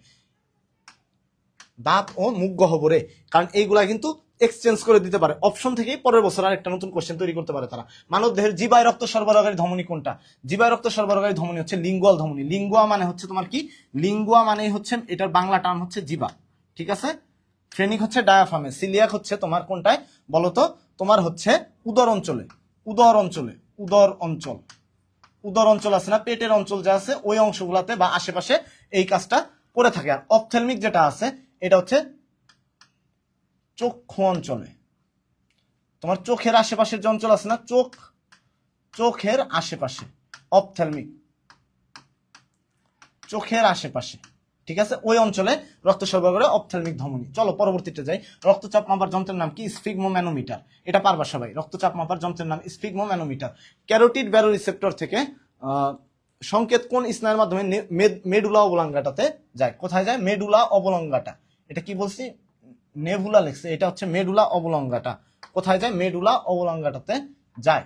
দাঁত ও মুখ গহ্বরে, কারণ এইগুলা কিন্তু এক্সচেঞ্জ করে দিতে পারে অপশন থেকেই, পরের বছর আর একটা নতুন কোশ্চেন তৈরি করতে পারে তারা। মানব দেহের জিবায় রক্ত সরবরাহকারী ধমনী কোনটা? জিবায় রক্ত সরবরাহকারী ধমনী হচ্ছে লিঙ্গুয়াল ধমনী। লিঙ্গুয়া মানে হচ্ছে তোমার কি? লিঙ্গুয়া মানে হচ্ছে এটার বাংলা টার্ম হচ্ছে জিবা, ঠিক আছে? ফ্রেনিক হচ্ছে ডায়াফ্রামে, সিলিয়াক হচ্ছে তোমার কোনটায় বলতো? তোমার হচ্ছে উদর অঞ্চলে, উদর অঞ্চলে, উদর অঞ্চল, উদর অঞ্চল আছে না, পেটের অঞ্চল যা আছে ওই অংশগুলোতে বা আশেপাশে এই কাজটা করে থাকে। আর অপথেলমিক যেটা আছে এটা হচ্ছে চক্ষু অঞ্চলে, তোমার চোখের আশেপাশের যে অঞ্চল আছে না, চোখের আশেপাশে, অপথেলমিক, চোখের আশেপাশে, ঠিক আছে, ওই অঞ্চলে রক্ত সরবরাহ করে অপথেলমিক ধমনী। চলো পরবর্তীতে যাই। রক্তচাপ মাপার যন্ত্রের নাম কি? স্ফিগমোম্যানোমিটার। এটা পারবা সবাই। রক্তচাপ মাপার যন্ত্রের নাম স্ফিগমোম্যানোমিটার। ক্যারোটিড ব্যারোরিসেপ্টর থেকে সংকেত কোন স্নায়ুর মাধ্যমে মেডুলা অবলঙ্গাটাতে যায়? কোথায় যায়? মেডুলা অবলঙ্গাটা। এটা কি বলছি? নেভুলা লেখছে, এটা হচ্ছে মেডুলা অবলঙ্গাটা। কোথায় যায়? মেডুলা অবলঙ্গাটাতে যায়।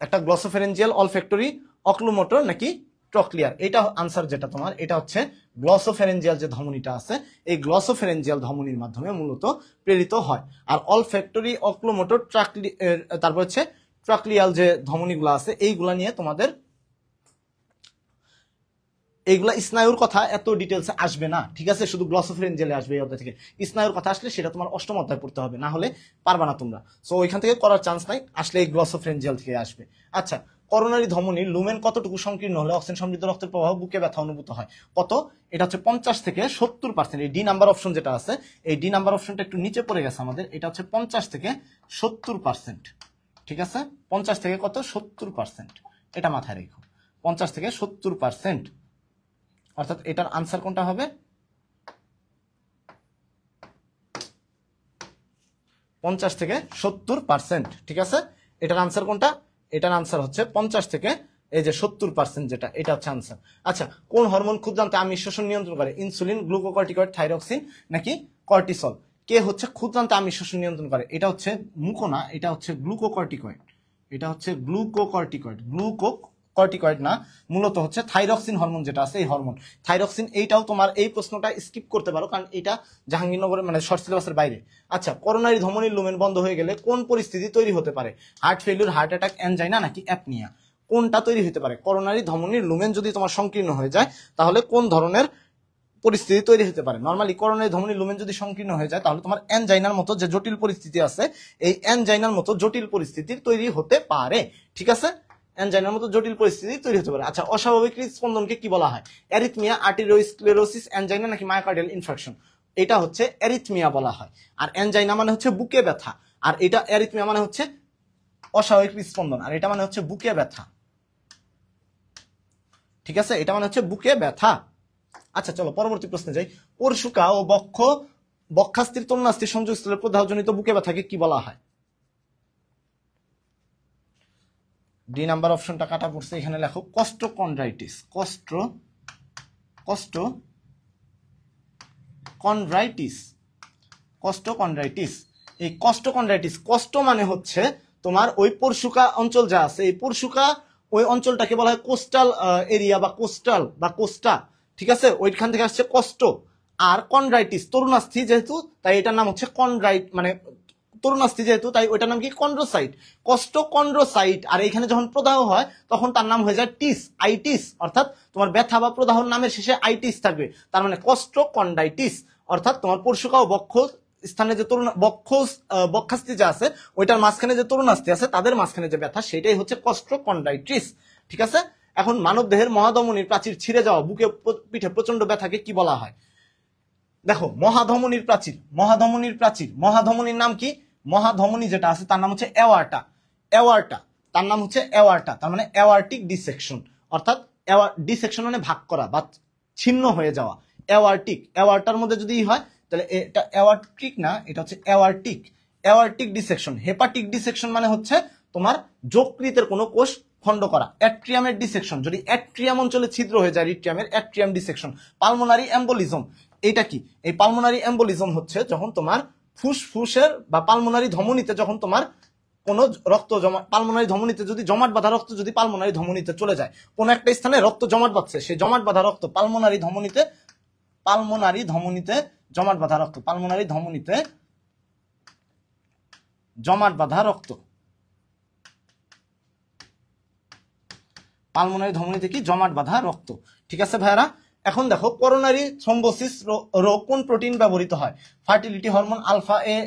একটা গ্লসোফেরেঞ্জিয়াল, অলফ্যাক্টরি, অক্লোমোটর নাকি ট্রক্লিয়ার? এটা আনসার যেটা তোমার, এটা হচ্ছে গ্লসোফেরেঞ্জিয়াল যে ধমনীটা আছে, এই গ্লসোফেরেঞ্জিয়াল ধমনীর মাধ্যমে মূলত প্রেরিত হয়। আর অলফ্যাক্টরি, অক্লোমোটর, তারপর হচ্ছে ট্রক্লিয়াল যে ধমনীগুলো আছে এইগুলা নিয়ে তোমাদের এইগুলা স্নায়ুর কথা এত ডিটেলসে আসবে না, ঠিক আছে? শুধু গ্লসোফেরেঞ্জিয়ালে আসবে এই অধ্যায় থেকে। স্নায়ুর কথা আসলে সেটা তোমার অষ্টম অধ্যায় পড়তে হবে, না হলে পারবা না তোমরা। সো ওইখান থেকে করার চান্স নাই, আসলে এই গ্লসোফেরেঞ্জিয়াল থেকে আসবে। আচ্ছা, করোনারি ধমনীর লুমেন কতটুকু সংকীর্ণ হলে অক্সিজেন সমৃদ্ধ রক্তের প্রবাহ বুকে ব্যথা অনুভূত হয়? কত? এটা হচ্ছে 50 থেকে 70%। এই ডি নাম্বার অপশন যেটা আছে, এই ডি নাম্বার অপশনটা একটু নিচে পড়ে গেছে আমাদের। এটা হচ্ছে 50 থেকে 70%, ঠিক আছে? 50 থেকে কত? 70%। এটা মাথায় রেখো, 50 থেকে 70%। অর্থাৎ এটার আনসার কোনটা হবে? 50 থেকে 70%, ঠিক আছে? এটার আনসার কোনটা? এটার আনসার হচ্ছে 50 থেকে এই যে 70% যেটা, এটা হচ্ছে আনসার। আচ্ছা, কোন হরমোন ক্ষুদ্রান্তে আমিষ শোষণ নিয়ন্ত্রণ করে? ইনসুলিন, গ্লুকোকর্টিকয়েড, থাইরক্সিন নাকি কর্টিসল? কে হচ্ছে ক্ষুদ্রান্তে আমিষ শোষণ নিয়ন্ত্রণ করে? এটা হচ্ছে মুকোনা, এটা হচ্ছে গ্লুকোকর্টিকয়েড, এটা হচ্ছে গ্লুকোকর্টিকয়েড, গ্লুকোকর্টিকয়েড না, মূলত হচ্ছে থাইরক্সিন হরমোন যেটা আছে, এই হরমোন থাইরক্সিন। এইটাও তোমার এই প্রশ্নটা স্কিপ করতে পারো, কারণ এটা জাহাঙ্গীরনগরের মানে শর্ট সিলেবাসের বাইরে। আচ্ছা, করোনারি ধমনীর লুমেন বন্ধ হয়ে গেলে কোন পরিস্থিতি তৈরি হতে পারে? Heart failure, heart attack, angina নাকি অ্যাপনিয়া? কোনটা তৈরি হতে পারে? করোনারি ধমনীর লুমেন যদি তোমার সংকীর্ণ হয়ে যায় তাহলে কোন ধরনের পরিস্থিতি তৈরি হতে পারে? নর্মালি করোনারি ধমনীর লুমেন যদি সংকীর্ণ হয়ে যায় তাহলে তোমার অ্যানজাইনার মতো যে জটিল পরিস্থিতি আছে, এই অ্যানজাইনার মতো জটিল পরিস্থিতির তৈরি হতে পারে, ঠিক আছে? অ্যানজাইনার মতো জটিল পরিস্থিতি তৈরি হতে পারে। আচ্ছা, অস্বাভাবিক হৃদস্পন্দনকে কি বলা হয়? অ্যারিথমিয়া, আর্টেরিওস্ক্লেরোসিস, অ্যানজাইনা নাকি মায়োকার্ডিয়াল ইনফার্কশন? এটা হচ্ছে অ্যারিথমিয়া বলা হয়। আর অ্যানজাইনা মানে হচ্ছে বুকে ব্যথা, আর এটা অ্যারিথমিয়া মানে হচ্ছে অস্বাভাবিক হৃদস্পন্দন, আর এটা মানে হচ্ছে বুকে ব্যথা, ঠিক আছে? এটা মানে হচ্ছে বুকে ব্যথা। আচ্ছা, চলো পরবর্তী প্রশ্নে যাই। পরশুকা ও বক্ষাস্থির তরুণাস্থির সংযোগস্থলের প্রদাহজনিত বুকে ব্যথাকে কি বলা হয়? ডি নাম্বার অপশনটা কাটা পড়ছে, এখানে লেখো কস্টোকন্ড্রাইটিস। কস্টোকন্ড্রাইটিস। এই কস্টোকন্ড্রাইটিস, কষ্ট মানে হচ্ছে তোমার ওই পরশুকা অঞ্চল যা আছে, এই পরশুকা ওই অঞ্চলটাকে বলা হয় কোস্টাল এরিয়া বা কোস্টাল বা কোস্টা, ঠিক আছে? ওইখান থেকে আসছে কষ্ট। আর কন্ড্রাইটিস তরুণাস্থি যেহেতু, তাই এটার নাম হচ্ছে কন্ড্রাইট, মানে তরুণাস্থি যেহেতু তাই ওইটার নাম কি? Chondrocyte, chondrocyte. আর এখানে যখন প্রদাহ হয় তখন তার নাম হয়ে যায় টিস, আইটিস। অর্থাৎ তোমার ব্যথা বা প্রদাহর নামের শেষে আইটিস থাকবে, তার মানে কন্ডাইটিস। অর্থাৎ তোমার পরশুকা ও বক্ষ স্থানে যে বক্ষাস্থি যে আছে ওইটার মাঝখানে যে তরুণাস্থি আছে তাদের মাঝখানে যে ব্যথা সেটাই হচ্ছে কন্ডাইটিস, ঠিক আছে? এখন মানব দেহের মহাধমনীর প্রাচীর ছিঁড়ে যাওয়া, বুকে পিঠে প্রচন্ড ব্যথাকে কি বলা হয়? দেখো, মহাধমনীর প্রাচীর, মহাধমনীর নাম কি? মহাধমনী যেটা আছে তার নাম হচ্ছে অ্যাওয়ার্টা, তার নাম হচ্ছে অ্যাওয়ার্টা, তার মানে অ্যাওয়ার্টিক ডিসেকশন। অর্থাৎ ডিসেকশন মানে ভাগ করা বা ছিন্ন হয়ে যাওয়া। অ্যাওয়ার্টার মধ্যে যদি হয় তাহলে এটা অ্যাওয়ার্টিক না, এটা হচ্ছে অ্যাওয়ার্টিক ডিসেকশন। হেপাটিক ডিসেকশন মানে হচ্ছে তোমার যকৃতের কোনো কোষ খণ্ড করা। অ্যাট্রিয়ামের ডিসেকশন, যদি অ্যাট্রিয়াম অঞ্চলে ছিদ্র হয়ে যায় রিট্রিয়ামের, অ্যাট্রিয়াম ডিসেকশন। পালমোনারি এম্বোলিজম, এটা কি? এই পালমোনারি এম্বোলিজম হচ্ছে যখন তোমার ফুসফুসের বা পালমোনারি ধমনীতে যখন তোমার কোন রক্ত জমা, পালমোনারি ধমনীতে যদি জমাট বাঁধা রক্ত যদি পালমোনারি ধমনীতে চলে যায়, কোন একটা স্থানে রক্ত জমাট বাঁধছে, সেই জমাট বাঁধা রক্ত পালমোনারি ধমনীতে জমাট বাঁধা রক্ত, পালমোনারি ধমনীতে জমাট বাঁধা রক্ত, পালমোনারি ধমনীতে কি? জমাট বাঁধা রক্ত, ঠিক আছে ভাইয়ারা? এখন দেখো করোনারি থ্রম্বোসিস রোগ কোন প্রোটিন ব্যবহৃত হয়? ফার্টিলিটি হরমোন, আলফা এ,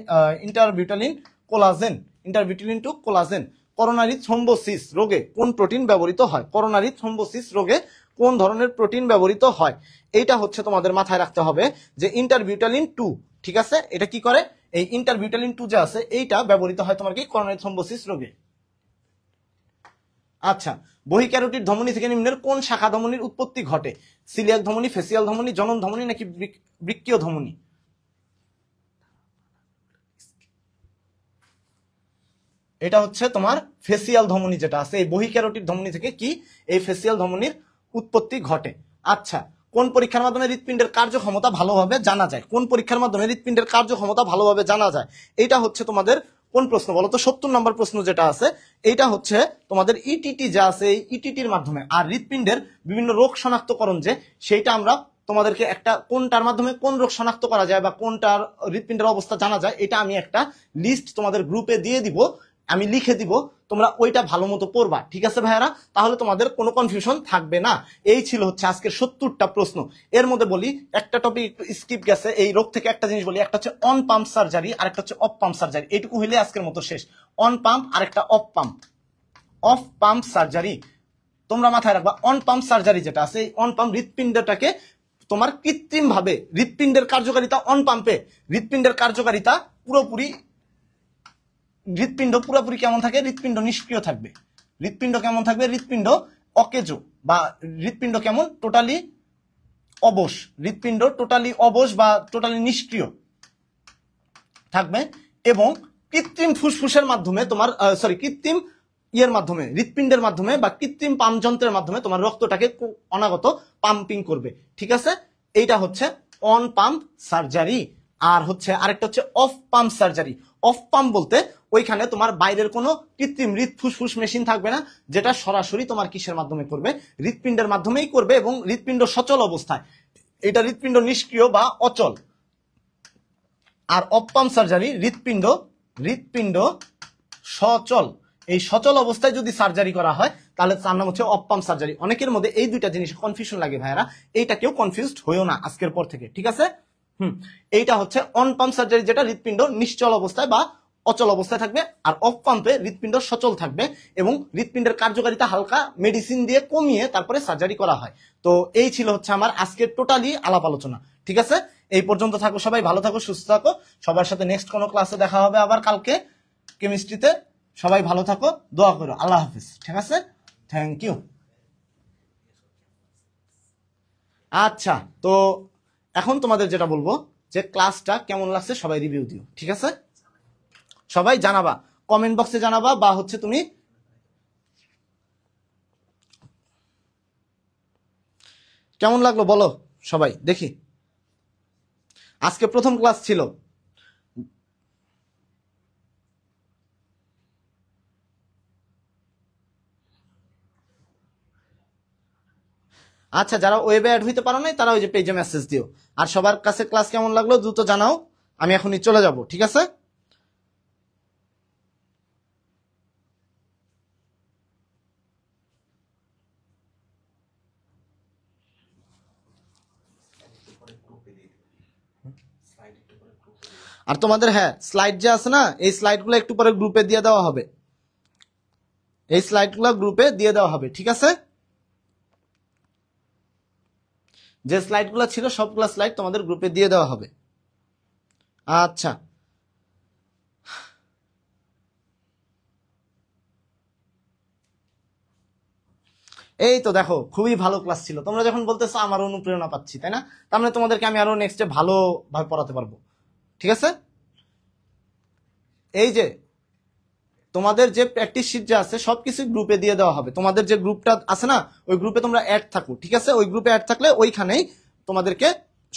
ইন্টারবিউটালিন, কোলাজেন, ইন্টারবিউটালিন টু কোলাজেন। করোনারি থ্রম্বোসিস রোগে কোন প্রোটিন ব্যবহৃত হয়? করোনারি থ্রম্বোসিস রোগে কোন ধরনের প্রোটিন ব্যবহৃত হয়? এইটা হচ্ছে তোমাদের মাথায় রাখতে হবে যে ইন্টারবিউটালিন 2, ঠিক আছে? এটা কি করে? এই ইন্টারবিউটালিন 2 যে আছে এইটা ব্যবহৃত হয় তোমার কি করোনারি থ্রম্বোসিস রোগে। আচ্ছা, বহিঃক্যারোটিড ধমনী থেকে নিম্নের কোন শাখা ধমনীর উৎপত্তি ঘটে? সিলিয়াক ধমনী, ফেসিয়াল ধমনী, জনন ধমনী নাকি বৃক্কীয় ধমনী? এটা হচ্ছে তোমার ফেসিয়াল ধমনী যেটা আছে, এই বহিঃক্যারোটিড ধমনী থেকে কি এই ফেসিয়াল ধমনীর উৎপত্তি ঘটে। আচ্ছা, কোন পরীক্ষার মাধ্যমে হৃৎপিণ্ডের কার্যক্ষমতা ভালোভাবে জানা যায়? কোন পরীক্ষার মাধ্যমে হৃৎপিণ্ডের কার্যক্ষমতা ভালোভাবে জানা যায়? এটা হচ্ছে তোমাদের কোন প্রশ্ন বলো তো? 70 নম্বর প্রশ্ন যেটা আছে এইটা হচ্ছে তোমাদের ইটিটি যা আছে এই ইটিটির মাধ্যমে। আর হৃৎপিণ্ডের বিভিন্ন রোগ শনাক্তকরণ যে সেইটা আমরা তোমাদেরকে একটা কোনটার মাধ্যমে কোন রোগ শনাক্ত করা যায় বা কোনটার হৃৎপিণ্ডের অবস্থা জানা যায় এটা আমি একটা লিস্ট তোমাদের গ্রুপে দিয়ে দিব, আমি লিখে দিব, তোমরা ওইটা ভালো মতো পড়বা, ঠিক আছে ভাইয়ারা? তাহলে তোমাদের কোনো কনফিউশন থাকবে না। এই ছিল হচ্ছে আজকের 70টা প্রশ্ন। এর মধ্যে বলি একটা টপিক একটু স্কিপ গেছে, এই রোগ থেকে একটা জিনিস বলি, একটা হচ্ছে অন পাম্প সার্জারি আর একটা হচ্ছে অফ পাম্প সার্জারি। এইটুকু হইলে আজকের মতো শেষ। অন পাম্প আর একটা of pump. Of pump surgery তোমরা মাথায় রাখবা। অন পাম্প সার্জারি যেটা আছে এই অন পাম্প হৃৎপিণ্ডটাকে তোমার কৃত্রিম ভাবে, হৃৎপিণ্ডের কার্যকারিতা অন পাম্পে, হৃৎপিণ্ডের কার্যকারিতা পুরোপুরি, হৃৎপিণ্ড পুরোপুরি কেমন থাকে? হৃৎপিণ্ড নিষ্ক্রিয় থাকবে। হৃৎপিণ্ড কেমন থাকবে? হৃৎপিণ্ড অকেজো, বা হৃৎপিণ্ড কেমন? টোটালি অবশ। হৃৎপিণ্ড টোটালি অবশ বা টোটালি নিষ্ক্রিয় থাকবে। এবং কৃত্রিম ফুসফুসের মাধ্যমে তোমার কৃত্রিম ইয়ের মাধ্যমে, হৃৎপিণ্ডের মাধ্যমে বা কৃত্রিম পাম্প যন্ত্রের মাধ্যমে তোমার রক্তটাকে অনাগত পাম্পিং করবে, ঠিক আছে? এইটা হচ্ছে অন পাম্প সার্জারি। আর হচ্ছে আরেকটা হচ্ছে of pump surgery. Of pump বলতে ওইখানে তোমার বাইরের কোনো কৃত্রিম ফুসফুস মেশিন থাকবে না, যেটা সরাসরি তোমার কিসের মাধ্যমে করবে? হৃৎপিণ্ডের মাধ্যমেই করবে, এবং হৃৎপিণ্ড সচল অবস্থায়। এটা হৃৎপিণ্ড নিষ্ক্রিয় বা অচল। আর অফ পাম্প সার্জারি হৃৎপিণ্ড সচল, এই সচল অবস্থায় যদি সার্জারি করা হয় তাহলে তার নাম হচ্ছে অফ পাম্প সার্জারি। অনেকের মধ্যে এই দুইটা জিনিস কনফিউশন লাগে ভাইয়ারা, এইটা কেউ কনফিউজড হইও না আজকের পর থেকে, ঠিক আছে? এইটা হচ্ছে অন পাম্প সার্জারি, যেটা হৃৎপিণ্ড নিশ্চল অবস্থায় বা অচল অবস্থায় থাকবে, আর অফ পাম্পে হৃৎপিণ্ড সচল থাকবে এবং হৃৎপিণ্ডের কার্যকারিতা হালকা মেডিসিন দিয়ে কমিয়ে তারপরে সার্জারি করা হয়। তো এই ছিল হচ্ছে আমার আজকের টোটালি আলাপ আলোচনা, ঠিক আছে? এই পর্যন্ত থাকো, সবাই ভালো থাকো, সুস্থ থাকো। সবার সাথে নেক্সট কোনো ক্লাসে দেখা হবে আবার কালকে কেমিস্ট্রিতে। সবাই ভালো থাকো, দোয়া করো। আল্লাহ হাফিজ, ঠিক আছে? Thank you. আচ্ছা, তো এখন তোমাদের যেটা বলবো যে ক্লাসটা কেমন লাগছে সবাই রিভিউ দিও, ঠিক আছে? সবাই জানাবা, কমেন্ট বক্সে জানাবা, বা হচ্ছে তুমি কেমন লাগলো বলো সবাই দেখি। আজকে প্রথম ক্লাস ছিল। আচ্ছা, যারা ওয়েবে অ্যাড হইতে পারো নাই তারা ওই যে পেজে মেসেজ দিও। আর সবার কাছে ক্লাস কেমন লাগলো দ্রুত জানাও, আমি এখনই চলে যাব, ঠিক আছে? আর তোমাদের হ্যাঁ স্লাইড যে আছে না, এই স্লাইডগুলো একটু পরে গ্রুপে দিয়ে দেওয়া হবে, এই স্লাইডগুলো গ্রুপে দিয়ে দেওয়া হবে, ঠিক আছে? যে স্লাইডগুলো ছিল সবগুলো স্লাইড তোমাদের গ্রুপে দিয়ে দেওয়া হবে। আচ্ছা, এই তো দেখো খুবই ভালো ক্লাস ছিল। তোমরা যখন বলতেছো আমার অনুপ্রেরণা পাচ্ছি, তাই না? তার মানে তোমাদেরকে আমি আরো নেক্সটে ভালোভাবে পড়াতে পারবো, ঠিক আছে? এই যে তোমাদের যে প্র্যাকটিস শিট যে আছে সবকিছু গ্রুপে দিয়ে দেওয়া হবে। তোমাদের যে গ্রুপটা আছে না ওই গ্রুপে তোমরা অ্যাড থাকো, ঠিক আছে? ওই গ্রুপে অ্যাড থাকলে ওইখানেই তোমাদেরকে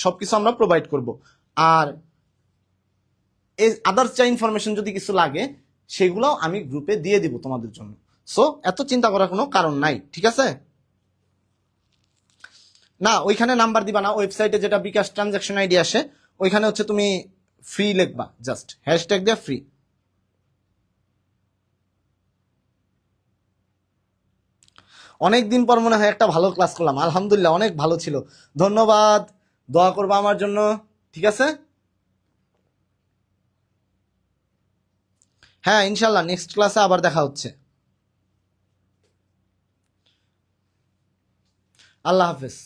সবকিছু আমরা প্রোভাইড করব। আর এই আদার্স যা ইনফরমেশন যদি কিছু লাগে সেগুলো আমি গ্রুপে দিয়ে দিব তোমাদের জন্য। সো এত চিন্তা করার কোনো কারণ নাই, ঠিক আছে? না, ওইখানে নাম্বার দিবা না, ওয়েবসাইটে যেটা বিকাশ ট্রানজাকশন আইডি আসে ওইখানে হচ্ছে তুমি ফ্রি লিখবা, জাস্ট হ্যাশট্যাগ দিয়ে ফ্রি। অনেকদিন পর মনে হয় একটা ভালো ক্লাস করলাম, আলহামদুলিল্লাহ অনেক ভালো ছিল। ধন্যবাদ, দোয়া করবা আমার জন্য, ঠিক আছে? হ্যাঁ ইনশাল্লাহ নেক্সট ক্লাসে আবার দেখা হচ্ছে। আল্লাহ হাফেজ।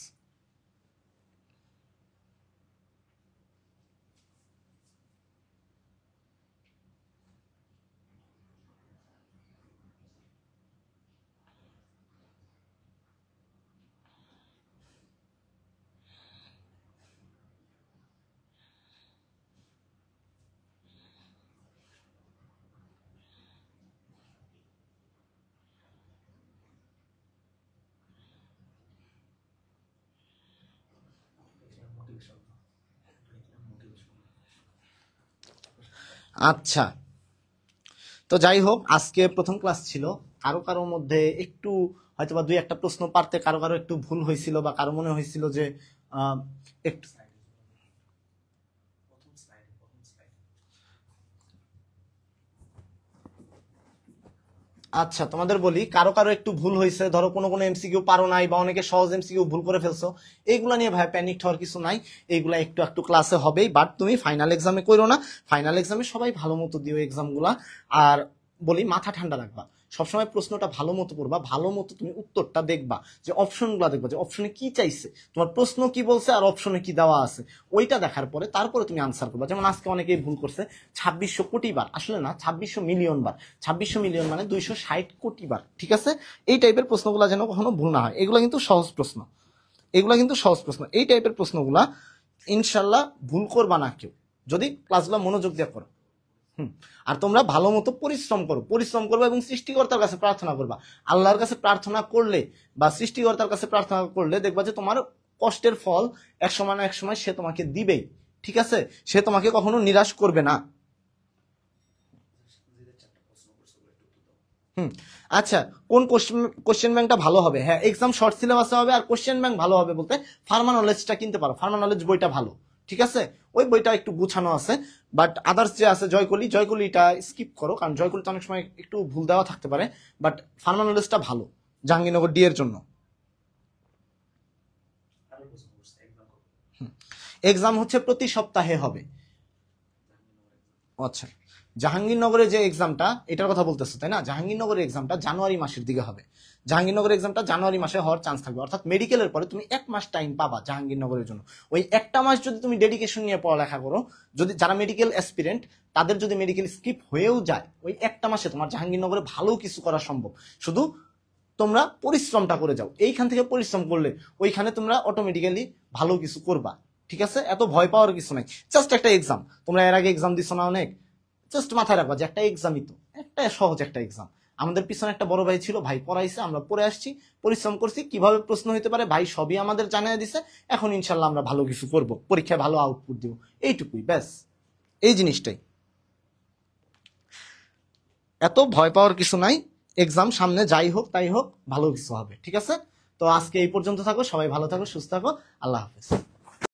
আচ্ছা, তো যাই হোক, আজকে প্রথম ক্লাস ছিল। কারো কারো মধ্যে একটু হয়তো বা দুই একটা প্রশ্ন পারতে কারো কারো একটু ভুল হয়েছিল, বা কারো মনে হয়েছিল যে একটু আচ্ছা তোমাদের বলি, কারো কারো একটু ভুল হয়েছে, ধরো কোনো কোনো এমসিকিউ পারো নাই, বা অনেকে সহজ এমসিকিউ ভুল করে ফেলছো, এইগুলা নিয়ে ভাই প্যানিক হওয়ার কিছু নাই। এইগুলা একটু একটু ক্লাসে হবেই, বাট তুমি ফাইনাল এক্সামে করো না। ফাইনাল এক্সামে সবাই ভালো মতো দিও এক্সামগুলা। আর বলি, মাথা ঠান্ডা রাখবা, সবসময় প্রশ্নটা ভালো মতো পড়বা, ভালো মতো তুমি উত্তরটা দেখবা, যে অপশনগুলো দেখবা, যে অপশনে কি চাইছে, তোমার প্রশ্ন কি বলছে আর অপশনে কি দেওয়া আছে, ওইটা দেখার পরে তারপরে তুমি আনসার করবা। যেমন আজকে অনেকেই ভুল করছে 2600 কোটি বার, আসলে না 2600 মিলিয়ন বার। 2600 মিলিয়ন মানে 260 কোটি বার, ঠিক আছে? এই টাইপের প্রশ্নগুলো যেন কখনো ভুল না হয়। এগুলো কিন্তু সহজ প্রশ্ন, এগুলা কিন্তু সহজ প্রশ্ন। এই টাইপের প্রশ্নগুলা ইনশাল্লাহ ভুল করবা না কেউ, যদি ক্লাসগুলো মনোযোগ দিয়ে করো। আর তোমরা ভালো মতো পরিশ্রম করো, পরিশ্রম করবে এবং সৃষ্টিকর্তার কাছে প্রার্থনা করবা। আল্লাহর কাছে প্রার্থনা করলে বা সৃষ্টিকর্তার কাছে প্রার্থনা করলে দেখবা যে তোমার কষ্টের ফল এক সময় না এক সময় সে তোমাকে দিবেই, ঠিক আছে? সে তোমাকে কখনো নিরাশ করবে না। আচ্ছা, কোন কোশ্চেন ব্যাংকটা ভালো হবে? হ্যাঁ, এক্সাম শর্ট সিলেবাসে হবে। আর কোশ্চেন ব্যাংক ভালো হবে বলতে ফার্মা নলেজটা কিনতে পারো, ফার্মা নলেজ বইটা ভালো, ঠিক আছে? ওই বইটা একটু গুছানো আছে। বাট আদার্স যে আছে জয়কলি, জয়কলিটা স্কিপ করো, কারণ জয়কলিতে অনেক সময় একটু ভুল দেওয়া থাকতে পারে। বাট ফার্মা নলেজটা ভালো জাহাঙ্গীরনগর ডি এর জন্য। এক্সাম হচ্ছে প্রতি সপ্তাহে হবে। আচ্ছা, জাহাঙ্গীরনগরের যে এক্সামটা, এটার কথা বলতেছো তাই না? জাহাঙ্গীরনগরের এক্সামটা জানুয়ারি মাসের দিকে হবে। জাহাঙ্গীরনগরের এক্সামটা জানুয়ারি মাসে হওয়ার চান্স থাকবে, অর্থাৎ মেডিকেলের পরে তুমি 1 মাস টাইম পাবা জাহাঙ্গীরনগরের জন্য। ওই একটা মাস যদি তুমি ডেডিকেশন নিয়ে পড়ালেখা করো, যদি যারা মেডিকেল অ্যাসপিরেন্ট তাদের যদি মেডিকেল স্কিপ হয়েও যায়, ওই একটা মাসে তোমার জাহাঙ্গীরনগরে ভালো কিছু করা সম্ভব। শুধু তোমরা পরিশ্রমটা করে যাও, এইখান থেকে পরিশ্রম করলে ওইখানে তোমরা অটোমেটিক্যালি ভালো কিছু করবা, ঠিক আছে? এত ভয় পাওয়ার কিছু নাই, জাস্ট একটা এক্সাম। তোমরা এর আগে এক্সাম দিছো না অনেক, জাস্ট মাথায় রাখবা যে একটা এক্সামই তো, একটা সহজ একটা এক্সাম। আমাদের পিছনে একটা বড় ভাই ছিল, ভাই পড়াইছে, আমরা পড়ে আসছি, পরিশ্রম করছি, কিভাবে প্রশ্ন হইতে পারে ভাই সবই আমাদের জানিয়ে দিছে। এখন ইনশাল্লাহ আমরা ভালো কিছু করব, পরীক্ষায় ভালো আউটপুট দিব, এইটুকুই ব্যাস, এই জিনিসটাই। এত ভয় পাওয়ার কিছু নাই, এক্সাম সামনে যাই হোক তাই হোক ভালো কিছু হবে, ঠিক আছে? তো আজকে এই পর্যন্ত থাকো, সবাই ভালো থাকো, সুস্থ থাকো, আল্লাহ হাফেজ।